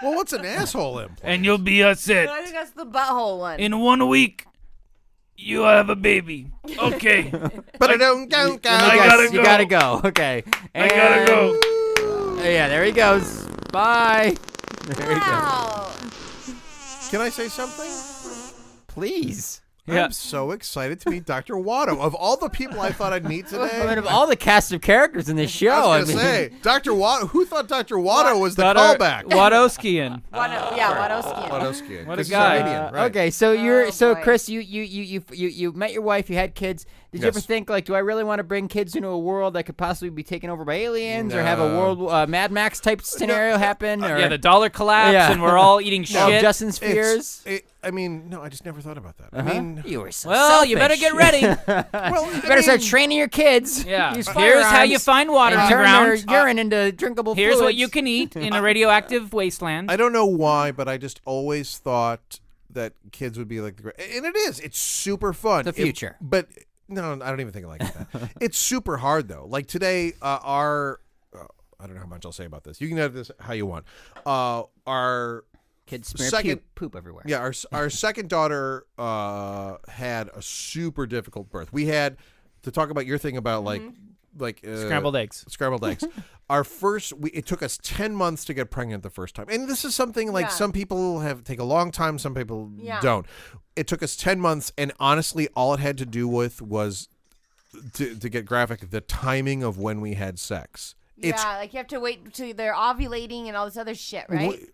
Well, what's an asshole implant? and you'll be all set. I think that's the butthole one. In 1 week, you have a baby. Okay. But I don't go. You gotta go. gotta go. Okay. I gotta go. Yeah, there he goes. Bye. There he goes. Wow. Can I say something? Please. Yeah. I'm so excited to meet Dr. Watto. Of all the people I thought I'd meet today, I mean, of all the cast of characters in this show, I was gonna say Dr. Watto. Who thought Dr. Watto was the callback? Wadoskian. Wadoskian. Wattoskian. What a 'Cause he's guy. Armenian, right. Okay, so you're Oh, boy. Chris, you met your wife, you had kids. Did you ever Yes. think like, do I really want to bring kids into a world that could possibly be taken over by aliens, or have a world Mad Max type scenario happen? Or Yeah, the dollar collapse, Yeah. and we're all eating shit. Justin's fears. I mean, no, I just never thought about that. I Uh-huh. mean, You were so Well, you better selfish. get ready. well, You better start training your kids. Yeah. Use Here's how you firearms find water and in the turn their ground. urine into drinkable Here's what fluids. you can eat in a radioactive wasteland. I don't know why, but I just always thought that kids would be like the great, and it is. It's super fun. The future. But no, I don't even think like that. It's super hard though. Like today, our I don't know how much I'll say about this. You can edit this how you want. Our Kids smear second- poop everywhere. Yeah, our second daughter had a super difficult birth. We had to talk about your thing about like Scrambled eggs. Scrambled eggs. Our first, it took us 10 months to get pregnant the first time, and this is something like Yeah. some people take a long time, some people Yeah. don't. It took us 10 months, and honestly, all it had to do with was to get graphic, the timing of when we had sex. It's Yeah, like you have to wait until they're ovulating and all this other shit, right?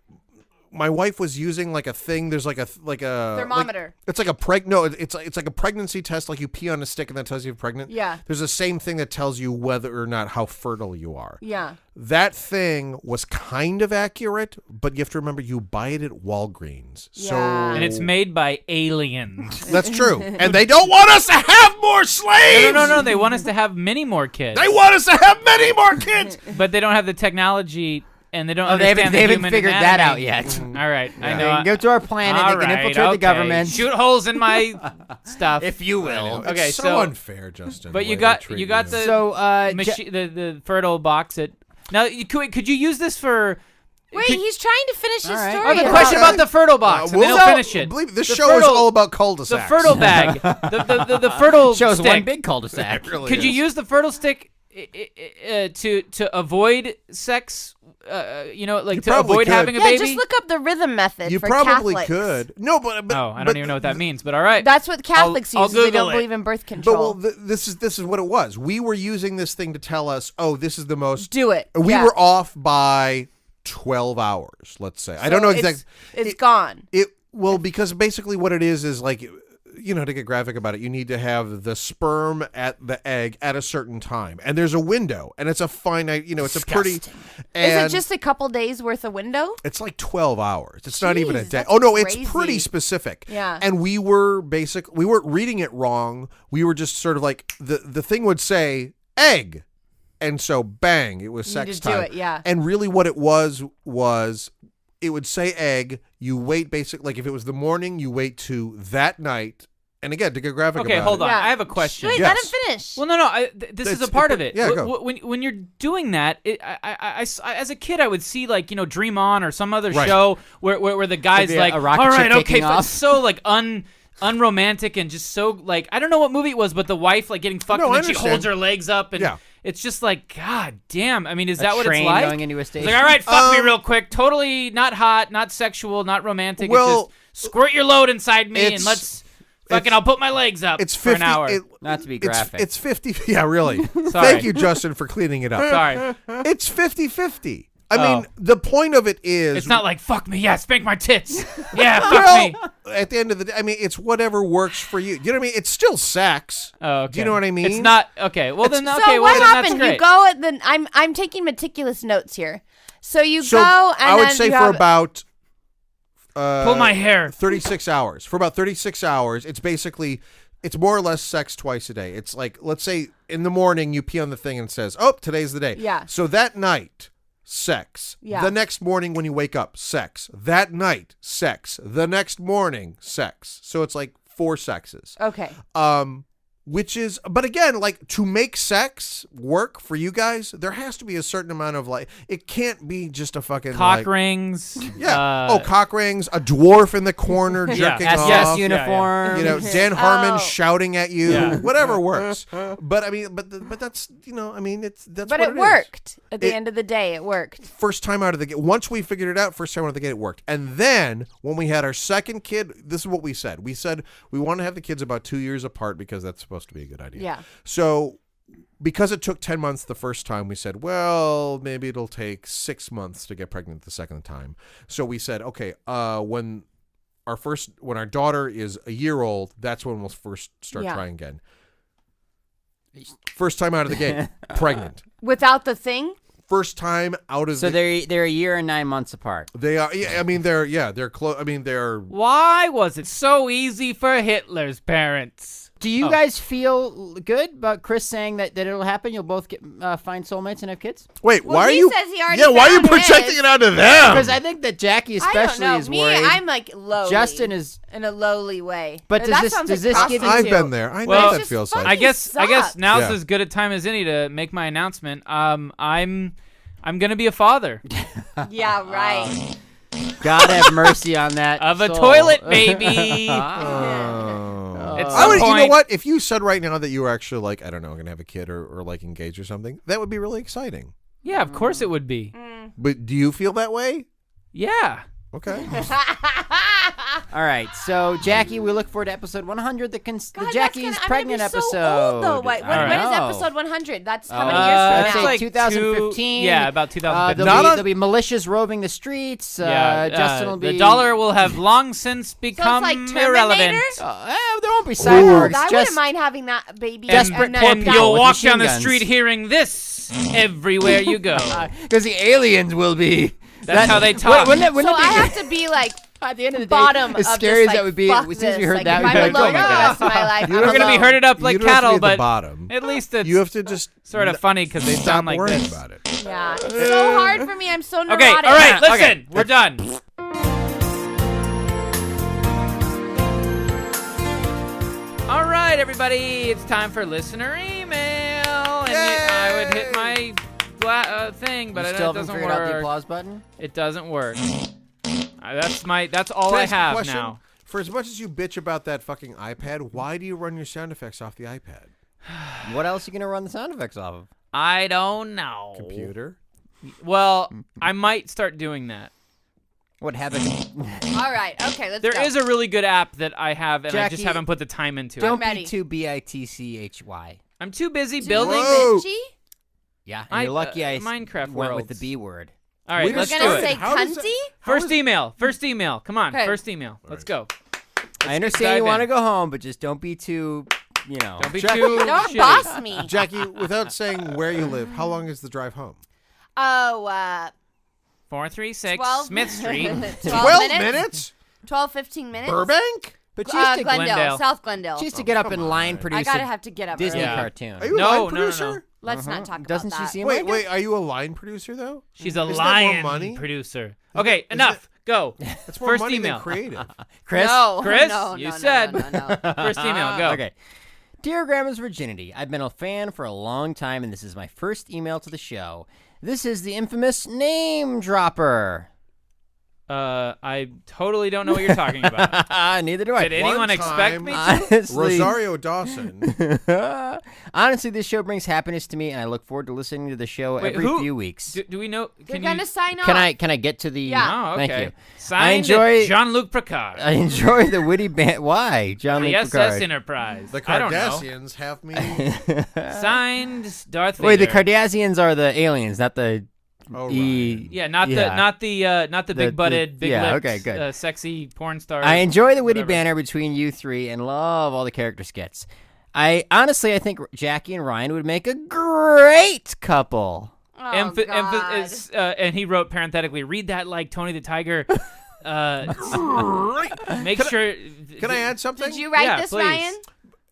my wife was using like a thing. There's like a Thermometer. It's like it's like a pregnancy test. Like you pee on a stick and that tells you you're pregnant. Yeah. There's the same thing that tells you whether or not how fertile you are. Yeah. That thing was kind of accurate, but you have to remember you buy it at Walgreens. So Yeah. And it's made by aliens. that's true. And they don't want us to have more slaves. No. They want us to have many more kids. They want us to have many more kids. But they don't have the technology and they don't Oh, they understand the haven't human figured that out anatomy. yet. All right, I They know. can go to our planet. All They can right, infiltrate the okay. government. Shoot holes in my stuff, if you I will. know. It's Okay, so so- unfair, Justin. But the you way got they treat you got you. the So, the fertile box. Now, could you use this for? Wait, could- he's trying to finish his All right. story. I have a Okay. question about the fertile box, and then we'll- I'll finish it. Believe this The show is fertile- all about The cul-de-sacs. fertile bag, the fertile shows stick. one big cul-de-sac. It really Could you is. use the fertile stick to avoid sex? Like to probably avoid could. having a Yeah, baby. just look up the rhythm method You for probably Catholics. could. No, but Oh, I but- don't even know what that means, but all right. That's what Catholics I'll use. They Google don't it. believe in birth But control. this is what it was. We were using this thing to tell us, oh, this is the most. Do it. We Yeah. were off by 12 hours. Let's say. I don't know So exactly. It's gone. Because basically what it is like, to get graphic about it, you need to have the sperm at the egg at a certain time, and there's a window, and it's a finite. It's a pretty. Is And it just a couple days worth of window? it's like 12 hours. It's not even a Jeez, day. that's Oh no, it's crazy. pretty specific. Yeah. And we weren't reading it wrong. We were just sort of like the thing would say egg. And so bang, it was You sex need to do time. it, yeah. And really what it was it would say egg, you wait like if it was the morning, you wait to that night. And again, to get graphic Okay, about hold on. Yeah. I have a question. Wait, Yes. let him finish. Well, no. This is a part of it. Yeah, go. When you're doing that, I as a kid, I would see like Dream On or some other Right. show where the guy's Maybe like, a rocket all ship right, okay, taking off." it's so like unromantic and just so like I don't know what movie it was, but the wife like getting fucked No, and I then she understand. holds her legs up and Yeah. it's just like god damn. I mean, is A that what it's train like? going into a It's station. like all right, fuck me real quick. Totally not hot, not sexual, not romantic. Well, it's just squirt your load inside me and it's- let's fucking. I'll put my legs up It's for 50 an hour. Not to be graphic. It's 50. Yeah, really. Sorry. Thank you, Justin, for cleaning it up. Sorry, It's 50-50. I Oh. mean, the point of it is it's not like fuck me. Yeah, spank my tits. Yeah, fuck well, me. at the end of the day, I mean, it's whatever works for you. You know what I mean? It's still sex. Oh, okay. Do you know what I mean? It's not okay. Well then, So okay. what Well then, that's happened? great. You go at the. I'm taking meticulous notes here. So you So go and I would then say you for have, about Pull my hair. 36 hours. For about 36 hours, it's more or less sex twice a day. It's like, let's say in the morning you pee on the thing and it says, oh, today's the day. Yeah. So that night, sex. Yeah. The next morning when you wake up, sex. That night, sex. The next morning, sex. So it's like 4 sexes. Okay. Which is, but again, like to make sex work for you guys, there has to be a certain amount of like, it can't be just a fucking Cock like, rings. yeah. Cock rings, a dwarf in the corner jerking Yes, off. SS uniform. Dan Harmon Oh. shouting at you, Yeah. whatever works. But I mean, but that's that's. But what it is. worked. At the It- end of the day, it worked. First time out of the gate. Once we figured it out, first time out of the gate, it worked. And then when we had our second kid, this is what we said. We said we want to have the kids about 2 years apart because that's supposed to be a good idea. Yeah. So because it took 10 months the first time, we said, well, maybe it'll take 6 months to get pregnant the second time. So we said, okay, when our daughter is a year old, that's when we'll first start Yeah. trying again. First time out of the gate, pregnant. Without the thing. First time out of So the they're a year and 9 months apart. They are. Yeah, I mean, they're close. I mean, they're. Why was it so easy for Hitler's parents? Do you guys feel good about Chris saying that it'll happen? You'll both find soulmates and have kids? Wait, Well, why are he you? says he already yeah, why are you found projecting his. it onto them? Because I think that Jackie I don't especially know. is Me, worried. I'm like lowly. Justin is. in a lowly way. But does that this- sounds does like this give you- I've prostitute. been there. I know Well, what It's that just feels fucking like. I guess sucks. now's Yeah. as good a time as any to make my announcement. I'm gonna be a father Yeah, right. God have mercy on that. of a soul. toilet baby. At I some would, you know point- what? If you said right now that you were actually like, I don't know, going to have a kid or like engaged or something, that would be really exciting. Yeah, of course it would be. But do you feel that way? Yeah. Okay. All right, so Jackie, we look forward to episode 100, the God, Jackie's that's gonna, pregnant I'm gonna be episode. So old, though. When All is right. episode 100? That's how many Uh, years let's from say now? like 2015. Yeah, about 2015. There'll be militias roving the streets. Justin will be. The dollar will have long since become like irrelevant. Terminator? There won't be cyborgs. I just wouldn't mind having that baby. Desperate and poor And people you'll with walk machine down the guns. street hearing this everywhere you go. because the aliens will be. That's how they talk. Wouldn't So it I be, have to be like at the end of the day, bottom as of scary this, as that like, would be, fuck as soon as we this. heard Like, that, if we'd be I'm like, alone for the oh rest of my life, You're I'm We're gonna be alone. herded up like You don't have to cattle, be at the but bottom. at least it's You have to just sort of funny because they stop sound like worrying this. about it. Yeah. It's so hard for me. I'm so neurotic. Okay, all right, listen. Okay. We're done. All right, everybody. It's time for listener email. And I would hit my thing, but You it still haven't doesn't figured out the work. applause button? It doesn't work. That's all Can I ask a have question? now. For as much as you bitch about that fucking iPad, why do you run your sound effects off the iPad? What else are you going to run the sound effects off of? I don't know. Computer? Well, I might start doing that. What happened? All right. Okay, let's There go. is a really good app that I have, and I just Jackie, haven't put the time into it. Don't ready. be too bitchy. I'm too busy Do you building. like Whoa. bitchy? Yeah, and you're lucky I Minecraft went worlds. with the B word. All right, We're let's We're do gonna it. say How does cunty? First email. Come on, Okay. first email. Let's go. I understand dive you want to in. go home, but just don't be too, Don't be Jackie, too Don't shitty. boss me. Jackie, without saying where you live, how long is the drive home? Oh, 436 12 Smith Street. 12 minutes? 12, 15 minutes. Burbank? But she used to, Glendale. South Glendale. she used to get up and line produce I gotta a have to get up Disney early. Yeah. cartoon. Are you a No, line no, no, producer? no. Let's not talk Doesn't about she that. see him Wait, like wait, are you a line producer though? She's a Isn't that more lion money? producer. Okay, Isn't enough. Go. That's more First money email. than creative. Chris? No, Chris, no, you no, said. no, no, no. First email. Go. Okay. Dear Grandma's Virginity, I've been a fan for a long time, and this is my first email to the show. This is the infamous name dropper. I totally don't know what you're talking about. Neither do I. Did anyone One expect time- me to? Honestly, Rosario Dawson. honestly, this show brings happiness to me, and I look forward to listening to the show Wait, every who- few weeks. Do we know? They're Can gonna you? sign off. Can I get to the? Yeah. Oh, okay. Thank you. Signed enjoy- Jean-Luc Picard. I enjoy the witty band. Why, John the Luke SS Picard? Enterprise. The I don't know. Cardassians have me. Signed Darth Vader. Wait, the Cardassians are the aliens, not the Oh, E. Yeah, not the big butted, big yeah, lipped, okay, good. sexy porn star. I enjoy the witty whatever. banter between you three and love all the character skits. I think Jackie and Ryan would make a great couple. Oh, God. And he wrote parenthetically, read that like Tony the Tiger. Make sure. Can I add something? Did you write Yeah, this, please. Ryan?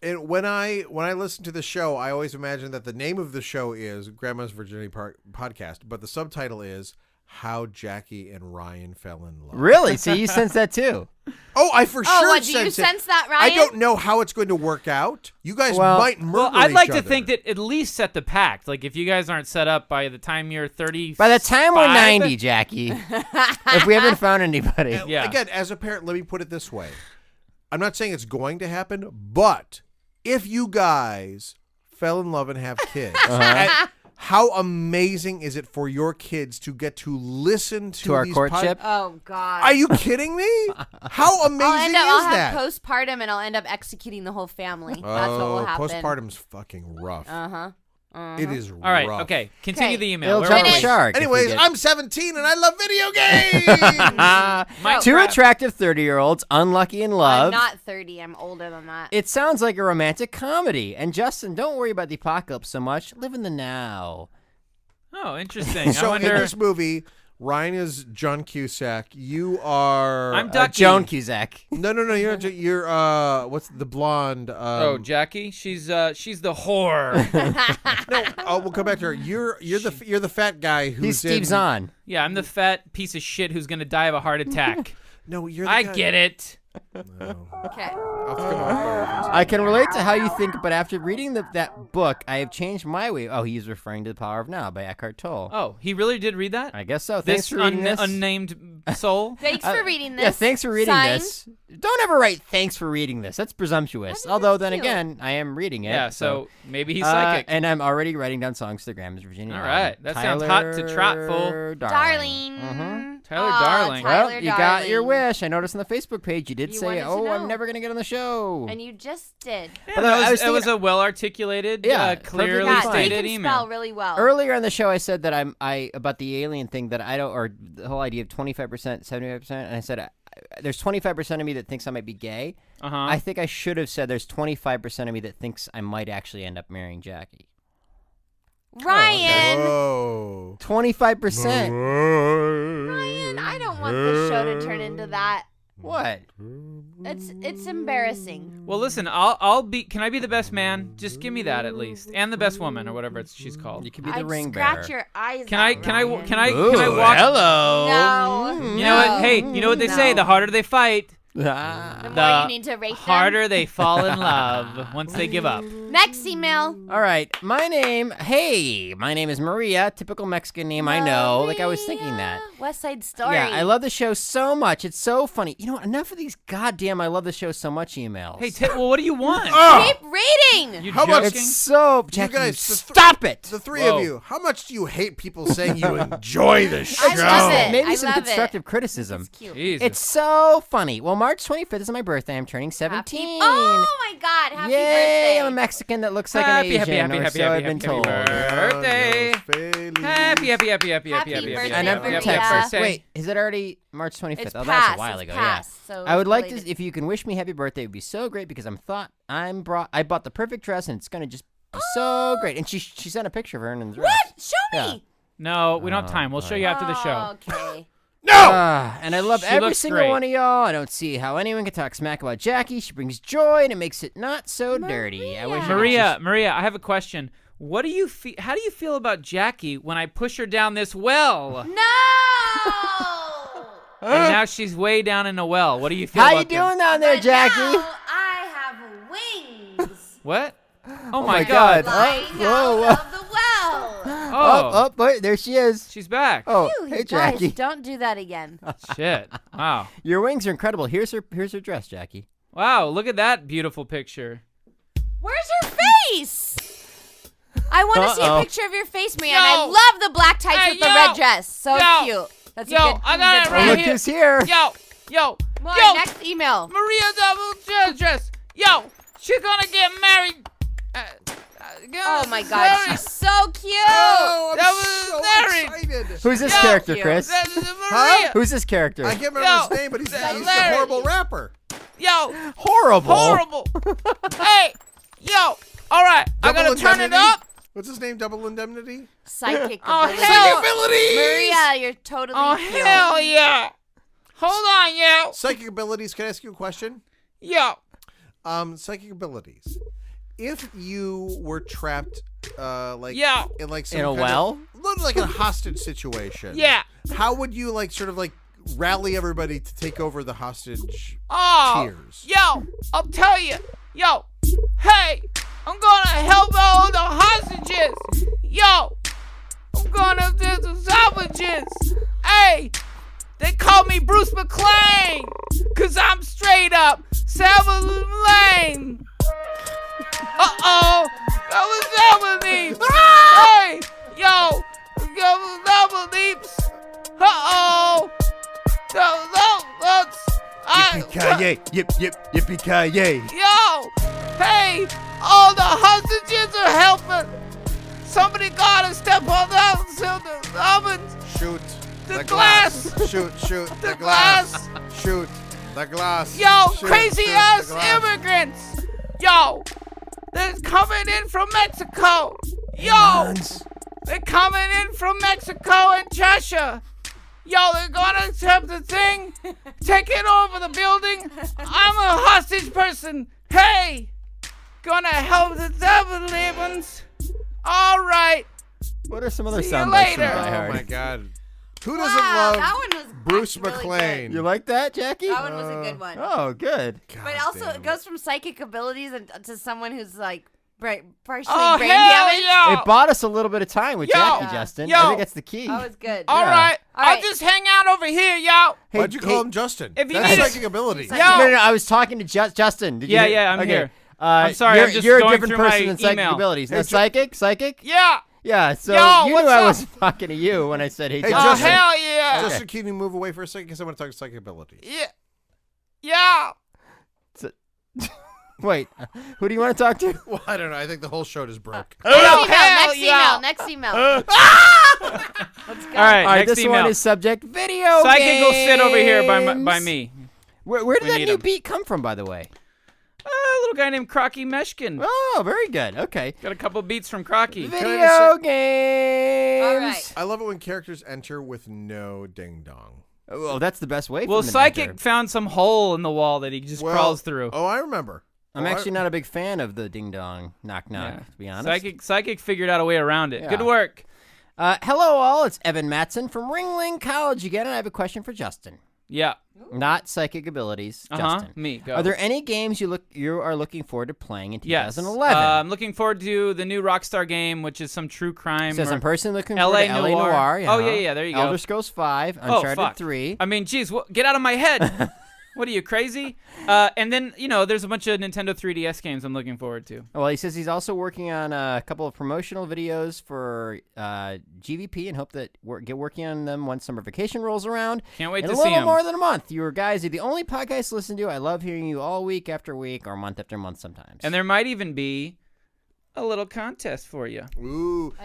And when I listen to the show, I always imagine that the name of the show is Grandma's Virginity Podcast, but the subtitle is How Jackie and Ryan Fell in Love. Really? So you sense that too? Oh, I for Oh, sure what, do you sense it. sense that, Ryan? I don't know how it's going to work out. You guys Well- might murder Well, I'd like each to other. think that at least set the pact. Like if you guys aren't set up by the time you're 30. By the time we're 90, Jackie, if we haven't found anybody. Yeah. Again, as a parent, let me put it this way. I'm not saying it's going to happen, but if you guys fell in love and have kids, how amazing is it for your kids to get to listen to our these courtship? Oh, God. Are you kidding me? How amazing I'll is that? have postpartum and I'll end up executing the whole family. That's what will happen. Postpartum's fucking rough. Uh-huh. It is All right. rough. Okay. Continue Okay. the email. It'll Where jump were the we? shark. if we Anyways, get- I'm 17 and I love video games. Two Minecraft. attractive 30-year-olds, unlucky in love. I'm not 30. I'm older than that. It sounds like a romantic comedy. And Justin, don't worry about the apocalypse so much. Live in the now. Oh, interesting. I So in wonder. this movie, Ryan is John Cusack. You are. I'm Ducky. Joan Cusack. No, you're not. You're what's the blonde? Oh, Jackie. She's the whore. Oh, we'll come back to her. You're the fat guy who's He's Steve in, Zahn. Yeah, I'm the fat piece of shit who's gonna die of a heart attack. No, you're. The I guy. get it. Okay. I'll come on. I can relate to how you think, but after reading that book, I have changed my way. Oh, he's referring to The Power of Now by Eckhart Tolle. Oh, he really did read that? I guess so. Thanks This for reading this. unnamed soul? Thanks for reading this. Yeah, thanks for reading Signed. this. Don't ever write thanks for reading this. That's presumptuous. How does Although that then feel? again, I am reading it. Yeah, so maybe he's psychic. And I'm already writing down songs to the Grandma's Virginia. All right, that sounds hot to trot, fool. Darling. Tyler Aw, Darling. Tyler Well, you got your Darling. wish. I noticed on the Facebook page you did You say, wanted to "Oh, I'm know. never gonna get on the show." And you just did. Yeah, But that I was was, thinking- a well-articulated, Yeah, clearly perfectly Yeah, fine. he stated can email. spell really well. Earlier in the show, I said that I about the alien thing that I don't, or the whole idea of 25%, 75%, and I said there's 25% of me that thinks I might be gay. Uh-huh. I think I should have said there's 25% of me that thinks I might actually end up marrying Jackie. Ryan. Whoa. 25%. Ryan, I don't want the show to turn into that. What? It's embarrassing. Well, listen, I'll be. Can I be the best man? Just give me that at least, and the best woman or whatever she's called. You can be the I'd ring scratch bearer. your eyes. Can I? out, Can I? Ryan. Can I? Ooh, Can I walk? hello. No. You know what? Hey, you know what they say? The harder they fight, Ah. The more the you need to rate harder they fall in love once they give up. them. Next email. All right, my name is Maria. Typical Mexican name, I know. Like I was thinking that. West Side Story. Yeah, I love the show so much. It's so funny. You know, enough of these goddamn I love the show so much emails. Hey, well, what do you want? Keep reading. You How much- joking? it's so Jackie, guys, stop it. The three Whoa. of you, how much do you hate people saying you enjoy the show? I love it. Maybe I some love constructive criticism. It's cute. Jesus. It's so funny. Well, March 25th is my birthday. I'm turning 17. Oh my God! Happy Yay! birthday. I'm a Mexican that looks like Happy, an happy, Asian, happy, or happy, so happy, I've been happy told. birthday. Happy, happy, happy, happy, happy, Happy happy, birthday, And I'm from Maria. Texas. birthday. Wait, is it already March 25th? It's Oh, past. that's a while It's ago. past, Yeah. so I would like related. to, if you can wish me happy birthday, it would be so great because I bought the perfect dress and it's gonna just be so great. And she sent a picture of her in the dress. What? Show Yeah. me. No, we don't have time. We'll show you after the show. Okay. And I love She every looks single great. one of y'all. I don't see how anyone can talk smack about Jackie. She brings joy and it makes it not so dirty. I wish I could Maria, I have a question. What do you feel? How do you feel about Jackie when I push her down this well? No. And now she's way down in a well. What do you feel? How about you doing down there, But Jackie? now I have wings. What? Oh, my my God. Flying whoa, out of the well. Oh, Wait, there she is. she's back. Oh, Ew, hey, you guys, Jackie. don't do that again. Shit. Wow. Your wings are incredible. Here's her dress, Jackie. Wow. Look at that beautiful picture. Where's your face? I want to see Uh-oh. a picture of your face, man. Yo. I love the black tights Hey, with the yo. red dress. So Yo. cute. That's Yo, a good. I got good it right Look here. who's here. Yo. More, Yo. next email. Maria double dress. Yo, she's gonna get married. Oh my God, she's so cute. Oh, That I'm was so married. excited. Who's this Yo. character, Cute. Chris? That's Maria. Who's this character? I can't remember Yo, his name, but he's the hilarious. horrible rapper. Yo, Horrible. horrible. Hey, yo. All right, I Double gotta turn it Indemnity? up. What's his name? Double Indemnity? Psychic Oh, ability. hell. Abilities! Maria, you're totally Oh cute. hell yeah. Hold on, yo. Psychic abilities. Can I ask you a question? Yo. Psychic abilities. If you were trapped, Yeah. in like some In a kind well? of, like a hostage situation. Yeah. How would you sort of rally everybody to take over the hostage? Oh. Cheers. Yo, I'll tell you. Yo. Hey, I'm gonna help all the hostages. Yo. I'm gonna do the salvages. Hey. They call me Bruce McLean. Cause I'm straight up Salvador Lane. Uh-oh. That was Salvador. Hey. Yo. Salvador. Uh-oh. Yippee-ki-yay, yippee-ki-yay. Yo! Hey! All the hostages are helping! Somebody gotta step on that so the ovens! Shoot The glass. Shoot The the glass. Shoot the glass. Yo! Shoot Crazy the ass glass. immigrants! Yo! They're coming in from Mexico! Yo! They're coming in from Mexico and Cheshire! Yo, they're gonna accept the thing, take it over the building. I'm a hostage person. Hey, gonna help the Devils. All right. What are some other See you sound bites from later. Die Oh Hard? my God. Who doesn't Wow, that love one was Bruce actually really McLean? You like that, Jackie? That one was a good one. Oh, good. But also, damn it goes from psychic abilities to someone who's like partially Oh, brain hell damaged. yeah. It bought us a little bit of time with Yo. Jackie, Justin. Yo. I think that's the key. That was good. All Yeah. right. All I'll right. just hang out over here, yo. Hey, Why'd you call him Justin? if you That's need a- psychic abilities. Yo. No, I was talking to Justin. Did you Yeah, hear? yeah, I'm okay. here. I'm sorry, You're, I'm just you're a going different through person my than psychic email. abilities. No, Hey, psychic? Yeah. Yeah, so Yo, you knew what's I up? was talking to you when I said, hey, Hey, Justin. Oh, Justin. hell yeah. Justin, can you move away for a second? Because I want to talk psychic abilities. Yeah. Yeah. Wait, who do you want to talk to? Well, I don't know. I think the whole show just broke. Yo, hell Next yeah. email. Next email. All Let's go. right, All right, next this email. one is subject video Psychic games. will sit over here by me. Where did We that need new him. beat come from, by the way? A little guy named Krocky Meshkin. Oh, very good. Okay. Got a couple beats from Krocky. Video games. All right. I love it when characters enter with no ding dong. Well, that's the best way. Well, for him to Psychic enter. found some hole in the wall that he just crawls through. Oh, I remember. I'm actually not a big fan of the ding dong knock knock. To be honest, Psychic figured out a way around it. Yeah. Good work. Hello, all. It's Evan Matson from Ringling College again, and I have a question for Justin. Yeah. Not psychic abilities, Justin. Me. Go. Are there any games you are looking forward to playing in Yes. 2011? I'm looking forward to the new Rockstar game, which is some true crime. Says or I'm personally looking forward to LA Noire. Noire. Oh, yeah, there you go. Elder Scrolls 5, Oh, Uncharted fuck. 3. I mean, geez, get out of my head. What are you, crazy? And then, there's a bunch of Nintendo 3DS games I'm looking forward to. Well, he says he's also working on a couple of promotional videos for GVP and hope that get working on them once summer vacation rolls around. Can't wait in to a see little him. more than a month. You guys are the only podcast to listen to. I love hearing you all week after week or month after month sometimes. And there might even be a little contest for you. Ooh.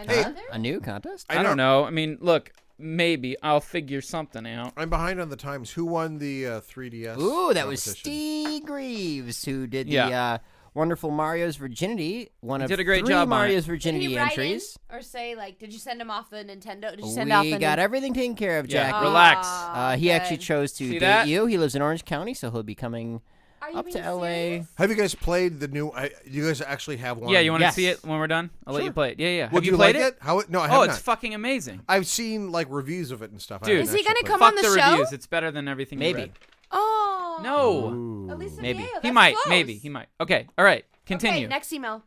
A new contest? I don't know. I mean, look, maybe I'll figure something out. I'm behind on the times. Who won the 3DS? Ooh, that was competition? Steve Greaves who did the Yeah. wonderful Mario's Virginity. One of did a great 3 job on it. Mario's Did Virginity he write entries. in or say like, did you send him off the Nintendo? Did you send We off the got everything taken care of, Yeah, Jack. relax. He actually chose to See date that? you. He lives in Orange County, so he'll be coming Are you up to being LA. serious? Have you guys played the new? You guys actually have one? Yeah, you want to Yes. see it when we're done? I'll let you play it. Yeah. Would Have you played like it? How? No, I have Oh, not. it's fucking amazing. I've seen like reviews of it and stuff. I Dude. haven't Is he actually gonna come played on Fuck the the show? reviews. It's better than everything you Maybe. read. Oh. No. Elisa Maybe. Diego, He that's might. close. Maybe. He might. Okay. All right. Continue. Okay, next email.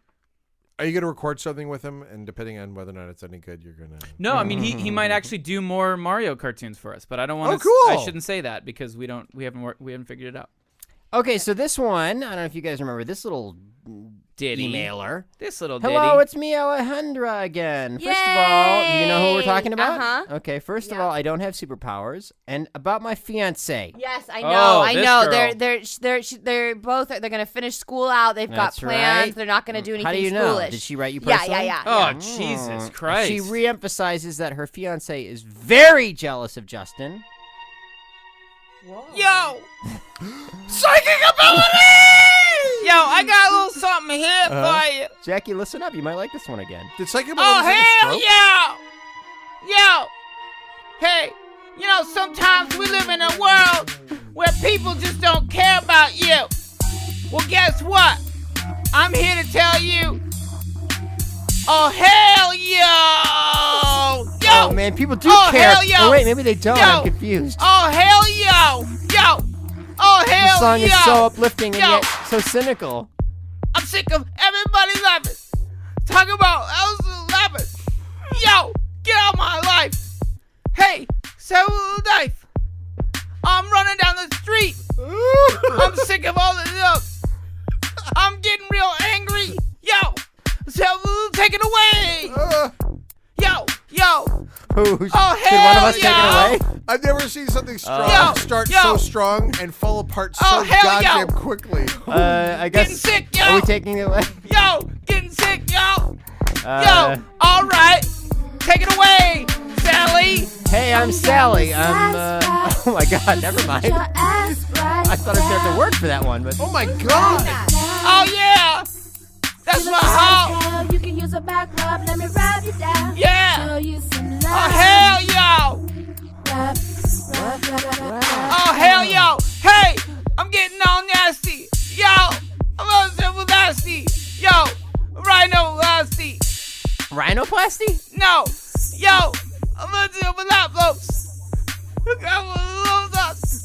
Are you gonna record something with him? And depending on whether or not it's any good, you're gonna. No, I mean he might actually do more Mario cartoons for us, but I don't want to. Oh, cool. I shouldn't say that because we haven't figured it out. Okay, so this one, I don't know if you guys remember this little Ditty. emailer. This little ditty. Hello, it's me, Alejandra, again. First of all, do you know who we're talking about? Uh-huh. Okay, first of Yeah. all, I don't have superpowers, and about my fiance. Yes, I Oh, know. I this know. girl. They're both. They're gonna finish school out. They've got That's plans. right. They're not gonna do anything How do you know? foolish. Did she write you Yeah, personally? yeah. Oh, Jesus Christ. She reemphasizes that her fiance is very jealous of Justin. Yo! Psychic ability! Yo, I got a little something here for you. Jackie, listen up. You might like this one again. Did Psychic Oh, Abilities have a hell stroke? yeah! Yo! Hey, sometimes we live in a world where people just don't care about you. Well, guess what? I'm here to tell you. Oh, hell yo! Yo! Oh, man, people do Oh, care. hell, yo. Oh, wait, maybe they don't. Yo. I'm confused. Oh, hell yo! Yo! Oh, The hell song yo! is so uplifting and Yo. yet so cynical. I'm sick of everybody laughing. Talk about Elsa laughing. Yo, get out of my life. Hey, knife. I'm running down the street. I'm sick of all the jokes. I'm getting real angry. Yo, take it away. Yo. Who should Oh, one of hell us take it yeah. away? I've never seen something strong Yo, start yo. so strong and fall apart so Oh, hell, yo. goddamn quickly. I guess. Getting sick, yo. Are we taking it away? Yo, getting sick, yo. Uh, Yo, all right. Take it away, Sally. Hey, I'm Sally. Oh my God, never mind. I thought I was gonna have to work for that one, but Oh my god! Oh, yeah. That's my hoe. You can use a back rub, let me rub you down. Yeah. Show you some love. Oh, hell, yo. Rub. Oh, hell, yo. Hey, I'm getting all nasty. Yo, I'm a super nasty. Yo, rhino nasty. rhinoplasty? No. Yo, I'm a super laplops.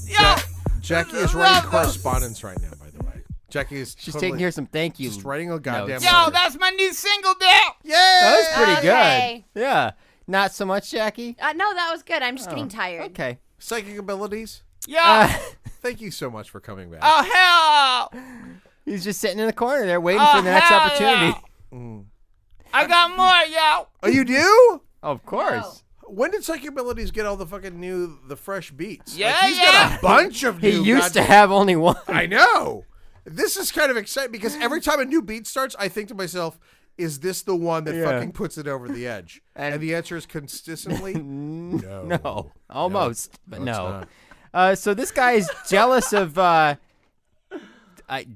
Yo. Jackie is writing correspondence right now, by the way. Jackie is She's totally taking here some thank you. just writing a goddamn notes. Yo, letter. that's my new single now. Yay! That was pretty Okay. good. Yeah. Not so much, Jackie? No, that was good. I'm just getting tired. Okay. Psychic abilities. Yo. Thank you so much for coming back. Oh, hell. He's just sitting in the corner there waiting Oh, for the next hell opportunity. yeah. I got more, yo. Oh, you do? Of course. When did Psychic Abilities get all the fucking the fresh beats? Yeah, Like, he's yeah. got a bunch of He new used to goddamn- have only one. I know. This is kind of exciting because every time a new beat starts, I think to myself, is this the one that Yeah. fucking puts it over the edge? And the answer is consistently no. No. Almost. but it's no. not. So this guy is jealous of.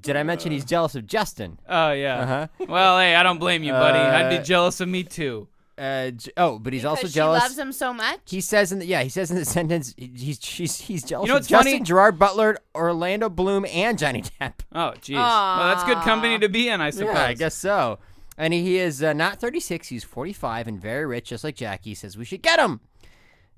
Did I mention he's jealous of Justin? Oh, yeah. Uh-huh. Well, hey, I don't blame you, buddy. I'd be jealous of me, too. But he's also Because jealous. She loves him so much. He says in the sentence he's jealous know of what's Justin, funny? Gerard Butler, Orlando Bloom, and Johnny Depp. Oh, jeez. Well, that's good company to be in, I suppose. Yeah, I guess so. And he is not 36. He's 45 and very rich, just like Jackie. He says we should get him.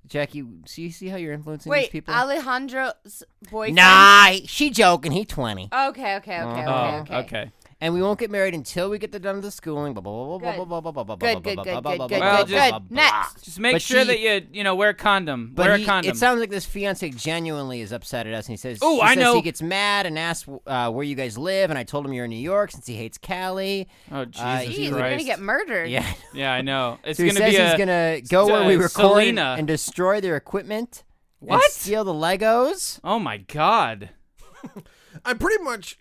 Jackie, see how you're influencing these Wait, people? Alejandro's boyfriend? Nah, she joking. He 20. Okay. Oh, okay. And we won't get married until we get done with the schooling. Blah, blah, blah, blah, Good. blah, blah, blah, blah, Good. blah, blah, blah, blah, Well, blah, just- blah, blah. Next. Just make But sure she- that you wear a condom. But wear a condom. it sounds like this fiance genuinely is upset at us, and he says, Ooh, he I says know. he gets mad and asks where you guys live, and I told him you're in New York since he hates Cali. Oh, Jesus Jeez, we're Christ. gonna get murdered. Yeah. Yeah, I know. It's So he gonna says be he's gonna go where we record Selena. and destroy their equipment. And What? steal the Legos. Oh my God. I'm pretty much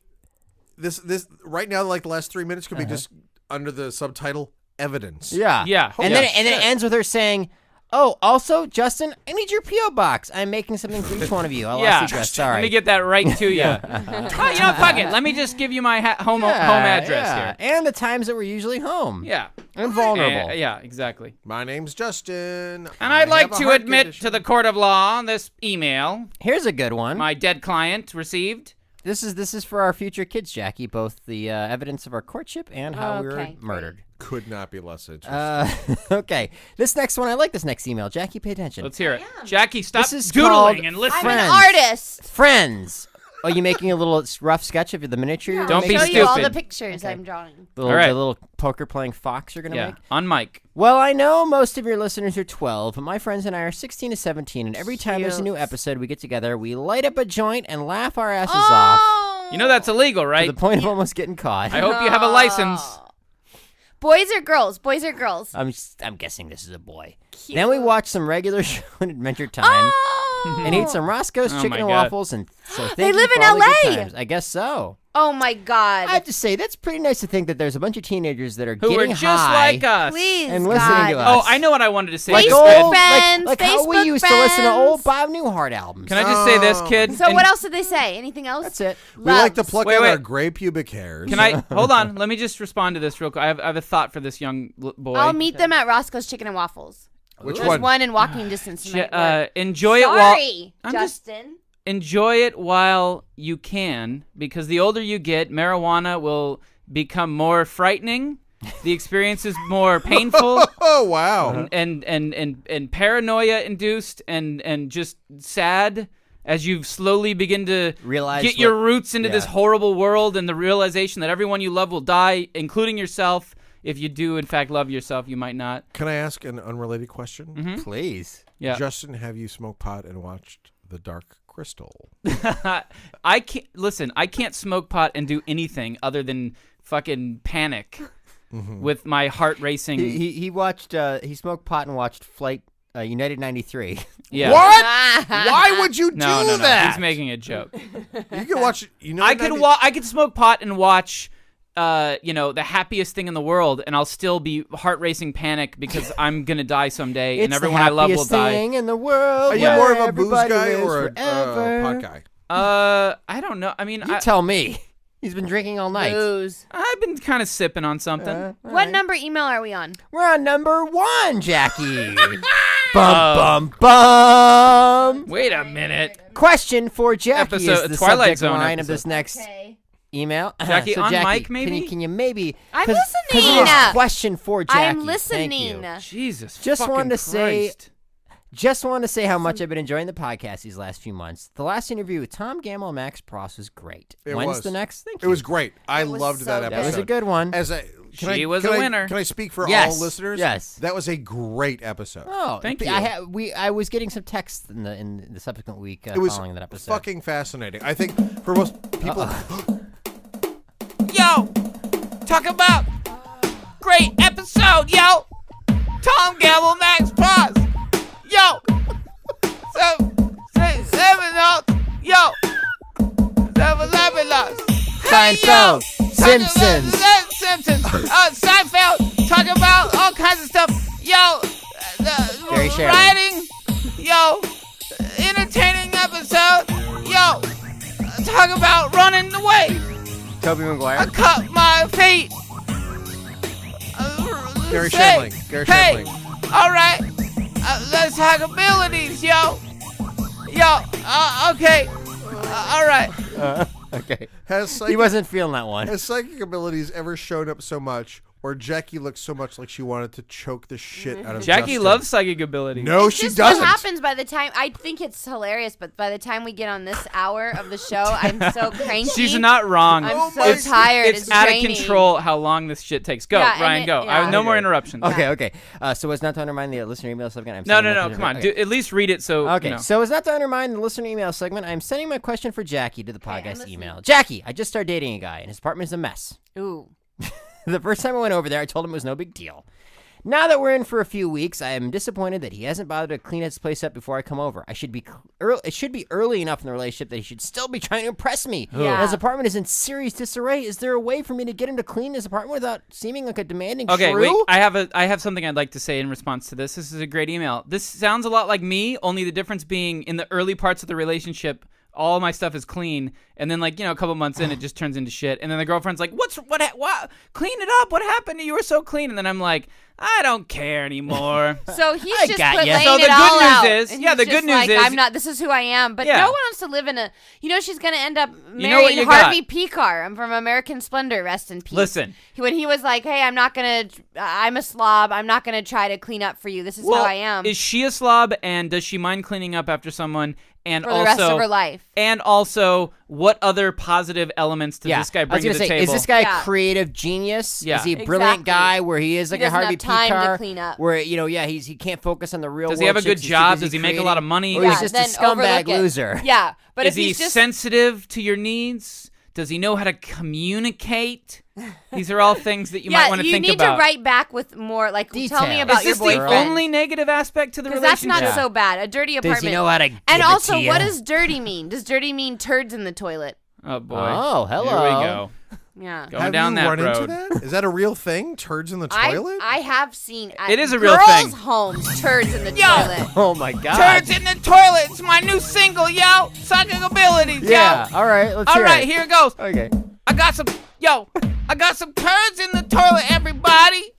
this right now. Like the last 3 minutes could be just under the subtitle evidence. Yeah. Yeah. And Yeah. then it ends with her saying, "Oh, also, Justin, I need your PO box. I'm making something for each one of you. I lost the address. Sorry." Let me get that right to you. Fuck it. Let me just give you my home address here. And the times that we're usually home. Yeah. And vulnerable. Yeah, exactly. My name's Justin, And I'd like have a to heart admit condition. to the court of law this email Here's a good one. my dead client received. This is for our future kids, Jackie. Both the evidence of our courtship and how we were Okay, murdered. Could not be less interesting. Okay. This next one, I like this next email. Jackie, pay attention. Let's hear it. Jackie, stop This is doodling called and listen. I'm Friends. an artist. Friends. Are you making a little rough sketch of the miniature? you're Don't gonna be make? Show you all stupid. the pictures I'm drawing. The All right. little poker playing fox you're gonna Yeah, make. on mic. Well, I know most of your listeners are 12, but my friends and I are 16 to 17, and every time there's a new episode, we get together, we light up a joint and laugh our asses off You know that's illegal, to right? the point of almost getting caught. I hope you have a license. Boys or girls? Boys or girls? I'm guessing this is a boy. Then we watch some regular show in Adventure Time Oh. and eat some Roscoe's Oh Chicken my and God. Waffles, and so thank They you live for in all the good LA. times. I guess so. Oh my God. I have to say, that's pretty nice to think that there's a bunch of teenagers that are Who are getting just high like us. Please, and God. listening to us. Oh, I know what I wanted to say. Like this Facebook kid. old, friends, like how we Facebook used to listen to old friends. Bob Newhart albums. Can I just say this, kid? So And what else did they say? Anything else? That's it. We like to Loves. pluck Wait, out wait. our gray pubic hairs. Can I hold on? Let me just respond to this real quick. I have a thought for this young boy. I'll meet them at Roscoe's Chicken and Waffles. Which There's one? one in walking distance. from my work. Enjoy it while Sorry, I'm just- Justin. enjoy it while you can, because the older you get, marijuana will become more frightening. The experience is more painful. Oh wow! and paranoia induced and just sad as you slowly begin to Realize get your what- roots into this yeah. horrible world, and the realization that everyone you love will die, including yourself. If you do in fact love yourself, you might not. Can I ask an unrelated question? Mm-hmm. Please. Yeah. Justin, have you smoked pot and watched The Dark Crystal? I can't listen. I can't smoke pot and do anything other than fucking panic with my heart racing. He watched. He smoked pot and watched Flight United 93. Yeah. What? Why would you do No. that? He's making a joke. You can watch. You know, I could smoke pot and watch the happiest thing in the world, and I'll still be heart racing panic because I'm gonna die someday, and It's everyone the I love will happiest die. thing in the world. Are you where more of a booze everybody guy lives or a forever. pot guy? I don't know. I mean, You tell me. He's been drinking all night. Booze. I've been kind of sipping on something. What number email are we on? We're on number 1, Jackie. Bum, bum, bum. Wait a minute, Question for Jackie Episode- is the Twilight subject Zone line of episode. this next Okay. email. Jackie, on Jackie, mic, maybe? Can you maybe? I'm 'cause it listening. is question for Jackie. I'm Thank listening. you. Jesus. Just fucking wanted to say- Christ. Just wanted to say how much I've been enjoying the podcast these last few months. The last interview with Tom Gamble and Max Pross was great. It When's was. the next? Thank It you. was great. I was loved so that good. episode. That was a good one. As She was a winner. Can I speak for Yes. all listeners? Yes. That was a great episode. Oh, Thank you. I was getting some texts in the subsequent week It was following that episode. fucking fascinating. I think for most people, Yo, talk about great episode, yo. Tom Gamble, Max Pross, yo. Seven notes, yo. 7-Eleven lots. Seinfeld, Simpsons. Simpsons, Seinfeld, talk about all kinds of stuff, yo. Very sharing. Writing, yo. Entertaining episode, yo. Talk about running away. Toby I Maguire. cut my feet. Gary say, Shandling. Gary hey, Shandling. all right, let's talk abilities, yo. Okay, all right. Okay. Has He psychic, wasn't feeling that one. has psychic abilities ever shown up so much, or Jackie looked so much like she wanted to choke the shit out of Jackie Justin? loves psychic abilities. No, It's she just doesn't. what happens by the time. I think it's hilarious, but by the time we get on this hour of the show, I'm so cranky. She's not wrong. I'm so it's, tired. It's out draining. of control how long this shit takes. Go, Yeah, and Ryan, go. yeah. No more interruptions. Okay. So as not to undermine the listener email segment, I'm No, sending no, my no. question Come on. okay. At least read it so. Okay, You know. so as not to undermine the listener email segment, I'm sending my question for Jackie to the I'm podcast listening. email. Jackie, I just started dating a guy, and his apartment is a mess. Ooh. The first time I went over there, I told him it was no big deal. Now that we're in for a few weeks, I am disappointed that he hasn't bothered to clean his place up before I come over. It should be early enough in the relationship that he should still be trying to impress me. Yeah. His apartment is in serious disarray. Is there a way for me to get him to clean his apartment without seeming like a demanding Okay, shrew? wait. I have something I'd like to say in response to this. This is a great email. This sounds a lot like me, only the difference being in the early parts of the relationship, all my stuff is clean, and then a couple months in, it just turns into shit. And then the girlfriend's like, "What? Clean it up. What happened? You were so clean." And then I'm like, "I don't care anymore." So he's I just got put ya. laying So the it good all news out. is- and yeah, he's the just good news like, is- I'm not. This is who I am. But Yeah. no one wants to live in a. She's gonna end up know what marrying you got. Harvey Picar. I'm from American Splendor. Rest in peace. Listen. When he was like, "Hey, I'm not gonna. I'm a slob. I'm not gonna try to clean up for you. This is how I am." Is she a slob, and does she mind cleaning up after someone? And For also, the rest of her life. And also, what other positive elements does this guy I was bring to gonna the say, table? is this guy Yeah. a creative genius? Yeah. Is he a brilliant Exactly. guy where he is like a doesn't Harvey have time to Picar, clean up. where he can't focus on the real Does world? he have a good shit, he's too job? busy Does he make a creating? lot of money? Or he's just a then scumbag overlook it. loser? Yeah, but Is if he he's just sensitive to your needs? Does he know how to communicate? These are all things that you might want to think you need about. to write back with more. Like, tell me Detail. about Is your this the boyfriend. only negative aspect to the Because relationship? that's not so bad. A dirty apartment. Does he know how to give And it also, to you? what does dirty mean? Does dirty mean turds in the toilet? Oh boy. Oh, hello. Here we go. Yeah. Going Have down you that run road. into that? Is that a real thing? Turds in the toilet? I have seen at It is a real girls' thing. homes turds in the toilet. Oh my God. Turds in the toilet. It's my new single, yo. Psychic abilities, Yeah. yo. All right. Let's All hear right, it. here it goes. Okay. I got some turds in the toilet, everybody.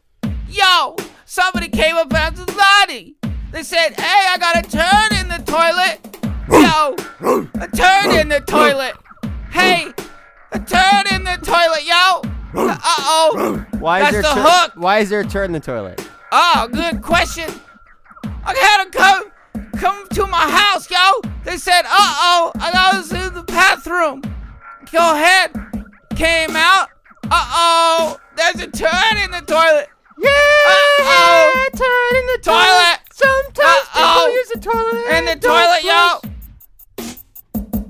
Yo, somebody came up and was naughty. They said, "Hey, I got a turd in the toilet." Yo, a turd in the toilet. Hey, a turd in the toilet, yo. Uh-oh. Why That's is the there hook. Why is there a turd in the toilet? Oh, good question. I had to come to my house, yo. They said, "Uh-oh, I was in the bathroom." Go ahead. Came out. Uh-oh, there's a turd in the toilet. Uh-oh, turd in the toilet. Sometimes Uh-oh. people use the toilet. In the toilet, yo.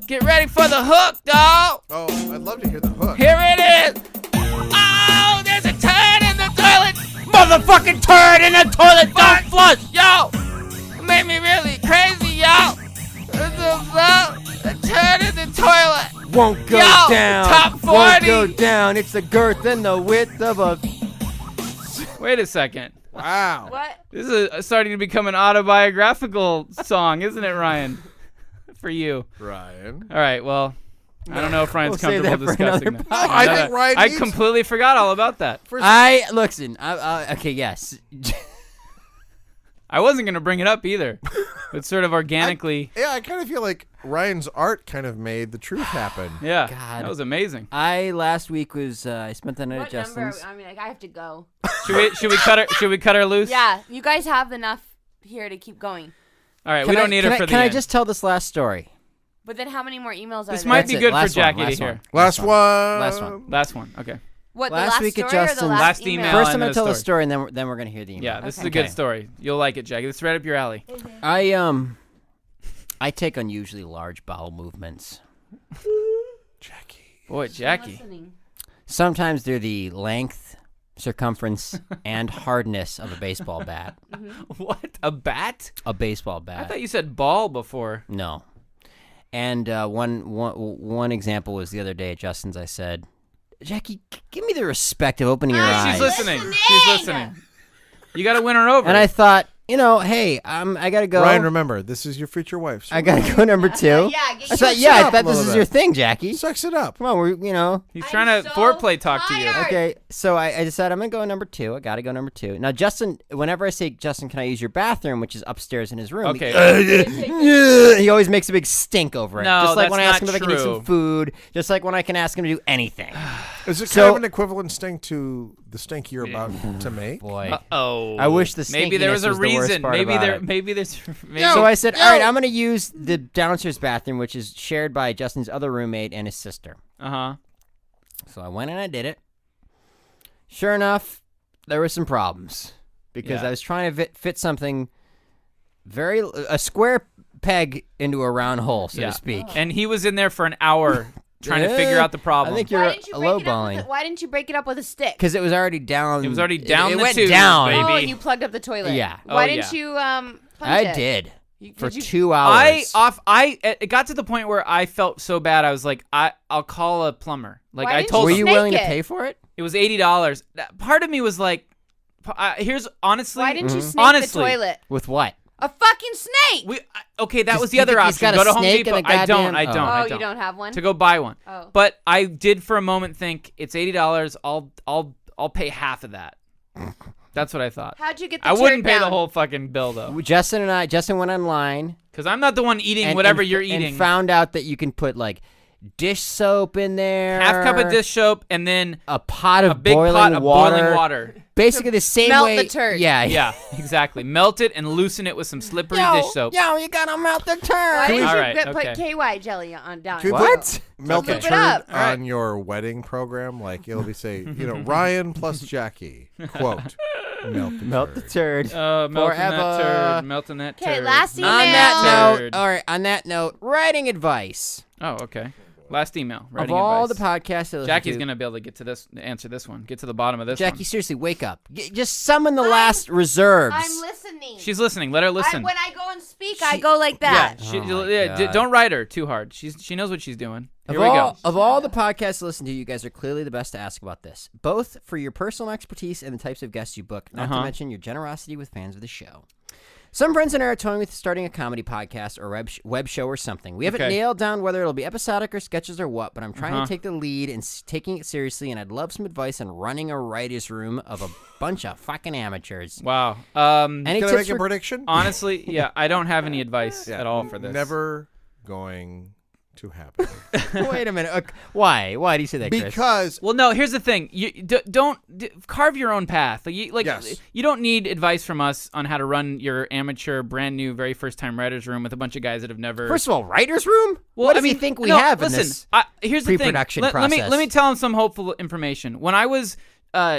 Get ready for the hook, dog. Oh, I'd love to hear the hook. Here it is. Oh, there's a turd in the toilet. Motherfucking turd in the toilet. Don't flush. Yo, it made me really crazy, yo. The turd in the toilet. Won't go Yo, down. top Won't 40. go down. It's the girth and the width of a. Wait a second. Wow. What? This is starting to become an autobiographical song, isn't it, Ryan? For you. Ryan. All right. Well, I don't know if Ryan's We'll save comfortable that for another discussing that. No, I think Ryan I needs- completely forgot all about that. Listen. Okay, yes. I wasn't going to bring it up either. But sort of organically. Yeah, I kind of feel like Ryan's art kind of made the truth happen. Yeah. God. That was amazing. Last week was I spent the night What at number? Justin's. I mean, I have to go. Should we cut her loose? Yeah, you guys have enough here to keep going. All right. We don't need her for the Can I end. just tell this last story? But then how many more emails are This there? might That's be it. good for Last one, Jackie to last hear. one. Last one. Last one. Last one. Okay. What, the Last last week at story or the Justin's- last Last email? email. First, and I'm then gonna a tell the story. story, and then we're gonna hear the email. Yeah. This is a Okay. good story. You'll like it, Jackie. This is right up your alley. I take unusually large bowel movements. Boy, Jackie. Listening. Sometimes they're the length, circumference, and hardness of a baseball bat. What? A bat? A baseball I bat. thought you said ball before. No. And one example was the other day at Justin's. I said, "Jackie, give me the respect of opening your eyes." She's listening. She's listening. You got to win her over. And I thought, hey, I gotta go. Ryan, remember, this is your future wife. So I gotta go number 2. Yeah, I thought, I thought a this little is bit. your thing, Jackie. sex it up. Come on, He's trying to foreplay talk to you. Okay, so I decided I'm gonna go number 2. I gotta go number 2. Now, Justin, whenever I say, Justin, can I use your bathroom, which is upstairs in his room? Okay. He always makes a big stink over it. No, just like that's when I ask him not if I can eat true. some food. Just like when I can ask him to do anything. Is it So- kind of an equivalent stink to the stink you're about to make? Boy. Oh. I wish the maybe there was a stinkiness was the worst reason. part Maybe about there. it. Maybe there's. Maybe So I said, all right, I'm gonna use the downstairs bathroom, which is shared by Justin's other roommate and his sister. Uh-huh. So I went and I did it. Sure enough, there were some problems because Yeah. I was trying to fit something a square peg into a round hole, so to speak. And he was in there for an hour trying to figure out the problem. I think Why you're didn't you break it up with lowballing it? Why didn't you break it up with a stick? because it was already down. It was already down It the went tube, down. baby. Oh, and you plugged up the toilet. Yeah. Why Oh, didn't yeah. you punch I it? did for Did you- 2 hours. It got to the point where I felt so bad. I was like, I'll call a plumber. Like Why I didn't told Were him you snake willing to it? pay for it? it was $80. Part of me was like, here's honestly. Why didn't you snake honestly, the toilet? With what? A fucking snake. Okay, that was Do the you other think he's option. got Go a to Home snake Depot. in the I don't. goddamn- I don't. Oh. I Oh, don't. you don't have one? To go buy one. Oh. But I did for a moment think it's $80. I'll pay half of that. That's what I thought. How'd you get the I wouldn't turd pay the down? whole fucking bill though, Justin went online because I'm not the one eating and, whatever and- you're and eating. found out that you can put like dish soap in there, Half cup of dish soap and then a pot of a big boiling pot of water. boiling water. Basically the same melt way. the turd. Yeah, Yeah, exactly. Melt it and loosen it with some slippery dish soap. Yo, you gotta melt the Why turd. didn't you All right, put okay. KY jelly on down? Can we What? put melt the Okay. Flip it up. turd All right. on your wedding program? Like it'll be say, Ryan plus Jackie. Quote. Melt the turd. Melting Forever. that turd. Melting that turd. Okay, last email. On that Turd. note, all right. On that note, writing advice. Oh, okay. Last email. Of Writing all the advice. podcasts, I listen Jackie's to, gonna be able to get to this, answer this one, get to the bottom of this Jackie, one. seriously, wake up. Just summon the last reserves. I'm listening. She's listening. Let her listen. When I go and speak, I go like that. Yeah, Oh my God. don't write her too hard. She knows what she's doing. Here we go. Of all the podcasts to listen to, you guys are clearly the best to ask about this, both for your personal expertise and the types of guests you book, not to mention your generosity with fans of the show. Some friends and I are toying with starting a comedy podcast or web show or something. We haven't Okay. nailed down whether it'll be episodic or sketches or what, but I'm trying to take the lead and taking it seriously, and I'd love some advice on running a writer's room of a bunch of fucking amateurs. Wow. Any Can I tips make a for prediction? Honestly, yeah, I don't have any advice at all for this. Never going to happen. Wait a minute. Why? Why do you say that, Chris? Because Well, no. Here's the thing. You don't carve your own path. Yes. You don't need advice from us on how to run your amateur, brand new, very first time writers room with a bunch of guys that have never. First of all, writer's room? Well, what does I mean, he think we no, have listen, in this here's the thing. pre-production Let process? me tell him some hopeful information. When I was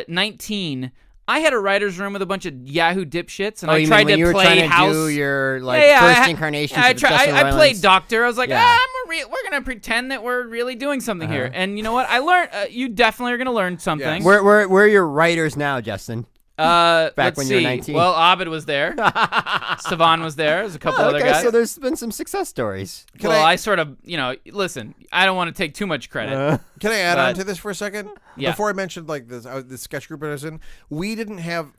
19, I had a writer's room with a bunch of Yahoo dipshits, and I you tried mean when to you were play trying to house. do your Yeah, first I- incarnation? I of Justin I played Roiland's- doctor. I was like, Yeah. we're gonna pretend that we're really doing something here. And you know what? I learned. You definitely are gonna learn something. Yes. Where are your writers now, Justin? Let's when see. you were 19. Well, Abed was there. Savan was there. There's a couple other okay, guys. so there's been some success stories. I sort of, listen. I don't want to take too much credit. can I add on But- to this for a second? Yeah. Before I mentioned like this, the sketch group I was in, we didn't have.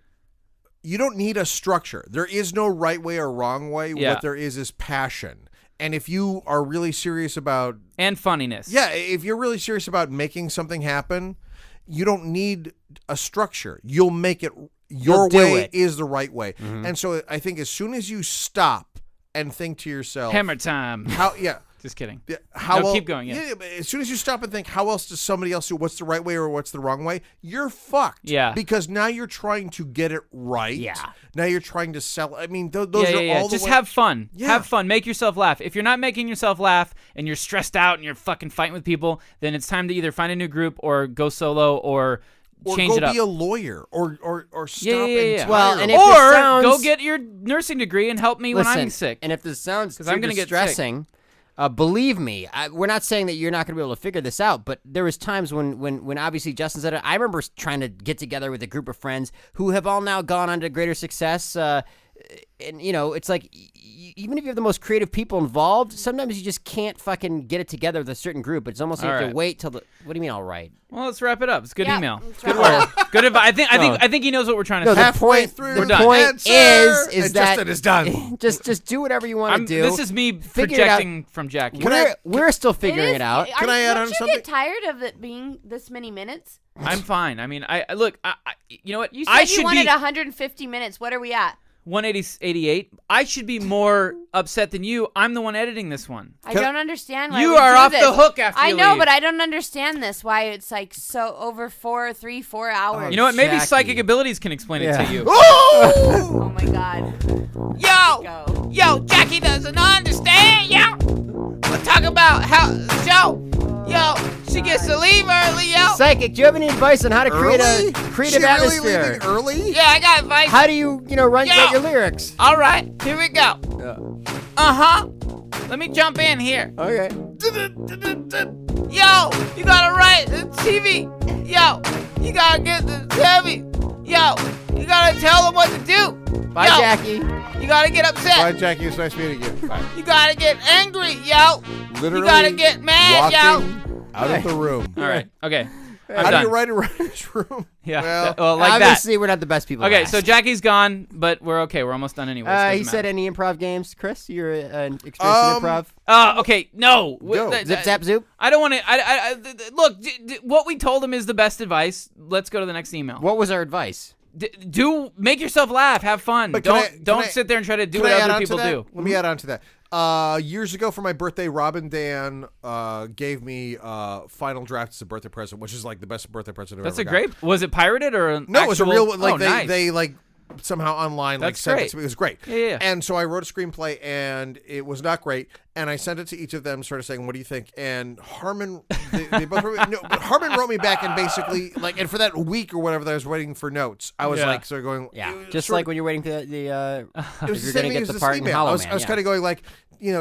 You don't need a structure. There is no right way or wrong way. Yeah. What there is passion. And if you are really serious about And funniness. Yeah, if you're really serious about making something happen, you don't need a structure. You'll make it your You'll do way it. is the right way. And so I think as soon as you stop and think to yourself, Hammer time. how Just kidding. how No, el- keep going, yeah. but as soon as you stop and think, how else does somebody else do? What's the right way or what's the wrong way? You're fucked. Yeah. Because now you're trying to get it right. Yeah. Now you're trying to sell. I mean, those Yeah. are all the Just way- have fun. Yeah. Have fun. Make yourself laugh. If you're not making yourself laugh and you're stressed out and you're fucking fighting with people, then it's time to either find a new group or go solo or change go it up. be a lawyer or stop Yeah. entirely. Well, and if Or this sounds- go get your nursing degree and help me when I'm sick. And if this sounds 'Cause I'm gonna super get sick. stressing, believe me, we're not saying that you're not going to be able to figure this out, but there was times when obviously Justin said it. I remember trying to get together with a group of friends who have all now gone on to greater success. and it's like even if you have the most creative people involved, sometimes you just can't fucking get it together with a certain group. It's almost like you have to wait till the. What do you mean? All right. Well, let's wrap it up. It's a good Yeah, email. let's Good wrap it work. Good advice. I think he knows what we're trying to say. Halfway through We're the done. point answer, is and that Justin is done. just do whatever you want to do. This is me Figure it out. projecting from Jackie. We're still figuring it out. Can I add on Don't something? you get tired of it being this many minutes? I'm fine. I mean, I look. You know what? You said I you should wanted be 150 minutes. What are we at? 188. I should be more upset than you. I'm the one editing this one. I don't understand why You we are do off this. the hook after I you know, leave. but I don't understand this. Why it's like so over 4 hours. You know what? Maybe Jackie. psychic abilities can explain it to you. Oh my god. Yo, Jackie doesn't understand, yo. We're talking about how, she gets to leave early, yo. Psychic, do you have any advice on how to create a creative She atmosphere? Really leaving early? Yeah, I got advice. How do you, write your lyrics? All right, here we go. Let me jump in here. Okay. Yo, you gotta write the TV. Yo, you gotta get the heavy. Yo, you gotta tell them what to do. Bye, Yo, Jackie. You gotta get upset. Bye, Jackie. It's nice meeting you. Bye. You gotta get angry, yo. Literally You gotta get mad, yo. walking out of the room. All right. Okay. I'm How do done. you write a writer's room? Yeah. Well, Like that. Obviously, we're not the best people. to Okay, ask. so Jackie's gone, but we're okay. We're almost done anyway. He said any improv games. Chris, you're an experienced in improv. Okay, no. Go. Zip, zap, zoop. I don't want to. Look, what we told him is the best advice. Let's go to the next email. What was our advice? Make yourself laugh, have fun. But Don't I- sit there and try to do Can what I add other on to people that? do. Let me add on to that. Years ago for my birthday, Robin Dan gave me Final Draft as a birthday present, which is like the best birthday present I've That's ever a great. Was it pirated or an No, it was a actual- real one. Like oh, they, nice. they like somehow online like That's sent it great. to me. It was great. Yeah. And so I wrote a screenplay and it was not great. And I sent it to each of them, sort of saying, "What do you think?" And Harmon, they both wrote me, no, but Harmon wrote me back and basically like, and for that week or whatever that I was waiting for notes, I was Yeah. like, sort of going, Yeah, it was just sort like of- when you're waiting for the it was if the you're same gonna thing get as the this part in email. Hollow I was Man. kind of going like,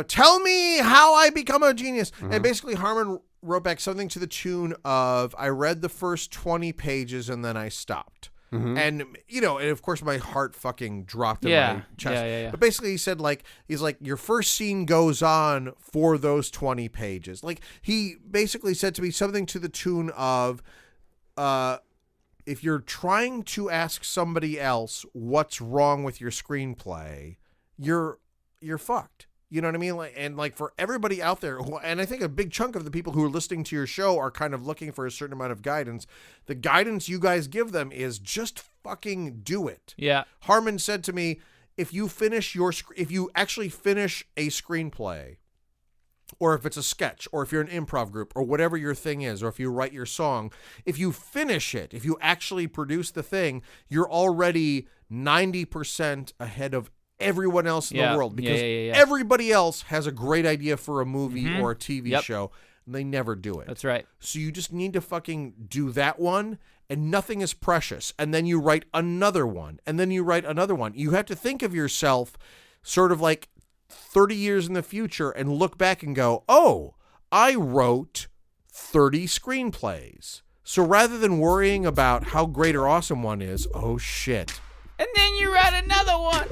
tell me how I become a genius. And basically Harmon wrote back something to the tune of, I read the first 20 pages and then I stopped. And and of course my heart fucking dropped in my chest. Yeah. But basically he said he's like your first scene goes on for those 20 pages. Like he basically said to me something to the tune of if you're trying to ask somebody else what's wrong with your screenplay, you're fucked. You know what I mean? Like for everybody out there, and I think a big chunk of the people who are listening to your show are kind of looking for a certain amount of guidance. The guidance you guys give them is just fucking do it. Yeah. Harmon said to me, if you actually finish a screenplay, or if it's a sketch, or if you're an improv group, or whatever your thing is, or if you write your song, if you finish it, if you actually produce the thing, you're already 90% ahead of everyone else in the world, because everybody else has a great idea for a movie or a TV show, and they never do it. That's right. So you just need to fucking do that one, and nothing is precious. And then you write another one, and then you write another one. You have to think of yourself sort of like 30 years in the future and look back and go, oh, I wrote 30 screenplays. So rather than worrying about how great or awesome one is, oh shit. And then you write another one.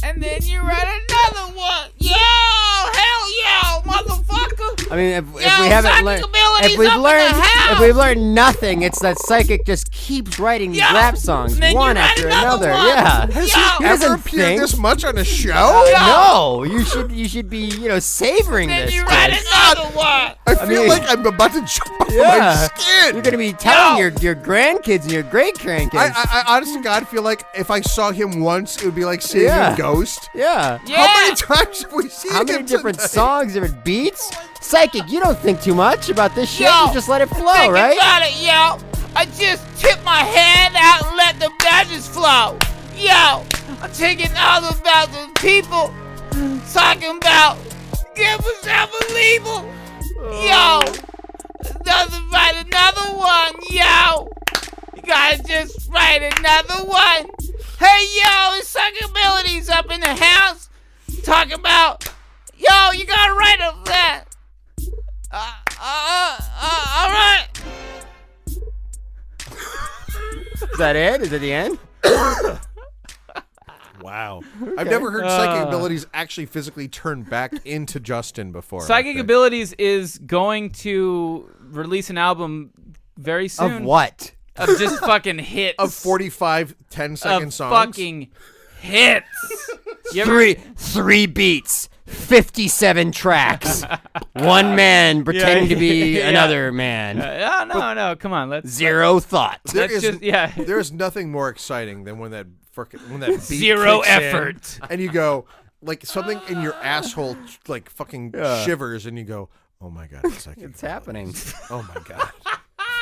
And then you write another one. Yo, hell yeah, motherfucker. I mean, if we Yo, haven't psychic learned, abilities up in the house. if we've learned nothing, it's that Psychic just keeps writing these Yo, rap songs then you one write after another another. one. Yeah. Yo. He Ever doesn't appeared think. this much on a show? No, you should be savoring Then this. you write Chris. another one. I feel mean- like I'm about to jump off Yeah. my skin. You're gonna be telling your grandkids and your great grandkids. I honest to God feel like if I saw him once, it would be like seeing a ghost. Yeah. Yeah. How many times have we seen How him many different tonight? songs, different beats? Psychic, you don't think too much about this shit. Yo, You just let it flow, Think right? about it, yo. I just tip my hand out and let the badges flow. Yo, I'm taking all about the people talking about give us unbelievable. Yo, write another one, yo. You gotta just write another one. Hey, yo, it's Suck Abilities up in the house. Talking about, yo, you gotta write up that. All right. Is that it? Is it the end? Wow. I've never heard psychic abilities actually physically turn back into Justin before. Psychic Abilities is going to release an album very soon. Of what? Of just fucking hits. Of 45 10-second of songs. fucking hits. You ever- Three beats, 57 tracks, one man pretending to be another man. No, come on. Let's Zero thought. There is nothing more exciting than when that beat Zero kicks in effort. and you go like something in your asshole like fucking shivers and you go, oh my god, It's happening. Oh my god,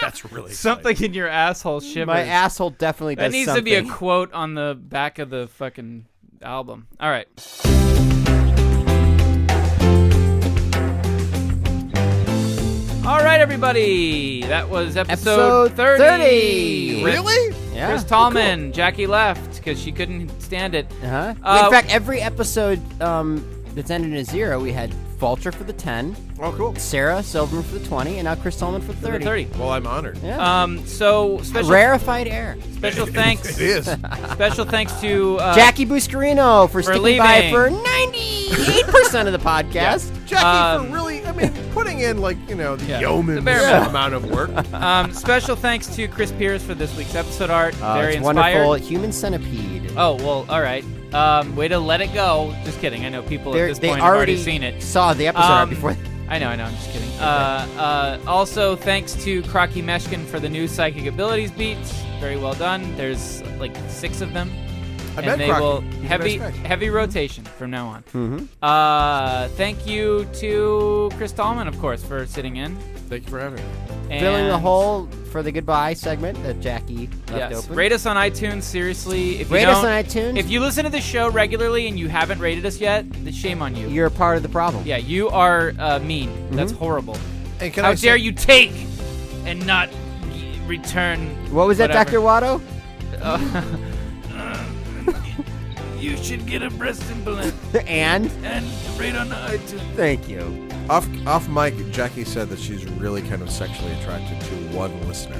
that's really something exciting. in your asshole shivers. My asshole definitely does That needs something. to be a quote on the back of the fucking album. All right. All right, everybody. That was episode 30. Really? Yeah. Chris Tallman. Jackie left because she couldn't stand it. Uh-huh. In fact, every episode that's ended in a 0, we had Vulture for the 10, Oh, cool. Sarah Silverman for the 20, and now Chris Tallman for the 30. 30. Well, I'm honored. Yeah. So special Rarefied air. special thanks. It is. Special thanks to Jackie Buscarino for sticking by leaving. for 98% of the podcast. Jackie for really, putting in like, the yeoman's the bare minimum. amount of work. Special thanks to Chris Piers for this week's episode art. Very It's inspired. wonderful. Human centipede. Oh, well, all right. Way to let it go. Just kidding. I know people at this They point have already seen it. saw the episode art before. I know. I'm just kidding. Also, thanks to Krocky Meshkin for the new Psychic Abilities beats. Very well done. There's like 6 of them. I and met they Krocky. will He's a nice guy. heavy rotation from now on. Mm-hmm. Thank you to Chris Tallman, of course, for sitting in. Thank you for having me. Filling the And- hole for the goodbye segment that Jackie left Yes. open. Rate us on iTunes, seriously. If you Rate us don't- on iTunes. If you listen to the show regularly and you haven't rated us yet, then shame on you. You're a part of the problem. Yeah, you are mean. That's horrible. And can How I dare say, you take and not return? What was that, whatever. Dr. Watto? You should get a breast implant And and rate on iTunes. thank you. off mic, Jackie said that she's really kind of sexually attracted to one listener.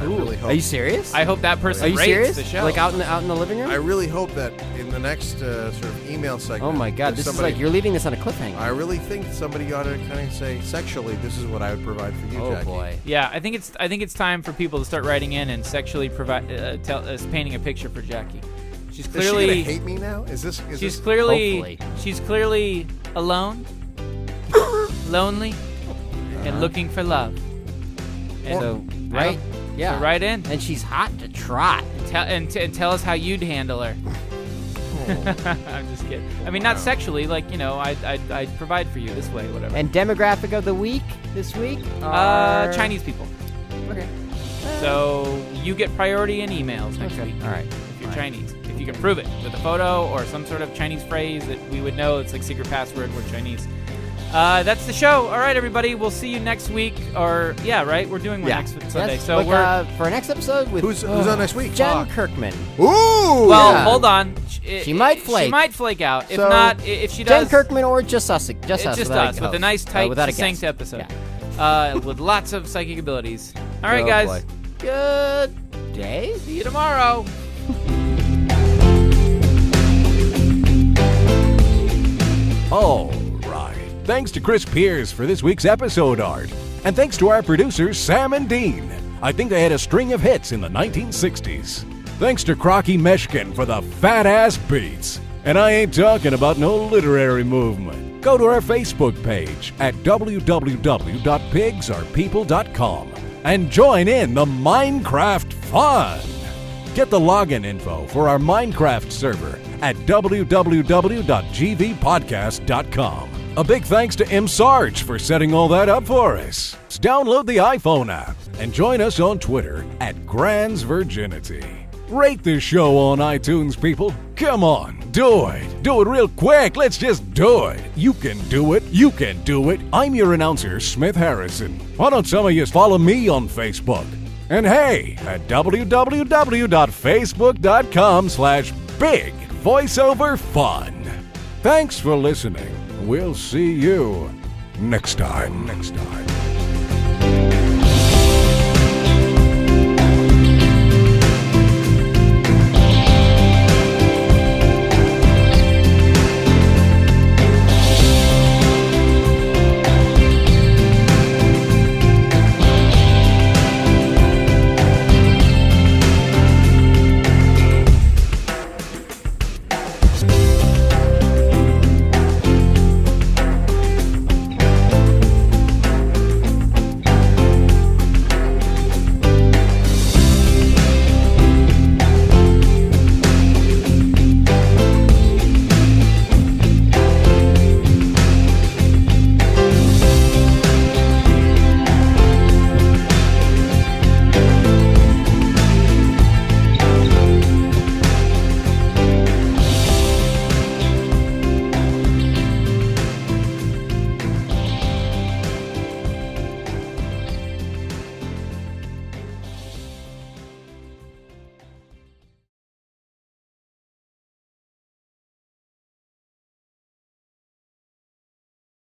I really hope. Are you serious? I hope that person Are you rates serious? the show. Like out in the living room? I really hope that in the next sort of email segment. Oh my God! if This is somebody- like you're leaving this on a cliffhanger. I really think somebody ought to kind of say sexually, this is what I would provide for you, Oh Jackie. boy. Yeah, I think it's time for people to start writing in and sexually provide painting a picture for Jackie. She's Is she gonna clearly hate me now? Is this? she's clearly Hopefully. she's clearly alone, lonely, and looking for love. And So right, yeah, so write in And she's hot to trot. and tell us how you'd handle her. I'm just kidding. I mean, not sexually, like I'd provide for you this way, whatever. And demographic of the week this week? are- Chinese people. Okay. So you get priority in emails next week. All right. If you're Chinese, if you can prove it with a photo or some sort of Chinese phrase that we would know, it's like secret password. We're Chinese. That's the show. All right, everybody. We'll see you next week. Or yeah, right. We're doing one next Sunday. Yes, So look, we're for our next episode with Who's on next week? Jen Kirkman. Ooh. well. yeah. Hold on. She might flake. She might flake out. If So, not, if she does, Jen Kirkman or just us. Just it's us. just without us a with a host. nice, tight, without a succinct guest. episode. Yeah. With lots of psychic abilities. All right, Oh, guys. boy. Good day. See you tomorrow. All right. Thanks to Chris Piers for this week's episode art. And thanks to our producers, Sam and Dean. I think they had a string of hits in the 1960s. Thanks to Krocky Meshkin for the fat-ass beats. And I ain't talking about no literary movement. Go to our Facebook page at www.pigsarepeople.com and join in the Minecraft fun. Get the login info for our Minecraft server at www.gvpodcast.com. A big thanks to Msarge for setting all that up for us. Download the iPhone app and join us on Twitter at Grand's Virginity. Rate this show on iTunes, people. Come on, do it. Do it real quick. Let's just do it. You can do it. You can do it. I'm your announcer, Smith Harrison. Why don't some of you follow me on Facebook? And hey, at www.facebook.com/big voiceover fun. Thanks for listening. We'll see you next time.